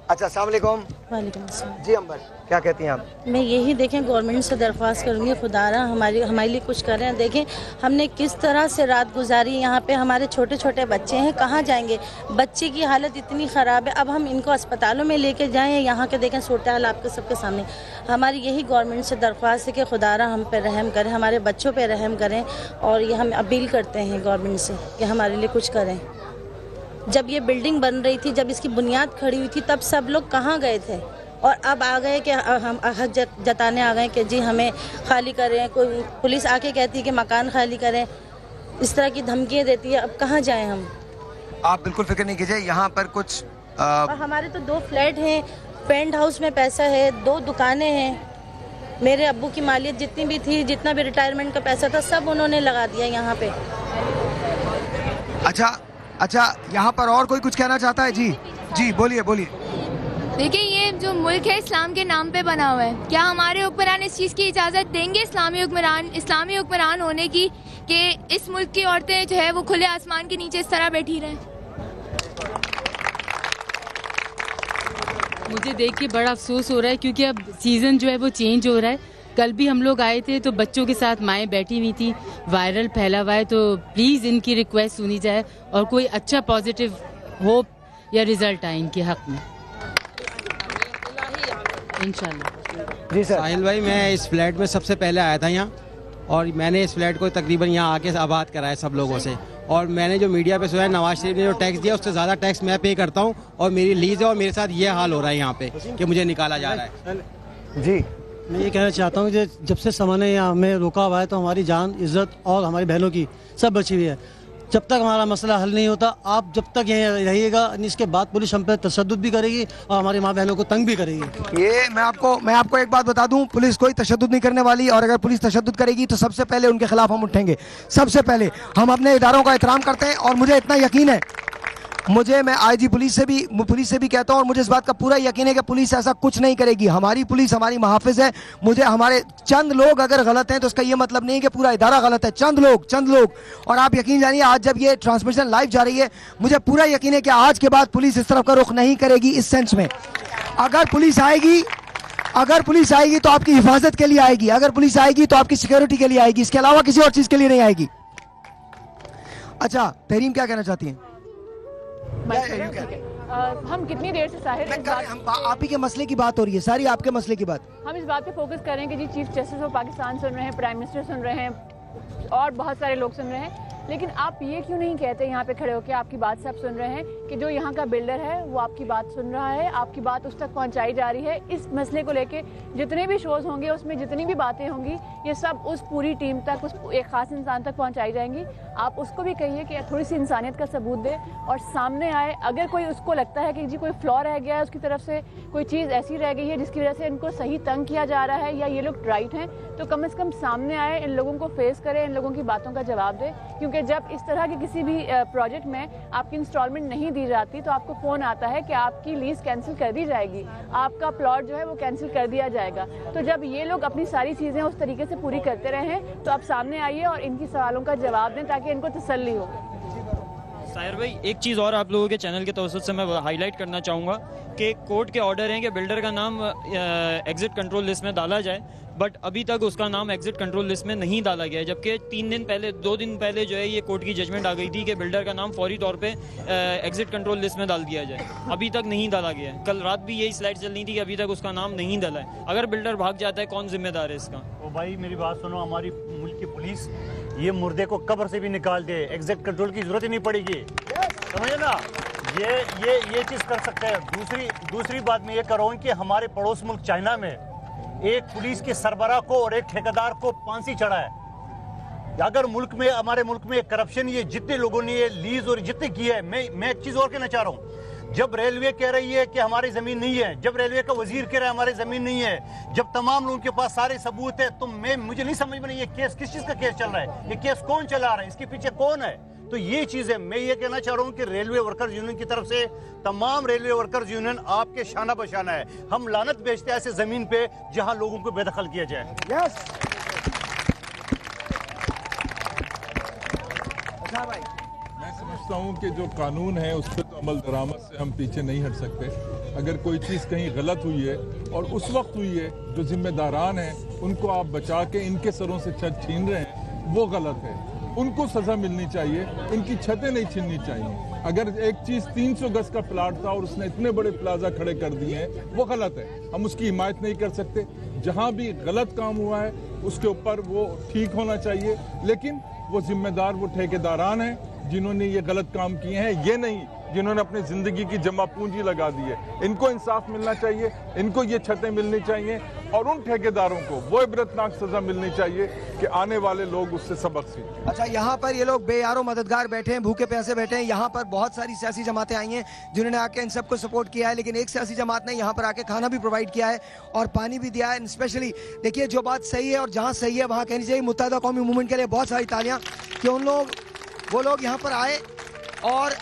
L: अच्छा अस्सलाम वालेकुम।
P: वालेकुम अस्सलाम।
L: जी अंबर, क्या कहती हैं आप?
P: मैं यही देखें, गवर्नमेंट से दरख्वास्त करूंगी, खुदारा हमारे लिए कुछ करें। देखें हमने किस तरह से रात गुजारी यहाँ पे, हमारे छोटे छोटे बच्चे हैं, कहाँ जाएंगे? बच्चे की हालत इतनी ख़राब है, अब हम इनको अस्पतालों में लेके जाएं, यहाँ के देखें सूरत हाल आपके सबके सामने। हमारी यही गवर्नमेंट से दरख्वास्त है कि खुदारा हम पे रहम करें, हमारे बच्चों पर रहम करें, और ये हम अपील करते हैं गवर्नमेंट से कि हमारे लिए कुछ करें। जब ये बिल्डिंग बन रही थी, जब इसकी बुनियाद खड़ी हुई थी, तब सब लोग कहाँ गए थे? और अब आ गए कि हम हक जताने आ गए कि जी हमें खाली करें। कोई पुलिस आके कहती है कि मकान खाली करें, इस तरह की धमकियाँ देती है। अब कहाँ जाएं हम?
L: आप बिल्कुल फिक्र नहीं कीजिए, यहाँ पर कुछ
P: और हमारे तो 2 फ्लैट हैं, पेंट हाउस में पैसा है, 2 दुकानें हैं। मेरे अब्बू की मालियत जितनी भी थी, जितना भी रिटायरमेंट का पैसा था, सब उन्होंने लगा दिया यहाँ पे।
L: अच्छा, यहाँ पर और कोई कुछ कहना चाहता है? जी बोलिए।
T: देखिए, ये जो मुल्क है इस्लाम के नाम पे बना हुआ है। क्या हमारे हुक्मरान इस चीज़ की इजाज़त देंगे इस्लामी हुक्मरान होने की, कि इस मुल्क की औरतें जो है वो खुले आसमान के नीचे इस तरह बैठी रहें?
E: मुझे देख के बड़ा अफसोस हो रहा है, क्योंकि अब सीज़न जो है वो चेंज हो रहा है। कल भी हम लोग आए थे तो बच्चों के साथ माएँ बैठी हुई थी, वायरल फैला हुआ है। तो प्लीज़ इनकी रिक्वेस्ट सुनी जाए और कोई अच्छा पॉजिटिव होप या रिजल्ट आए इनके हक में, इंशाल्लाह।
W: जी सर। साहिल भाई, मैं इस फ्लैट में सबसे पहले आया था यहाँ, और मैंने इस फ्लैट को तकरीबन यहाँ आके आबाद कराया सब लोगों से। और मैंने जो मीडिया पे सुना है, नवाज शरीफ ने जो टैक्स दिया उससे ज़्यादा टैक्स मैं पे करता हूँ, और मेरी लीज है, और मेरे साथ ये हाल हो रहा है यहाँ पे कि मुझे निकाला जा रहा है।
L: जी,
W: मैं ये कहना चाहता हूँ कि जब से समय ने हमें रोका हुआ है, तो हमारी जान, इज्जत और हमारी बहनों की सब बची हुई है। जब तक हमारा मसला हल नहीं होता, आप जब तक यहीं रहिएगा, इसके बाद पुलिस हम पे तशद्दुद भी करेगी और हमारी माँ बहनों को तंग भी करेगी।
L: ये मैं आपको एक बात बता दूं, पुलिस कोई तशद्दुद नहीं करने वाली, और अगर पुलिस तशद्दुद करेगी तो सबसे पहले उनके खिलाफ हम उठेंगे। सबसे पहले हम अपने इदारों का एहतराम करते हैं, और मुझे इतना यकीन है, मैं आईजी पुलिस से भी कहता हूं, और मुझे इस बात का पूरा यकीन है कि पुलिस ऐसा कुछ नहीं करेगी। हमारी पुलिस हमारी मुहाफिज है। हमारे चंद लोग अगर गलत हैं तो उसका ये मतलब नहीं है कि पूरा इदारा गलत है। चंद लोग। और आप यकीन जानिए, आज जब ये ट्रांसमिशन लाइव जा रही है, मुझे पूरा यकीन है कि आज के बाद पुलिस इस तरफ का रुख नहीं करेगी। इस सेंस में अगर पुलिस आएगी तो आपकी हिफाजत के लिए आएगी, अगर पुलिस आएगी तो आपकी सिक्योरिटी के लिए आएगी, इसके अलावा किसी और चीज के लिए नहीं आएगी। अच्छा, तहरीम क्या कहना चाहती हैं?
U: हम कितनी देर से साहिर
L: आप ही के मसले की बात हो रही है, सारी आपके मसले की बात।
U: हम इस बात पे फोकस कर रहे हैं कि जी चीफ जस्टिस ऑफ पाकिस्तान सुन रहे हैं, प्राइम मिनिस्टर सुन रहे हैं, और बहुत सारे लोग सुन रहे हैं लेकिन आप ये क्यों नहीं कहते यहाँ पे खड़े होकर, आपकी बात सब सुन रहे हैं कि जो यहाँ का बिल्डर है वो आपकी बात सुन रहा है, आपकी बात उस तक पहुँचाई जा रही है। इस मसले को लेके जितने भी शोज़ होंगे उसमें जितनी भी बातें होंगी ये सब उस पूरी टीम तक, उस एक ख़ास इंसान तक पहुँचाई जाएंगी। आप उसको भी कहिए कि थोड़ी सी इंसानियत का सबूत दे और सामने आए। अगर कोई उसको लगता है कि जी कोई फ्लॉ रह गया है, उसकी तरफ से कोई चीज़ ऐसी रह गई है जिसकी वजह से इनको सही तंग किया जा रहा है या ये लोग राइट हैं, तो कम से कम सामने आए, इन लोगों को फेस करें, इन लोगों की बातों का जवाब दे। क्योंकि जब इस तरह के किसी भी प्रोजेक्ट में आपकी इंस्टॉलमेंट नहीं दी जाती तो आपको फ़ोन आता है कि आपकी लीज कैंसिल कर दी जाएगी, आपका प्लॉट जो है वो कैंसिल कर दिया जाएगा। तो जब ये लोग अपनी सारी चीज़ें उस तरीके से पूरी करते रहें तो आप सामने आइए और इनकी सवालों का जवाब दें ताकि इनको तसल्ली हो।
Q: साहिर भाई, एक चीज़ और आप लोगों के चैनल के तवज्जुह से मैं हाईलाइट करना चाहूँगा कि कोर्ट के ऑर्डर हैं कि बिल्डर का नाम एग्जिट कंट्रोल लिस्ट में डाला जाए, बट अभी तक उसका नाम एग्जिट कंट्रोल लिस्ट में नहीं डाला गया है। जबकि 2 दिन पहले जो है ये कोर्ट की जजमेंट आ गई थी कि बिल्डर का नाम फौरी तौर पे एग्जिट कंट्रोल लिस्ट में डाल दिया जाए। अभी तक नहीं डाला गया है। कल रात भी यही स्लाइड चल रही थी कि अभी तक उसका नाम नहीं डाला है। अगर बिल्डर भाग जाता है कौन जिम्मेदार है इसका?
O: तो भाई मेरी बात सुनो, हमारी मुल्क की पुलिस ये मुर्दे को कब्र से भी निकाल दे, एग्जिट कंट्रोल की जरूरत ही नहीं पड़ेगी, समझे ना? ये चीज़ कर सकते हैं। दूसरी बात मैं ये कर रहा हूँ कि हमारे पड़ोस मुल्क चाइना में एक पुलिस के सरबराह को और एक ठेकेदार को फांसी चढ़ा है। अगर मुल्क में, हमारे मुल्क में करप्शन, ये जितने लोगों ने ये लीज और जितने की है, मैं एक चीज़ और कहना चाह रहा हूँ। जब रेलवे कह रही है कि हमारी जमीन नहीं है, जब रेलवे का वजीर कह रहा है हमारी जमीन नहीं है, जब तमाम लोगों के पास सारे सबूत है, तो मुझे नहीं समझ में नहीं ये केस किस चीज़ का केस चल रहा है, ये केस कौन चला रहा है, इसके पीछे कौन है? तो ये चीज़ है। मैं ये कहना चाह रहा हूँ कि रेलवे वर्कर्स यूनियन की तरफ से तमाम रेलवे वर्कर्स यूनियन आपके शाना बशाना है। हम लानत बेचते हैं ऐसे जमीन पे जहां लोगों को बेदखल किया जाए।
L: यस
J: मैं समझता हूँ कि जो कानून है उस पर तो अमल दरामद से हम पीछे नहीं हट सकते। अगर कोई चीज़ कहीं गलत हुई है और उस वक्त हुई है, जो जिम्मेदारान हैं उनको आप बचा के इनके सरों से छत छीन रहे हैं, वो गलत है। उनको सजा मिलनी चाहिए, इनकी छतें नहीं छीननी चाहिए। अगर एक चीज़ 300 गज का प्लाट था और उसने इतने बड़े प्लाजा खड़े कर दिए हैं, वो गलत है, हम उसकी हिमायत नहीं कर सकते। जहाँ भी गलत काम हुआ है उसके ऊपर वो ठीक होना चाहिए, लेकिन वो जिम्मेदार वो ठेकेदारान हैं जिन्होंने ये गलत काम किए हैं, ये नहीं जिन्होंने अपनी ज़िंदगी की जमा पूंजी लगा दी है। इनको इंसाफ मिलना चाहिए, इनको ये छतें मिलनी चाहिए और उन ठेकेदारों को वो इबरतनाक सज़ा मिलनी चाहिए कि आने वाले लोग उससे सबक सीखें।
L: अच्छा, यहाँ पर ये लोग बेयारो मददगार बैठे हैं, भूखे प्यासे बैठे हैं। यहाँ पर बहुत सारी सियासी जमातें आई हैं जिन्होंने आके इन सबको सपोर्ट किया है, लेकिन एक सियासी जमात ने यहाँ पर आके खाना भी प्रोवाइड किया है और पानी भी दिया है। स्पेशली देखिए, जो बात सही है और जहाँ सही है वहाँ कहनी चाहिए। मुत्तहिदा कौमी मूवमेंट के लिए बहुत सारी तालियाँ कि वो लोग यहाँ पर आए और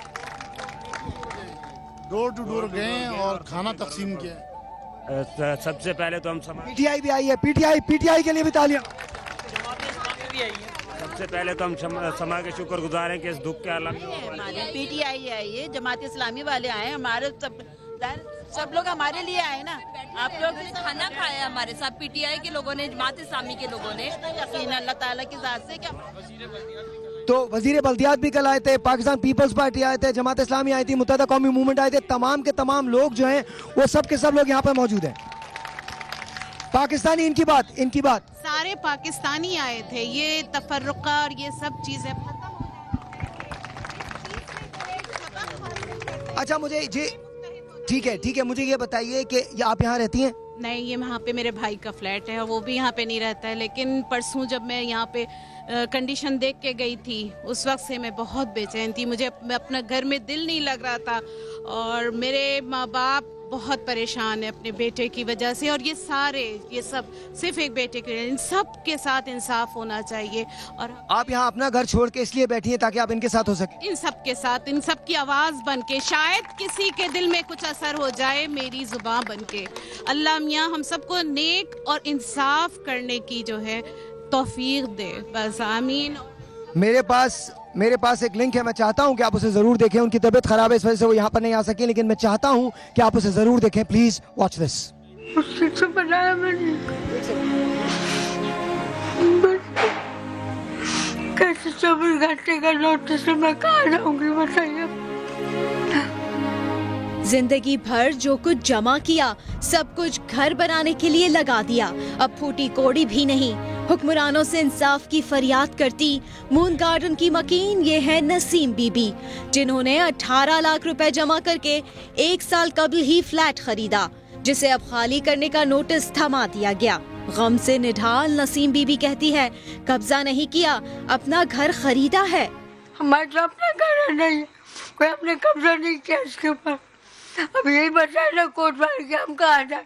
C: डोर टू डोर गए और खाना तकसीम किया।
G: सबसे पहले तो हम
L: पीटीआई भी आई है, पीटीआई के लिए भी तालियां।
G: सबसे पहले तो हम समाज के शुक्रगुजार हैं कि इस दुख के आलम
I: हमारे पीटीआई आई है, जमात इस्लामी वाले आए, हमारे सब लोग हमारे लिए आए ना।
M: आप लोग ने खाना खाया हमारे साथ, पीटीआई के लोगों ने, जमात इस्लामी के लोगों ने।
I: अल्लाह ताला की ज़ात से क्या।
L: तो वजीर बल्दियात भी कल आए थे, पाकिस्तान पीपल्स पार्टी आए थे, जमात इस्लामी आई थी, मुत्तहिदा कौमी मूवमेंट आए थे। तमाम के तमाम लोग जो हैं वो सब के सब लोग यहाँ पर मौजूद हैं। पाकिस्तानी इनकी बात
V: सारे पाकिस्तानी आए थे। ये तफर्रुका और ये सब चीजें
L: अच्छा, मुझे जी ठीक है, मुझे ये बताइए कि आप यहाँ रहती हैं?
V: नहीं, ये वहाँ पे मेरे भाई का फ्लैट है, वो भी यहाँ पे नहीं रहता है। लेकिन परसों जब मैं यहाँ पे कंडीशन देख के गई थी, उस वक्त से मैं बहुत बेचैन थी। मुझे अपना घर में दिल नहीं लग रहा था और मेरे माँ बाप बहुत परेशान है अपने बेटे की वजह से। और ये सब सिर्फ एक बेटे के लिए, इन सब के साथ इंसाफ होना चाहिए। और
L: आप यहाँ अपना घर छोड़ के इसलिए बैठी हैं ताकि आप इनके साथ हो सके?
V: इन सब के साथ, इन सब की आवाज़ बन के, शायद किसी के दिल में कुछ असर हो जाए मेरी जुबान बन के। अल्लाह मियाँ हम सबको नेक और इंसाफ करने की जो है तौफीक दे, बस आमीन।
L: मेरे पास एक लिंक है, मैं चाहता हूं कि आप उसे जरूर देखें। उनकी तबीयत खराब है, इस वजह से वो यहाँ पर नहीं आ सके, लेकिन मैं चाहता हूं कि आप उसे जरूर देखें। Please watch this.
X: बनाया मैंने, कैसे 24 घंटे का नोटिस मैं कहाँ जाऊंगी बताइए।
Y: जिंदगी भर जो कुछ जमा किया, सब कुछ घर बनाने के लिए लगा दिया। अब फूटी कोड़ी भी नहीं, हुक्मरानों से इंसाफ की फरियाद करती मून गार्डन की मकीन ये है नसीम बीबी, जिन्होंने 18 लाख रुपए जमा करके 1 साल कबल ही फ्लैट खरीदा, जिसे अब खाली करने का नोटिस थमा दिया गया। गम से निढाल नसीम बीबी कहती है, कब्जा नहीं किया, अपना घर खरीदा है।
X: हमारे तो अपना घर नहीं है, कोई अपने कब्जा नहीं किया इसके ऊपर। अब यही बताए ना कोर्ट वाले कि हम कहाँ जाए,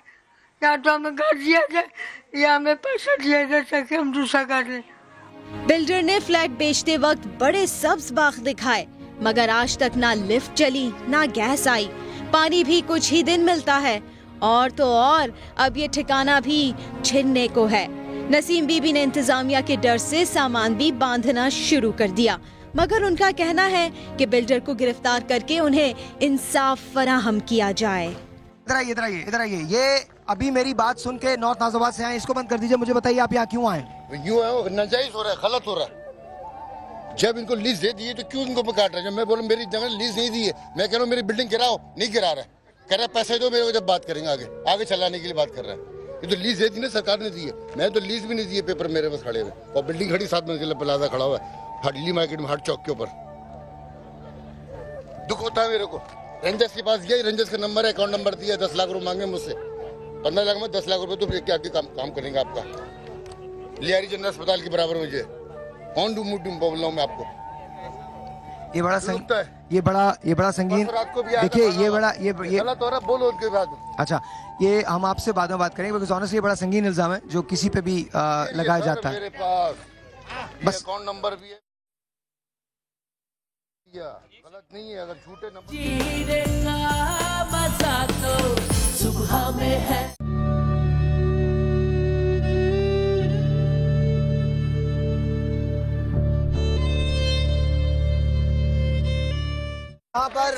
X: या तो हमें घर दिया जाए या हमें पैसा दिया जाए ताकि हम दूसरा घर लें।
Y: बिल्डर ने फ्लैट बेचते वक्त बड़े सब्ज बाग दिखाए, मगर आज तक ना लिफ्ट चली ना गैस आई, पानी भी कुछ ही दिन मिलता है, और तो और अब ये ठिकाना भी छिनने को है। नसीम बीबी ने इंतजामिया के डर से सामान भी बांधना शुरू कर दिया, मगर उनका कहना है कि बिल्डर को गिरफ्तार करके उन्हें इंसाफ फराहम किया जाए।
L: इधर आइए, इधर आइए, इधर आइए। ये अभी मेरी बात सुन के नॉर्थ नाजिबाबाद से आए, इसको बंद कर दीजिए। मुझे बताइए आप यहाँ क्यों आए?
F: यूँ है, नाजायज हो रहा है, गलत हो रहा है। जब इनको लीज दे दी है तो क्यों इनको काट रहे हैं? जब मैं बोलूँ मेरी जगह लीज नहीं दी है, मैं कह रहा हूँ मेरी बिल्डिंग गिराओ, नहीं गिरा रहा है, कह रहा है पैसे दो मेरे को, जब बात करेंगे आगे चलाने के लिए बात कर रहा है। ये तो लीज दे दी ना, सरकार ने दी है, मैं तो लीज भी नहीं दी है, पेपर मेरे पास खड़े हुए, और बिल्डिंग खड़ी 7 मंजिला प्लाजा खड़ा हुआ है दिल्ली मार्केट में, हाट चौक के ऊपर। दुख होता है मेरे को। रेंजर्स के पास गया, रेंजर्स का नंबर है, अकाउंट नंबर दिया, 10 लाख रुपए मांगे मुझसे, 15 लाख में 10 लाख रुपए तो फिर क्या काम करेंगे आपका? लियारी जनरल अस्पताल के बराबर मुझे कौन डूम बोल रहा हूँ मैं आपको।
L: ये बड़ा संगीन, देखिए ये बड़ा ये
F: गलत हो रहा, बोलो उनके बाद।
L: अच्छा, ये हम आपसे बाद में बात करेंगे, बिकॉज़ ऑनेस्टली ये बड़ा संगीन इल्जाम है जो किसी पे भी लगाया जाता है।
F: मेरे पास बस अकाउंट नंबर भी है, गलत नहीं है, अगर झूठे नंबर सुबह में है।
L: यहाँ पर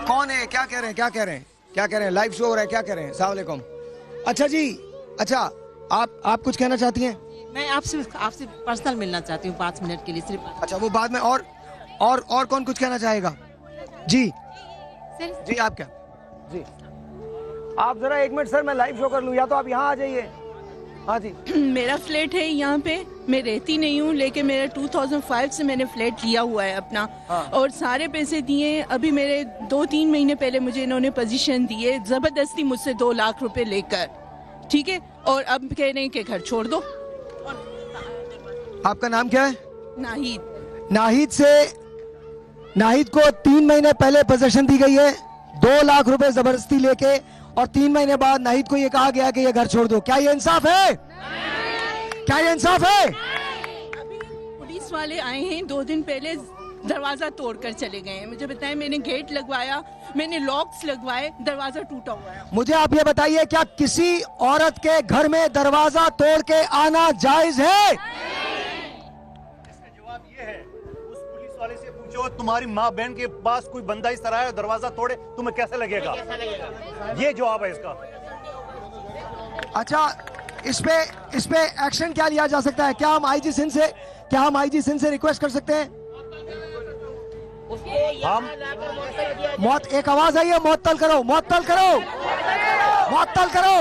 L: कौन है? क्या कह रहे हैं? लाइव शो हो रहा है, क्या कह रहे हैं? अस्सलाम वालेकुम। अच्छा जी, अच्छा आप कुछ कहना चाहती हैं?
I: मैं आपसे पर्सनल मिलना चाहती हूँ 5 मिनट के लिए सिर्फ।
L: अच्छा, वो बाद में। और कौन कुछ कहना चाहेगा? जी आप क्या? जी आप जरा 1 मिनट सर, मैं लाइव शो कर लूँ, या तो आप यहाँ आ जाइए। हाँ जी।
K: मेरा फ्लैट है यहाँ पे, मैं रहती नहीं हूँ, लेकिन मेरा 2005 से मैंने फ्लैट लिया हुआ है अपना। हाँ। और सारे पैसे दिए। अभी मेरे 2-3 महीने पहले मुझे इन्होंने पोजीशन दी है, जबरदस्ती मुझसे 2 लाख रुपए लेकर, ठीक है, और अब कह रहे हैं कि घर छोड़ दो।
L: आपका नाम क्या है?
K: नाहिद।
L: नाहिद को 3 महीने पहले पोजीशन दी गई है 2 लाख रुपए जबरदस्ती लेके, और 3 महीने बाद नाहिद को ये कहा गया कि ये घर छोड़ दो। क्या ये इंसाफ है? क्या ये इंसाफ है?
K: अभी पुलिस वाले आए हैं 2 दिन पहले, दरवाजा तोड़कर चले गए हैं। मुझे बताएं, मैंने गेट लगवाया, मैंने लॉक्स लगवाए, दरवाजा टूटा हुआ है।
L: मुझे आप ये बताइए, क्या किसी औरत के घर में दरवाजा तोड़ के आना जायज है?
O: जो तुम्हारी माँ बहन के पास कोई बंदा इस तरह दरवाजा तोड़े, तुम्हें कैसे लगेगा? ये जवाब है इसका।
L: अच्छा, इस पे एक्शन क्या लिया जा सकता है? क्या हम आईजी सिंध से रिक्वेस्ट कर सकते हैं?
O: हम
L: मौत, एक आवाज आई है, मुअत्तल करो, मुअत्तल करो, मुअत्तल करो,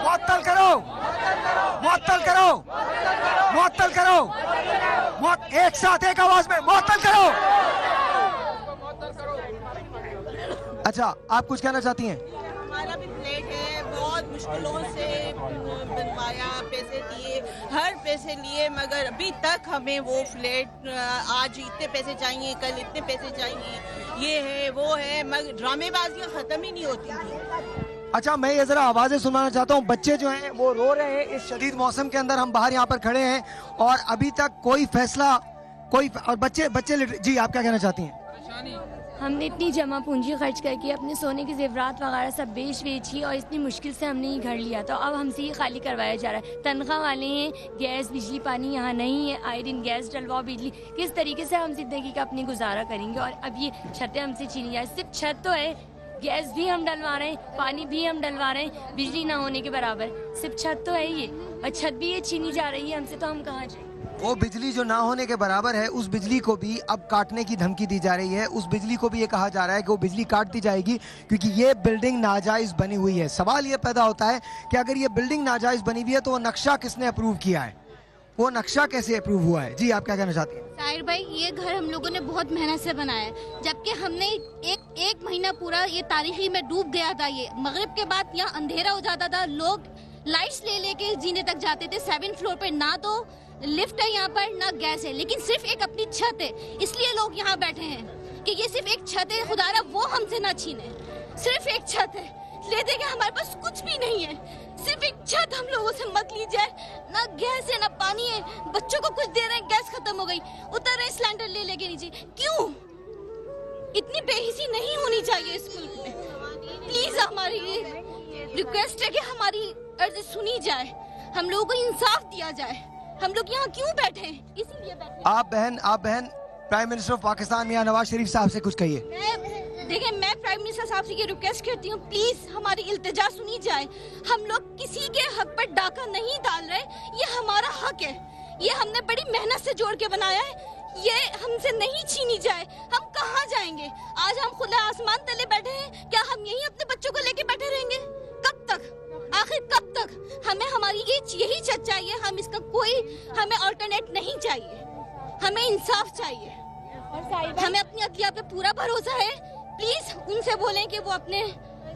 L: मुअत्तल करो, मुअत्तल करो, मुअत्तल करो, एक साथ एक आवाज में मुअत्तल करो। अच्छा, आप कुछ कहना चाहती हैं?
I: हमारा भी फ्लैट है, बहुत मुश्किलों से बनवाया, पैसे दिए, हर पैसे लिए, मगर अभी तक हमें वो फ्लैट, आज इतने पैसे चाहिए, कल इतने पैसे चाहिए, ये है वो है, मगर ड्रामेबाजियां खत्म ही नहीं होती थी।
L: अच्छा, मैं ये जरा आवाजें सुनाना चाहता हूँ। बच्चे जो हैं वो रो रहे हैं इस शदीद मौसम के अंदर। हम बाहर यहाँ पर खड़े हैं और अभी तक कोई फैसला, और बच्चे जी आप क्या कहना चाहती हैं?
N: हमने इतनी जमा पूंजी खर्च करके अपने सोने के जेवरात वगैरह सब बेची और इतनी मुश्किल से हमने ये घर लिया, तो अब हमसे ये खाली करवाया जा रहा है। तनख्वाह वाले हैं, गैस बिजली पानी यहाँ नहीं है, आए दिन गैस डलवाओ, बिजली, किस तरीके से हम जिंदगी का अपनी गुजारा करेंगे? और अब ये छतें हमसे छीनी जा रही। सिर्फ छत तो है, गैस भी हम डलवा रहे हैं, पानी भी हम डलवा रहे हैं, बिजली ना होने के बराबर। सिर्फ छत तो है ये, और छत भी ये छीनी जा रही है हमसे, तो हम कहाँ जाएं?
L: वो बिजली जो ना होने के बराबर है, उस बिजली को भी अब काटने की धमकी दी जा रही है। उस बिजली को भी ये कहा जा रहा है कि वो बिजली काट दी जाएगी क्योंकि ये बिल्डिंग नाजायज बनी हुई है। सवाल ये पैदा होता है कि अगर ये बिल्डिंग नाजायज बनी हुई है तो वो नक्शा किसने अप्रूव किया है, वो नक्शा कैसे अप्रूव हुआ है? जी, आप क्या कहना चाहती हैं?
A: साहिर भाई, ये घर हम लोगों ने बहुत मेहनत से बनाया है, जबकि हमने एक महीना पूरा ये तारीखी में डूब गया था। ये मगरिब के बाद यहाँ अंधेरा हो जाता था, लोग लाइट्स ले लेके जीने तक जाते थे। 7th फ्लोर पे ना तो लिफ्ट है यहाँ पर, ना गैस है, लेकिन सिर्फ एक अपनी छत है, इसलिए लोग यहाँ बैठे हैं कि ये सिर्फ एक छत है, खुदारा वो हमसे ना छीने। सिर्फ एक छत है, ले देंगे, हमारे पास कुछ भी नहीं है, सिर्फ एक छत हम लोगों से मत ली जाए। ना गैस है, ना पानी है, बच्चों को कुछ दे रहे हैं, गैस खत्म हो गई, उतर रहे सिलेंडर ले लेके नीचे। क्यों? इतनी बेहिसी नहीं होनी चाहिए इस मुल्क में। प्लीज हमारी ये रिक्वेस्ट है कि हमारी अर्ज सुनी जाए, हम लोगों को इंसाफ दिया जाए। हम लोग यहाँ क्यों बैठे हैं? इसीलिए बैठे हैं।
L: आप बहन प्राइम मिनिस्टर ऑफ पाकिस्तान मियां नवाज शरीफ साहब से कुछ कहिए।
A: देखिए, मैं प्राइम मिनिस्टर साहब से ये रिक्वेस्ट करती हूँ, प्लीज हमारी इल्तिजा सुनी जाए। हम लोग किसी के हक पर डाका नहीं डाल रहे, ये हमारा हक है, ये हमने बड़ी मेहनत से जोड़ के बनाया है, ये हमसे नहीं छीनी जाए। हम कहाँ जाएंगे? आज हम खुला आसमान तले बैठे हैं, क्या हम यही अपने बच्चों को लेके बैठे रहेंगे? कब तक? आखिर कब तक? हमें हमारी यही छत चाहिए, हम इसका कोई हमें ऑल्टरनेट नहीं चाहिए, हमें इंसाफ चाहिए, हमें अपनी अदलिया पे पूरा भरोसा है। प्लीज उनसे बोलें कि वो अपने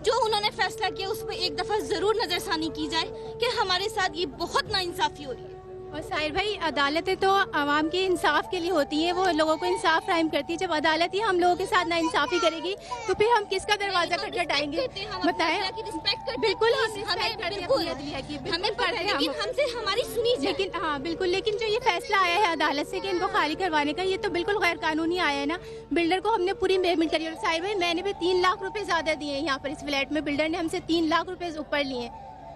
A: जो उन्होंने फैसला किया उस पर एक दफा जरूर नजरसानी की जाए कि हमारे साथ ये बहुत नाइंसाफी हो रही है।
V: और साहिर भाई, अदालतें तो आवाम के इंसाफ के लिए होती हैं, वो लोगों को इंसाफ फ्राहम करती है। जब अदालत ही हम लोगों के साथ नाइंसाफी करेगी तो फिर हम किसका दरवाजा खटखटाएंगे? बताएं। बिल्कुल
A: हमसे हमारी सुनी जाए।
V: लेकिन हाँ बिल्कुल, लेकिन जो ये फैसला आया है अदालत से कि इनको खाली करवाने का, ये तो बिल्कुल गैर कानूनी आया है ना। बिल्डर को हमने पूरी पेमेंट करी और साहिर भाई मैंने भी 3 लाख रुपए ज्यादा दिए यहाँ पर इस फ्लैट में। बिल्डर ने हमसे 3 लाख रुपए ऊपर लिए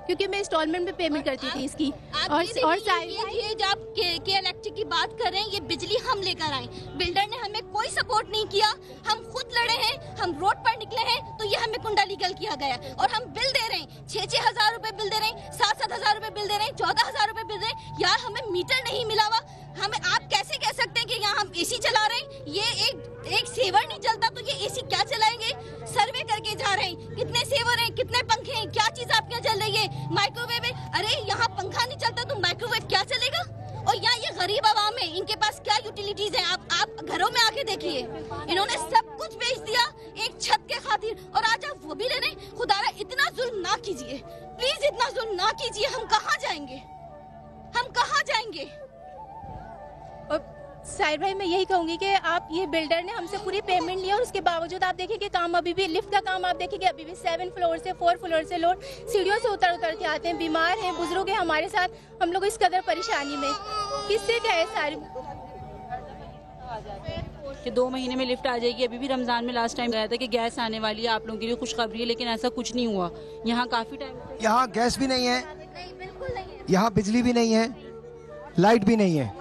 V: क्योंकि मैं इंस्टॉलमेंट में पेमेंट करती थी इसकी। और
A: ये जो आप के इलेक्ट्रिक की बात कर रहे हैं, ये बिजली हम लेकर आए, बिल्डर ने हमें कोई सपोर्ट नहीं किया, हम खुद लड़े हैं, हम रोड पर निकले हैं, तो ये हमें कुंडा लीगल किया गया और हम बिल दे रहे हैं, 6-6 हजार रुपए बिल दे रहे हैं, 7-7 हजार रुपए बिल दे रहे हैं, 14 हजार रुपए बिल दे रहे हैं। यार हमें मीटर नहीं मिला हुआ, हमें आप कैसे कह सकते हैं कि यहाँ हम एसी चला रहे हैं? ये एक सेवर नहीं चलता तो ये एसी क्या चलाएंगे? सर्वे करके जा रहे हैं, कितने सेवर हैं, कितने पंखे हैं, क्या चीज आपके यहाँ चल रही है? माइक्रोवेव है, अरे यहाँ पंखा नहीं चलता तो माइक्रोवेव क्या चलेगा? और यहाँ ये गरीब आवाम है, इनके पास क्या यूटिलिटीज हैं? आप घरों में आके देखिए, इन्होंने सब कुछ बेच दिया एक छत के खातिर और आज आप वो भी ले रहे हैं। खुदारा इतना जुल्म ना कीजिए, प्लीज इतना जुल्म ना कीजिए। हम कहाँ जाएंगे? हम कहाँ जाएंगे?
V: साहिर भाई, मैं यही कहूंगी कि आप ये बिल्डर ने हमसे पूरी पेमेंट ली और उसके बावजूद आप देखिए कि काम अभी भी, लिफ्ट का काम आप देखिए कि अभी भी 7 फ्लोर से 4 फ्लोर से लोग सीढ़ियों से उतर के आते हैं, बीमार हैं, बुजुर्ग हैं हमारे साथ, हम लोग इस कदर परेशानी में किससे कहे सारी
B: कि 2 महीने में लिफ्ट आ जाएगी। अभी भी रमजान में लास्ट टाइम गया था कि गैस आने वाली है, आप लोगों के लिए खुशखबरी है, लेकिन ऐसा कुछ नहीं हुआ। यहाँ काफी टाइम,
L: यहाँ गैस भी नहीं है, यहाँ बिजली भी नहीं है, लाइट भी नहीं है।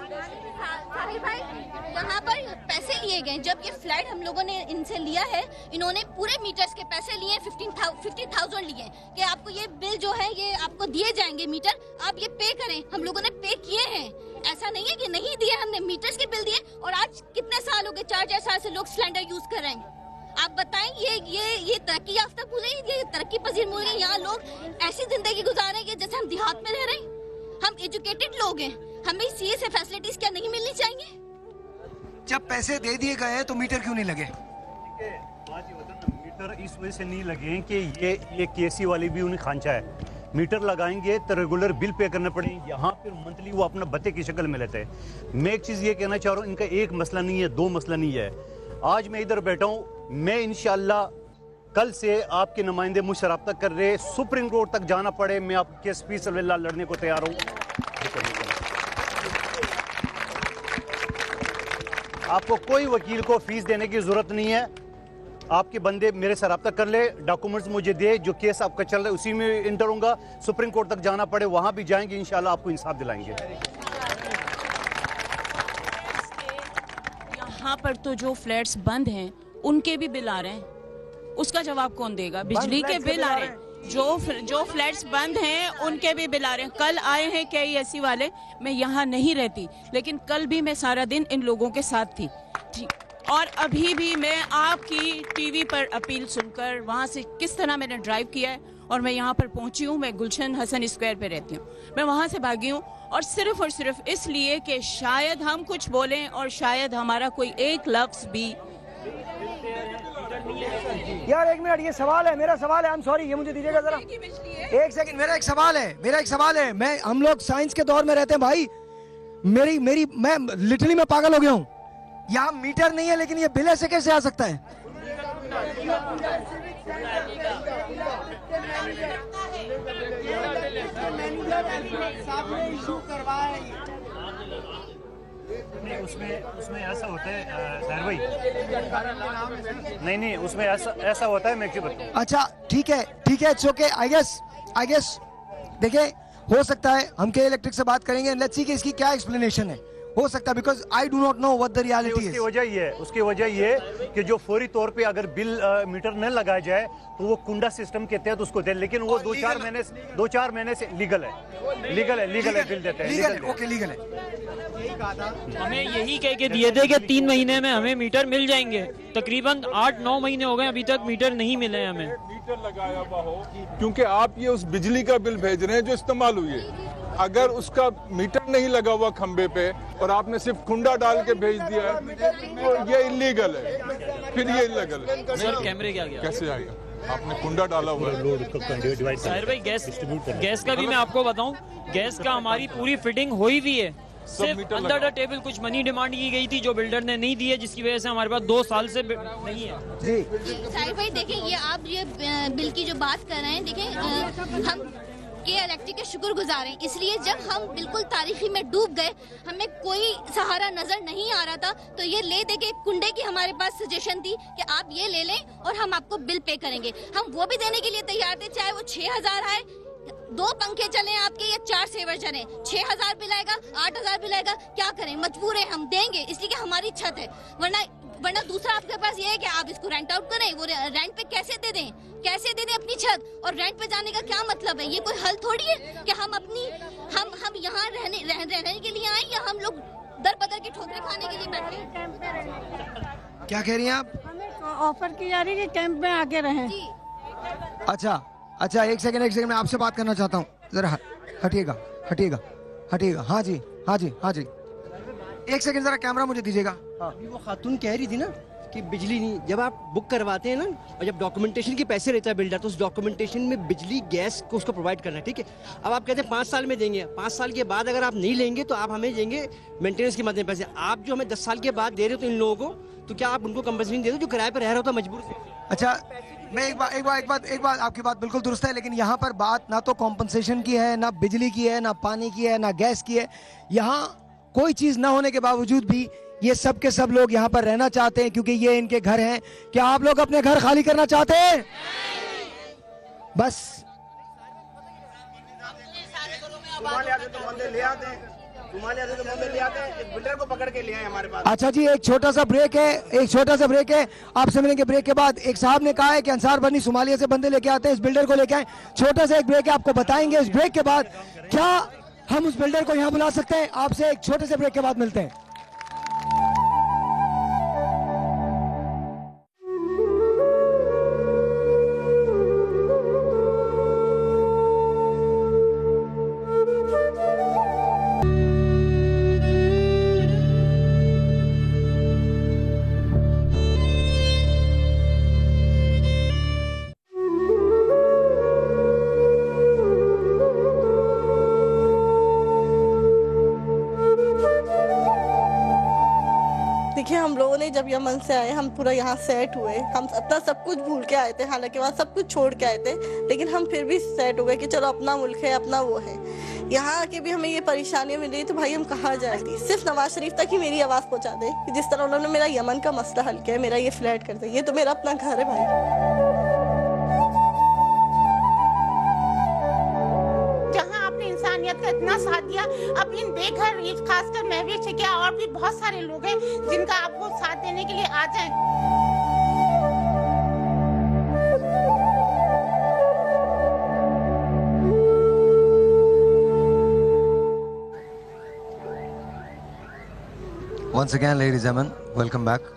A: यहाँ पर पैसे लिए गए, जब ये फ्लैट हम लोगों ने इनसे लिया है, इन्होंने पूरे मीटर्स के पैसे लिए, 50,000 लिए कि आपको ये बिल जो है ये आपको दिए जाएंगे मीटर, आप ये पे करें। हम लोगों ने पे किए हैं, ऐसा नहीं है कि नहीं दिए, हमने मीटर्स के बिल दिए। और आज कितने साल हो गए, 4-4 साल से लोग सिलेंडर यूज कर रहे हैं। आप बताएं, ये तरक्की याफ्ता मुल्क है, ये तरक्की पजीर मुल्क है? यहाँ लोग ऐसी जिंदगी गुजारेंगे जैसे हम देहात में रह रहे हैं। हम एजुकेटेड लोग हैं, हमें सीए से फैसिलिटीज क्या नहीं मिलनी चाहिए?
L: जब पैसे दे दिए गए तो मीटर क्यों नहीं लगे?
O: मीटर इस वजह से नहीं लगे कि ये केसी वाली भी उन्हें खांचा है। मीटर लगाएंगे तो रेगुलर बिल पे करने पड़ेंगे, यहाँ फिर मंथली वो अपना भत्ते की शक्ल में लेते हैं। मैं एक चीज़ ये कहना चाह रहा हूँ, इनका एक मसला नहीं है, 2 मसला नहीं है। आज मैं इधर बैठा हूँ, मैं इंशाअल्लाह कल से आपके नुमाइंदे मुझसे रब्ता कर रहे, सुप्रीम कोर्ट तक जाना पड़े, मैं आपके केस फीस लड़ने को तैयार हूँ। आपको कोई वकील को फीस देने की जरूरत नहीं है, आपके बंदे मेरे से रब्ता कर ले, डॉक्यूमेंट्स मुझे दे, जो केस आपका चल रहा है उसी में इंटर होऊंगा। सुप्रीम कोर्ट तक जाना पड़े वहां भी जाएंगे, इंशाल्लाह आपको इंसाफ दिलाएंगे।
B: यहाँ पर तो जो फ्लैट्स बंद हैं उनके भी बिल आ रहे हैं, उसका जवाब कौन देगा? बिजली के बिल आ रहे हैं, जो फ्लैट्स बंद हैं उनके भी बिल आ रहे हैं। कल आए हैं KESC वाले, मैं यहाँ नहीं रहती लेकिन कल भी मैं सारा दिन इन लोगों के साथ थी और अभी भी मैं आपकी टीवी पर अपील सुनकर वहाँ से किस तरह मैंने ड्राइव किया है और मैं यहाँ पर पहुँची हूँ। मैं गुलशन हसन स्क्वायर पे रहती हूँ, मैं वहाँ से भागी हूँ और सिर्फ इसलिए कि शायद हम कुछ बोलें और शायद हमारा कोई एक लफ्ज़ भी।
L: यार एक मिनट, ये सवाल है, मेरा सवाल है, आई एम सॉरी, ये मुझे दीजिएगा जरा एक सेकंड। मेरा एक सवाल है, हम लोग साइंस के दौर में रहते हैं भाई। मैं लिटरली मैं पागल हो गया हूँ। यहाँ मीटर नहीं है लेकिन ये बिल ऐसे कैसे आ सकता है?
O: उसमें ऐसा होता है सर भाई, नहीं उसमें ऐसा होता है, मैं क्यों बताऊं।
L: अच्छा ठीक है, इट्स ओके। आई गेस देखिए, हो सकता है हम के इलेक्ट्रिक से बात करेंगे, लेट्स सी कि इसकी क्या एक्सप्लेनेशन है। हो सकता है because I do not know what the reality is.
O: उसकी वजह ये कि जो फौरी तौर पे अगर बिल मीटर न लगाया जाए तो वो कुंडा सिस्टम के तहत उसको दे, लेकिन वो 2-4 महीने से लीगल है बिल देते हैं। लीगल है।
Q: हमें यही कह के दिए थे कि 3 महीने में हमें मीटर मिल जाएंगे। तकरीबन 8-9 महीने हो गए, अभी तक मीटर नहीं मिले हमें।
J: मीटर लगाया हुआ हो, क्योंकि आप ये उस बिजली का बिल भेज रहे हैं जो इस्तेमाल हुई है। अगर उसका मीटर नहीं लगा हुआ खंबे पे और आपने सिर्फ कुंडा डाल के भेज दिया है तो ये इलीगल है, फिर ये इलीगल है।
Q: सर कैमरे क्या गया?
J: कैसे आएगा? आपने कुंडा डाला हुआ है।
Q: साहिर भाई गैस का भी मैं आपको बताऊं, गैस का हमारी पूरी फिटिंग हुई भी है, सिर्फ अंडर द टेबल कुछ मनी डिमांड की गई थी जो बिल्डर ने नहीं दी है, जिसकी वजह से हमारे पास 2 साल से नहीं है।
A: जी साहिर भाई देखिए, ये आप ये बिल की जो बात कर रहे हैं, देखिए हम के इलेक्ट्रिक के शुक्रगुजार हैं, इसलिए जब हम बिल्कुल तारीखी में डूब गए, हमें कोई सहारा नजर नहीं आ रहा था, तो ये ले दे के कुंडे की हमारे पास सजेशन थी कि आप ये ले लें और हम आपको बिल पे करेंगे। हम वो भी देने के लिए तैयार थे, चाहे वो 6000 आए, 2 पंखे चले आपके या 4 सेवर चले, 6000 बिल आएगा, 8000 बिल आएगा, क्या करें, मजबूर है, हम देंगे इसलिए कि हमारी छत है। वरना दूसरा आपके पास ये है कि आप इसको रेंट आउट करें, वो रेंट पे कैसे दे दें अपनी छत, और रेंट पे जाने का क्या मतलब है? ये कोई हल थोड़ी है कि हम यहाँ रहने के लिए आए या हम लोग दर बदर की ठोकरें खाने के लिए बैठे।
L: क्या कह रही हैं आप?
D: हमें ऑफर की जा रही है कि कैंप में आके रहें।
L: अच्छा एक सेकंड मैं आपसे बात करना चाहता हूँ, जरा हटिएगा। हाँ जी एक सेकंड जरा कैमरा मुझे दीजिएगा।
H: अभी वो खातून कह रही थी ना कि बिजली नहीं, जब आप बुक करवाते हैं ना और जब डॉक्यूमेंटेशन के पैसे लेता है बिल्डर, तो उस डॉक्यूमेंटेशन में बिजली गैस को उसको प्रोवाइड करना है, ठीक है। अब आप कहते हैं 5 साल में देंगे, 5 साल के बाद अगर आप नहीं लेंगे तो आप हमें देंगे मेंटेनेंस के माध्यम पैसे। आप जो हमें 10 साल के बाद दे रहे हो तो इन लोगों को, तो क्या आप उनको कंपनसेशन दे दो जो किराए पर रह रहा होता मजबूर से?
L: अच्छा मैं एक बात आपकी बात बिल्कुल दुरुस्त है, लेकिन यहाँ पर बात ना तो कॉम्पनसेशन की है, ना बिजली की है, ना पानी की है, ना गैस की है। यहाँ कोई चीज ना होने के बावजूद भी ये सब के सब लोग यहाँ पर रहना चाहते हैं क्योंकि ये इनके घर हैं। क्या आप लोग अपने घर खाली करना चाहते हैं? बस
P: बिल्डर को पकड़ के ले आए हमारे पास।
L: अच्छा जी, एक छोटा सा ब्रेक है, आपसे मिलेंगे ब्रेक के बाद। एक साहब ने कहा है कि अंसार बनी सोमालिया से बंदे लेके आते हैं, इस बिल्डर को लेके आए। छोटा सा एक ब्रेक है, आपको बताएंगे इस ब्रेक के बाद क्या हम उस बिल्डर को यहाँ बुला सकते हैं। आपसे एक छोटे से ब्रेक के बाद मिलते हैं।
R: देखिए, हम लोगों ने जब यमन से आए, हम पूरा यहाँ सेट हुए, हम अपना सब कुछ भूल के आए थे, हालांकि वहाँ सब कुछ छोड़ के आए थे, लेकिन हम फिर भी सेट हो गए कि चलो अपना मुल्क है, अपना वो है। यहाँ आके भी हमें ये परेशानियाँ मिल रही, तो भाई हम कहाँ जाएंगे? सिर्फ नवाज शरीफ तक ही मेरी आवाज़ पहुँचा दे कि जिस तरह उन्होंने मेरा यमन का मसला हल किया है, मेरा ये फ्लैट कर दे। ये तो मेरा अपना घर है भाई।
S: इंसानियत का इतना साथ दिया, अब इन बेघर, खासकर महवेश क्या और भी बहुत सारे लोग हैं जिनका आपको साथ देने के लिए आ जाए।
L: Once again ladies and welcome back.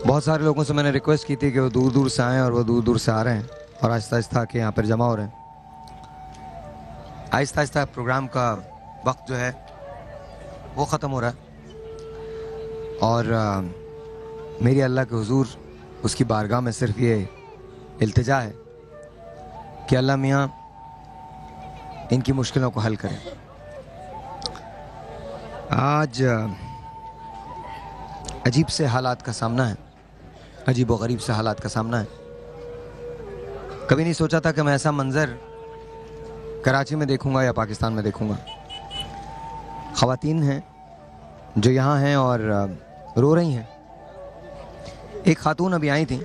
L: बहुत सारे लोगों से मैंने रिक्वेस्ट की थी कि वो दूर दूर से आएँ और वो दूर दूर से आ रहे हैं और आहिस्ता आहिस्ता आके यहाँ पर जमा हो रहे हैं। आहिस्ता आहिस्ता प्रोग्राम का वक्त जो है वो ख़त्म हो रहा है और मेरी अल्लाह के हुजूर उसकी बारगाह में सिर्फ ये इल्तिजा है कि अल्लाह मियाँ इनकी मुश्किलों को हल करें। आज अजीब से हालात का सामना है, अजीब व गरीब से हालात का सामना है। कभी नहीं सोचा था कि मैं ऐसा मंजर कराची में देखूंगा या पाकिस्तान में देखूंगा। ख़वातीन हैं जो यहाँ हैं और रो रही हैं। एक खातून अभी आई थी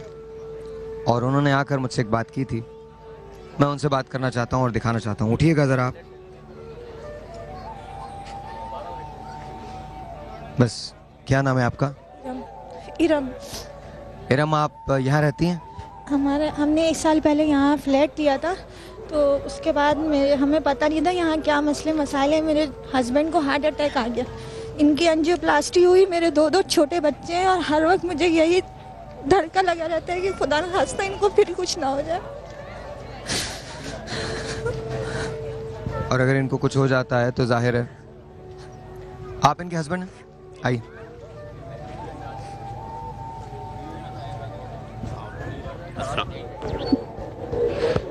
L: और उन्होंने आकर मुझसे एक बात की थी, मैं उनसे बात करना चाहता हूँ और दिखाना चाहता हूँ। उठिएगा ज़रा आप। बस, क्या नाम है आपका?
D: इरम।
L: इरम, आप यहाँ रहती हैं?
D: हमने 1 साल पहले यहाँ फ्लैट लिया था, तो उसके बाद हमें पता नहीं था यहाँ क्या मसले मसाइल है। मेरे हस्बैंड को हार्ट अटैक आ गया, इनकी एंजियोप्लास्टी हुई, मेरे 2 छोटे बच्चे हैं और हर वक्त मुझे यही धड़का लगा रहता है कि खुदा न खास्ता इनको फिर कुछ ना हो जाए।
L: और अगर इनको कुछ हो जाता है तो जाहिर है आप इनके हस्बैंड हैं? आइए।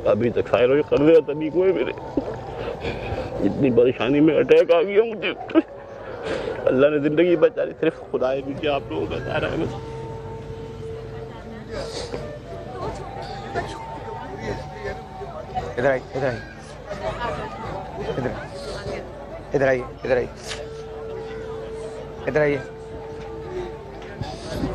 C: अभी तक सारे कर्जे तभी कोई मेरे, इतनी परेशानी में अटैक आ गया मुझे। अल्लाह ने जिंदगी बचा ली, सिर्फ खुदा है कि आप लोगों का सहारा है।
L: इधर आइए, इधर आइए, इधर आइए, इधर आइए, इधर आइए।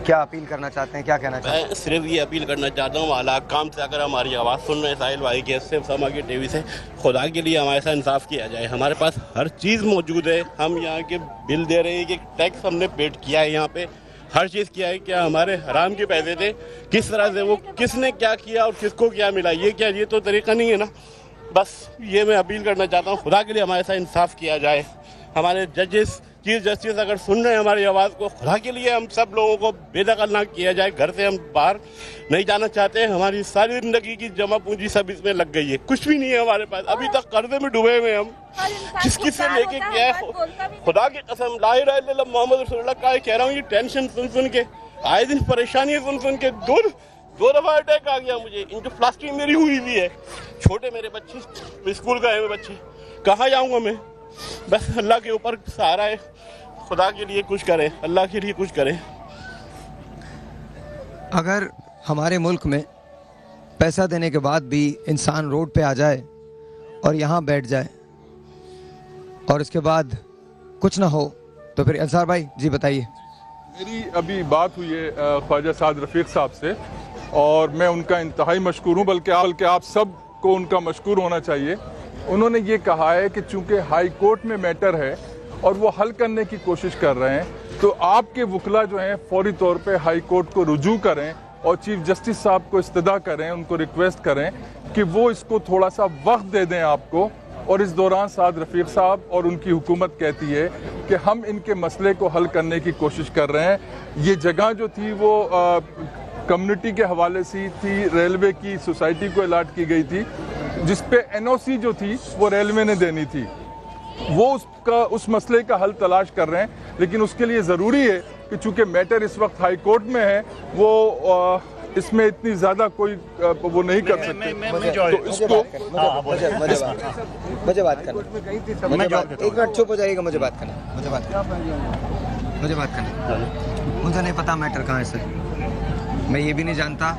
L: क्या अपील करना चाहते हैं, क्या कहना चाहते हैं?
C: मैं सिर्फ ये अपील करना चाहता हूँ, आला काम से अगर हमारी आवाज़ सुन रहे हैं साहिल भाई के सिर्फ समा की टीवी से, खुदा के लिए हमारे साथ इंसाफ किया जाए। हमारे पास हर चीज़ मौजूद है, हम यहाँ के बिल दे रहे हैं कि टैक्स हमने पेड किया है, यहाँ पे हर चीज़ किया है। क्या हमारे हराम के पैसे थे, किस तरह से वो किसने क्या किया और किसको क्या मिला, ये क्या, ये तो तरीका नहीं है ना। बस ये मैं अपील करना चाहता हूँ, खुदा के लिए हमारे साथ इंसाफ किया जाए। हमारे जजेस, चीफ जस्टिस अगर सुन रहे हैं हमारी आवाज़ को, खुदा के लिए हम सब लोगों को बेदखल ना किया जाए। घर से हम बाहर नहीं जाना चाहते हैं, हमारी सारी जिंदगी की जमा पूंजी सब इसमें लग गई है, कुछ भी नहीं है हमारे पास। अभी तक कर्जे में डूबे हुए हम, किस से लेके क्या है, खुदा की कसम ला इलाहा इल्लल्लाह मोहम्मद रसूलुल्लाह का कह रहा हूँ। ये टेंशन सुन सुन के, आए दिन परेशानी सुन सुन के, दो दफा अटैक आ गया मुझे। इनकी प्लास्टिक मेरी हुई हुई है, छोटे मेरे बच्चे स्कूल गए हुए बच्चे, कहाँ जाऊँगा मैं? बस अल्लाह के ऊपर सहारा है, खुदा के लिए कुछ करें, अल्लाह के लिए कुछ करें।
L: अगर हमारे मुल्क में पैसा देने के बाद भी इंसान रोड पे आ जाए और यहाँ बैठ जाए और उसके बाद कुछ ना हो, तो फिर अंसार भाई जी बताइए।
J: मेरी अभी बात हुई है ख्वाजा साद रफ़ीक साहब से और मैं उनका इंतहाई मशकूर हूँ, बल्कि आप सबको उनका मशकूर होना चाहिए। उन्होंने ये कहा है कि चूंकि हाई कोर्ट में मैटर है और वो हल करने की कोशिश कर रहे हैं, तो आपके वकला जो हैं फौरी तौर पे हाई कोर्ट को रुजू करें और चीफ जस्टिस साहब को इस्तदा करें, उनको रिक्वेस्ट करें कि वो इसको थोड़ा सा वक्त दे दें आपको। और इस दौरान साद रफ़ीक साहब और उनकी हुकूमत कहती है कि हम इनके मसले को हल करने की कोशिश कर रहे हैं। ये जगह जो थी वो कम्युनिटी के हवाले से थी, रेलवे की सोसाइटी को अलाट की गई थी, जिस पे एनओसी जो थी वो रेलवे ने देनी थी। वो उस मसले का हल तलाश कर रहे हैं, लेकिन उसके लिए ज़रूरी है कि चूंकि मैटर इस वक्त हाई कोर्ट में है, वो इसमें इतनी ज़्यादा कोई वो नहीं कर सकते। तो इसको
L: मुझे बात करना, एक मिनट चुप हो जाइएगा, मुझे बात करना, मुझे नहीं पता मैटर कहाँ है सर। मैं ये भी नहीं जानता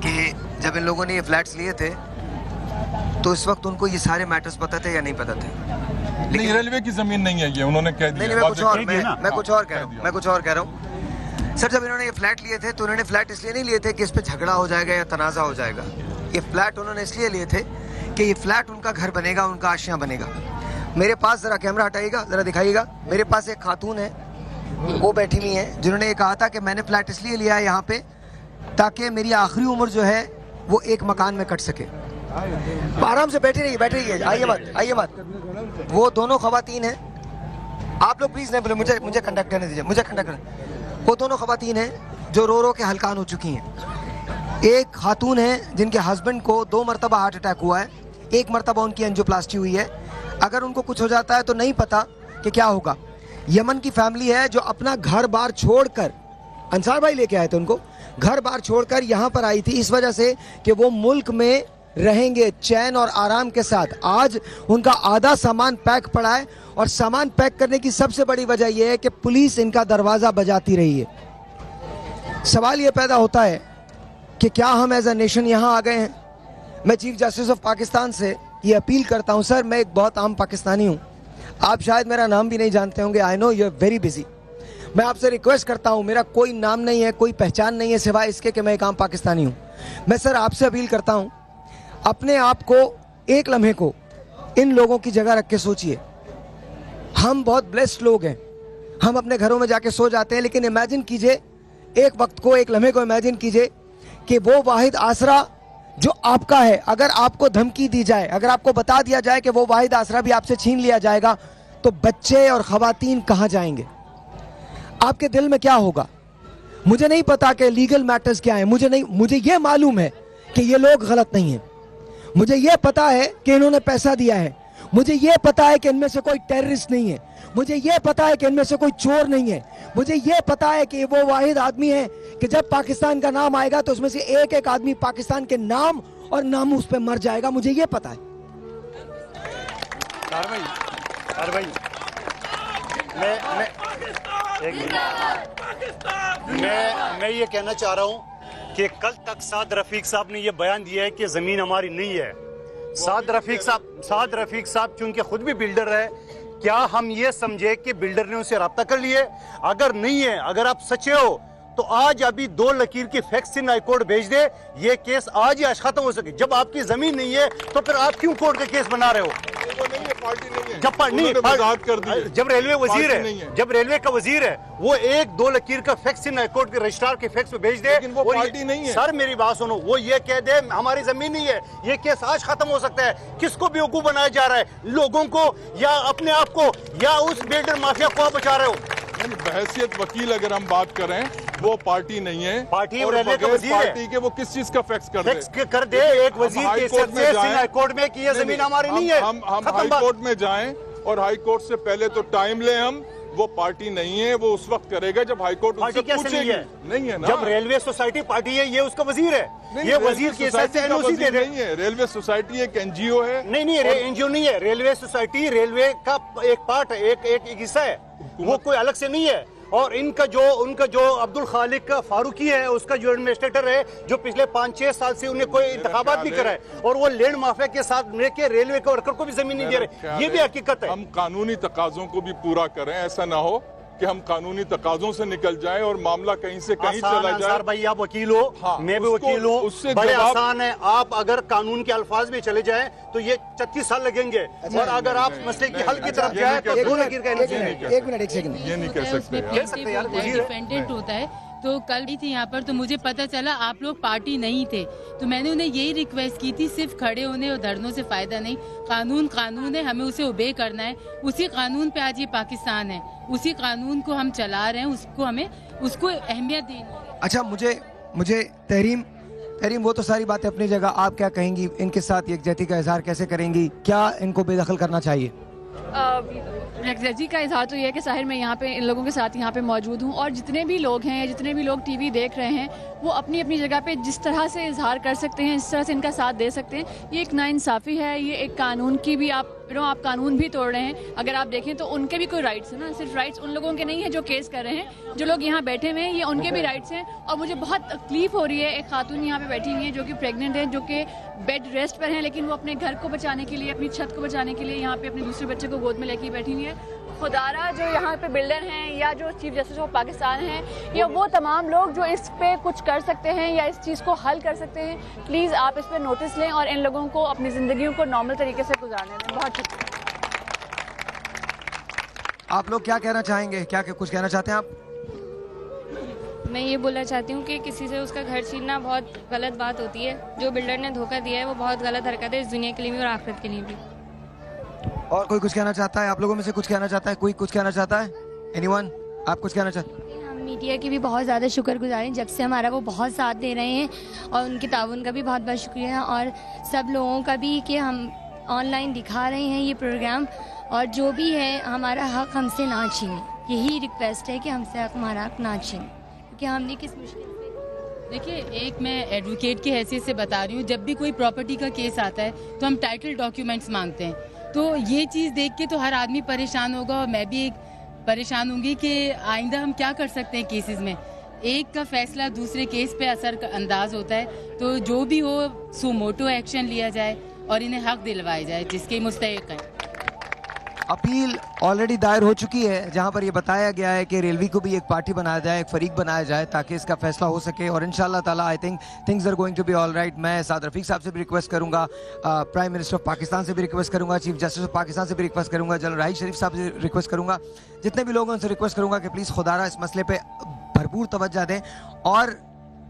L: कि जब इन लोगों ने ये फ्लैट्स लिए थे तो इस वक्त उनको ये सारे मैटर्स पता थे या नहीं पता थे।
J: लेकिन रेलवे की जमीन नहीं है ये, उन्होंने कह दिया।
L: मैं कुछ और कह रहा हूँ सर। जब इन्होंने ये फ्लैट लिए थे तो उन्होंने फ्लैट इसलिए नहीं लिए थे कि इस पे झगड़ा हो जाएगा या तनाज़ा हो जाएगा। ये फ्लैट उन्होंने इसलिए लिए थे कि ये फ्लैट उनका घर बनेगा, उनका आशियाँ बनेगा। मेरे पास जरा कैमरा हटाइएगा, जरा दिखाइएगा। मेरे पास एक खातून है, वो बैठी हुई है, जिन्होंने ये कहा था कि मैंने फ्लैट इसलिए लिया है यहाँ पे ताकि मेरी आखिरी उम्र जो है वो एक मकान में कट सके। आराम से बैठी रहिए, आइए बात। वो दोनों खवातीन हैं, आप लोग प्लीज नहीं बोले, मुझे कंडक्ट करने दीजिए, मुझे कंडक्ट करने। वो दोनों खवातीन हैं जो रो रो के हलकान हो चुकी हैं। एक खातून है जिनके हस्बैंड को 2 मरतबा हार्ट अटैक हुआ है, 1 मरतबा उनकी एंजियोप्लास्टी हुई है। अगर उनको कुछ हो जाता है तो नहीं पता कि क्या होगा। यमन की फैमिली है जो अपना घर बार छोड़कर, अंसार भाई लेके आए थे उनको, घर बार छोड़कर यहाँ पर आई थी इस वजह से कि वो मुल्क में रहेंगे चैन और आराम के साथ। आज उनका आधा सामान पैक पड़ा है और सामान पैक करने की सबसे बड़ी वजह यह है कि पुलिस इनका दरवाजा बजाती रही है। सवाल ये पैदा होता है कि क्या हम एज अ नेशन यहाँ आ गए हैं? मैं चीफ जस्टिस ऑफ पाकिस्तान से ये अपील करता हूँ, सर मैं एक बहुत आम पाकिस्तानी हूँ, आप शायद मेरा नाम भी नहीं जानते होंगे, I know you are very busy. मैं आपसे रिक्वेस्ट करता हूँ, मेरा कोई नाम नहीं है, कोई पहचान नहीं है सिवाय इसके कि मैं एक आम पाकिस्तानी हूँ। मैं सर आपसे अपील करता हूँ, अपने आप को एक लम्हे को इन लोगों की जगह रख के सोचिए। हम बहुत ब्लेस्ड लोग हैं, हम अपने घरों में जाके सो जाते हैं, लेकिन इमेजिन कीजिए एक वक्त को, एक लम्हे को इमेजिन कीजिए कि वो वाहिद आसरा जो आपका है, अगर आपको धमकी दी जाए, अगर आपको बता दिया जाए कि वो वाहिद आसरा भी आपसे छीन लिया जाएगा, तो बच्चे और खवातीन कहाँ जाएंगे? आपके दिल में क्या होगा? मुझे नहीं पता कि लीगल मैटर्स क्या है, मुझे ये मालूम है कि ये लोग गलत नहीं हैं। मुझे ये पता है कि इन्होंने पैसा दिया है, मुझे ये पता है कि इनमें से कोई टेररिस्ट नहीं है, मुझे ये पता है कि इनमें से कोई चोर नहीं है, मुझे ये पता है कि वो वाहिद आदमी है कि जब पाकिस्तान का नाम आएगा तो उसमें से एक एक आदमी पाकिस्तान के नाम और नामूस पे मर जाएगा, मुझे ये पता है।
O: मैं ये कहना चाह रहा हूँ कि कल तक साद रफीक साहब ने ये बयान दिया है कि जमीन हमारी नहीं है। साद रफीक साहब चूंकि खुद भी बिल्डर है, क्या हम ये समझे कि बिल्डर ने उनसे रब्ता कर लिए? अगर नहीं है, अगर आप सच्चे हो तो आज अभी 2 लकीर की फैक्स इन हाईकोर्ट भेज दे, ये केस आज ही आज खत्म हो सके। जब आपकी जमीन नहीं है तो फिर आप क्यों कोर्ट का केस बना रहे हो? जब रेलवे वजीर है, जब रेलवे का वजीर है, वो 1-2 लकीर का फैक्स इन हाईकोर्ट के रजिस्ट्रार के फैक्स में भेज दे,
J: वो पार्टी नहीं है।
O: सर मेरी बात सुनो, वो ये कह दे हमारी जमीन नहीं है, ये केस आज खत्म हो सकता है। किसको बेवकूफ बनाया जा रहा है? लोगों को या अपने आप को, या उस बिल्डर माफिया को आप बचा रहे हो?
J: बहैसियत वकील अगर हम बात करें, वो पार्टी नहीं है,
O: पार्टी
J: और
O: रेलवे का वजीर है।
J: पार्टी के वो किस चीज का फैक्स कर दे?
O: कर दे एक वजीर के हाई कोर्ट में कि ये जमीन हमारी नहीं है।
J: हम हाई कोर्ट में जाएं और हाई कोर्ट से पहले तो टाइम ले हम। वो पार्टी नहीं है, वो उस वक्त करेगा जब हाई कोर्ट उससे पूछेगी। नहीं है ना,
O: जब रेलवे सोसाइटी पार्टी है, ये उसका वजीर है, ये वजीर के हिसाब से एनओसी दे रहे हैं।
J: रेलवे सोसाइटी एक एनजीओ है।
O: नहीं एनजीओ नहीं है, रेलवे सोसाइटी रेलवे का एक पार्ट है, एक हिस्सा है, वो कोई अलग से नहीं है। और उनका जो अब्दुल खालिक फारूकी है, उसका जो एडमिनिस्ट्रेटर है, जो पिछले 5-6 साल से उन्हें कोई इंतखाबात नहीं करा है, और वो लैंड माफिया के साथ मिलकर रेलवे के वर्कर को भी जमीन नहीं दे रहे। ये भी हकीकत है।
J: हम कानूनी तकाजों को भी पूरा करें, ऐसा ना हो कि हम कानूनी तकाजों से निकल जाएं और मामला कहीं से कहीं चला जाए।
O: भाई आप वकील हो, हाँ, मैं भी वकील हूँ, उससे बड़े आसान है। आप अगर कानून के अल्फाज में चले जाएं तो ये 36 साल लगेंगे, और अगर आप मसले की हल की तरफ जाए तो 2 लकीर का
L: एक मिनट, एक सेकंड,
J: ये नहीं कह सकते।
E: डिफेंडेंट होता है। तो कल भी थी यहाँ पर, तो मुझे पता चला आप लोग पार्टी नहीं थे, तो मैंने उन्हें यही रिक्वेस्ट की थी, सिर्फ खड़े होने और धरनों से फायदा नहीं। कानून है, हमें उसे ओबे करना है। उसी कानून पे आज ये पाकिस्तान है, उसी कानून को हम चला रहे हैं, उसको अहमियत देनी है।
L: अच्छा, मुझे तहरीम वो तो सारी बातें अपनी जगह, आप क्या कहेंगी? इनके साथ यकजहती का इजहार कैसे करेंगी? क्या इनको बेदखल करना चाहिए?
G: यकजहती का इजहार तो ये है कि साहिर मैं यहाँ पे इन लोगों के साथ यहाँ पे मौजूद हूँ, और जितने भी लोग हैं, जितने भी लोग टीवी देख रहे हैं, वो अपनी अपनी जगह पे जिस तरह से इजहार कर सकते हैं, इस तरह से इनका साथ दे सकते हैं। ये एक नाइंसाफ़ी है, ये एक कानून की भी आप कानून भी तोड़ रहे हैं। अगर आप देखें तो उनके भी कोई राइट्स है ना, सिर्फ राइट्स उन लोगों के नहीं है जो केस कर रहे हैं। जो लोग यहाँ बैठे हुए हैं, ये उनके भी राइट्स हैं। और मुझे बहुत तकलीफ हो रही है, एक खातून यहाँ पे बैठी हुई है जो कि प्रेग्नेंट है, जो कि बेड रेस्ट पर है, लेकिन वो अपने घर को बचाने के लिए, अपनी छत को बचाने के लिए यहाँ पे अपने दूसरे बच्चे को गोद में लेके बैठी हुई है। खुदारा जो यहाँ पे बिल्डर हैं या जो चीफ जस्टिस ऑफ पाकिस्तान हैं, या वो तमाम लोग जो इस पे कुछ कर सकते हैं या इस चीज़ को हल कर सकते हैं, प्लीज़ आप इस पर नोटिस लें और इन लोगों को अपनी ज़िंदगियों को नॉर्मल तरीके से गुजारने दें। बहुत शुक्रिया।
L: आप लोग क्या कहना चाहेंगे? क्या कुछ कहना चाहते हैं आप?
T: मैं ये बोलना चाहती हूँ कि किसी से उसका घर छीनना बहुत गलत बात होती है। जो बिल्डर ने धोखा दिया है वो बहुत गलत हरकत है, इस दुनिया के लिए भी और आखिरत के लिए भी।
L: और कोई कुछ कहना चाहता है? आप लोगों में से कुछ कहना चाहता है? कोई कुछ कहना चाहता है? एनीवन? आप कुछ कहना चाहते हैं?
N: हम मीडिया के भी बहुत ज़्यादा शुक्रगुजार हैं, जब से हमारा वो बहुत साथ दे रहे हैं और उनके ताउन का भी बहुत बहुत शुक्रिया, और सब लोगों का भी कि हम ऑनलाइन दिखा रहे हैं ये प्रोग्राम, और जो भी है हमारा हक हमसे ना छीने। यही रिक्वेस्ट है कि हमसे हमारा हक ना छीने, क्योंकि हमने किस मुश्किल से।
E: देखिए, एक मैं एडवोकेट की हैसियत से बता रही हूँ, जब भी कोई प्रॉपर्टी का केस आता है तो हम टाइटल डॉक्यूमेंट्स मांगते हैं, तो ये चीज़ देख के तो हर आदमी परेशान होगा, और मैं भी एक परेशान होंगी कि आइंदा हम क्या कर सकते हैं केसेस में। एक का फैसला दूसरे केस पे असर का अंदाज होता है, तो जो भी हो सो मोटो एक्शन लिया जाए और इन्हें हक दिलवाया जाए जिसके मुस्तहिक हैं।
L: अपील ऑलरेडी दायर हो चुकी है, जहां पर यह बताया गया है कि रेलवे को भी एक पार्टी बनाया जाए, एक फरीक बनाया जाए, ताकि इसका फैसला हो सके, और इंशाल्लाह ताला I think things are going to be all right. मैं साद रफीक साहब से भी रिक्वेस्ट करूंगा, प्राइम मिनिस्टर ऑफ पाकिस्तान से भी रिक्वेस्ट करूंगा, चीफ जस्टिस ऑफ पाकिस्तान से भी रिक्वेस्ट करूंगा, जनरल राहिल शरीफ साहब से रिक्वेस्ट करूंगा, जितने भी लोग हैं उनसे रिक्वेस्ट करूंगा कि प्लीज़ खुदारा इस मसले पर भरपूर तवज्जो दें और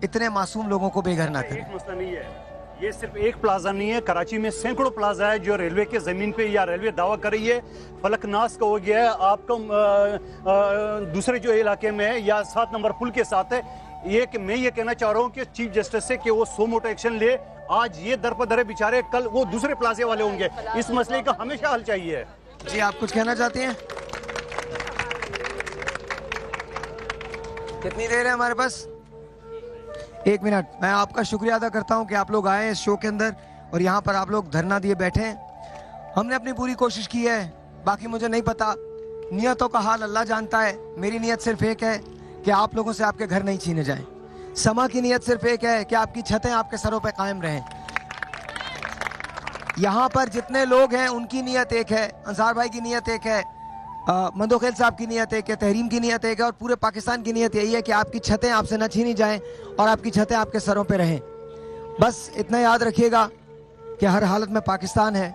L: इतने मासूम लोगों को बेघर ना करें।
O: मसला नहीं है, ये सिर्फ एक प्लाजा नहीं है, कराची में सैकड़ों प्लाजा है जो रेलवे के जमीन पे या रेलवे दावा कर रही है। फलकनास का हो गया है, आपको दूसरे जो इलाके में है या 7 नंबर पुल के साथ है। ये कि मैं ये कहना चाह रहा हूँ कि चीफ जस्टिस से कि वो सो मोटो एक्शन ले। आज ये दर पर दरे बेचारे, कल वो दूसरे प्लाजे वाले होंगे। इस मसले का हमेशा हल चाहिए।
L: जी, आप कुछ कहना चाहते हैं? कितनी देर है हमारे पास? 1 मिनट। मैं आपका शुक्रिया अदा करता हूं कि आप लोग आए इस शो के अंदर और यहाँ पर आप लोग धरना दिए बैठे हैं। हमने अपनी पूरी कोशिश की है, बाकी मुझे नहीं पता, नियतों का हाल अल्लाह जानता है। मेरी नियत सिर्फ एक है कि आप लोगों से आपके घर नहीं छीने जाएं। समा की नियत सिर्फ एक है कि आपकी छतें आपके सरों पे कायम रहें। यहाँ पर जितने लोग हैं उनकी नियत एक है, अंसार भाई की नियत एक है, मंदोखेल साहब की नियत एक है, तहरीम की नियत एक है, और पूरे पाकिस्तान की नियत यही है कि आपकी छतें आपसे न छीनी जाएं और आपकी छतें आपके सरों पे रहें। बस इतना याद रखिएगा कि हर हालत में पाकिस्तान है,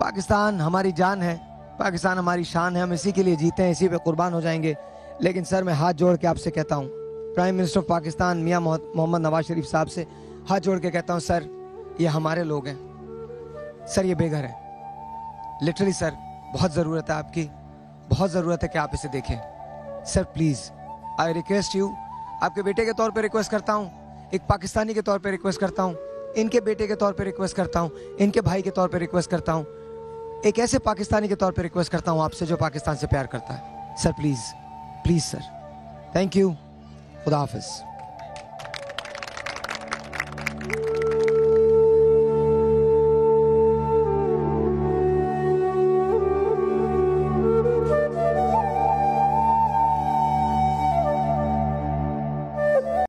L: पाकिस्तान हमारी जान है, पाकिस्तान हमारी शान है, हम इसी के लिए जीते हैं, इसी पे कुर्बान हो जाएंगे। लेकिन सर, मैं हाथ जोड़ के आपसे कहता हूँ, प्राइम मिनिस्टर ऑफ पाकिस्तान मियाँ मोहम्मद नवाज शरीफ साहब से हाथ जोड़ के कहता हूँ, सर ये हमारे लोग हैं, सर ये बेघर है। लिटरली सर, बहुत ज़रूरत है आपकी, बहुत ज़रूरत है कि आप इसे देखें। Sir please, I request you, आपके बेटे के तौर पे रिक्वेस्ट करता हूँ, एक पाकिस्तानी के तौर पे रिक्वेस्ट करता हूँ, इनके बेटे के तौर पे रिक्वेस्ट करता हूँ, इनके भाई के तौर पे रिक्वेस्ट करता हूँ, एक ऐसे पाकिस्तानी के तौर पे रिक्वेस्ट करता हूँ आपसे जो पाकिस्तान से प्यार करता है। Sir please, please sir, thank you, खुदा हाफिज़।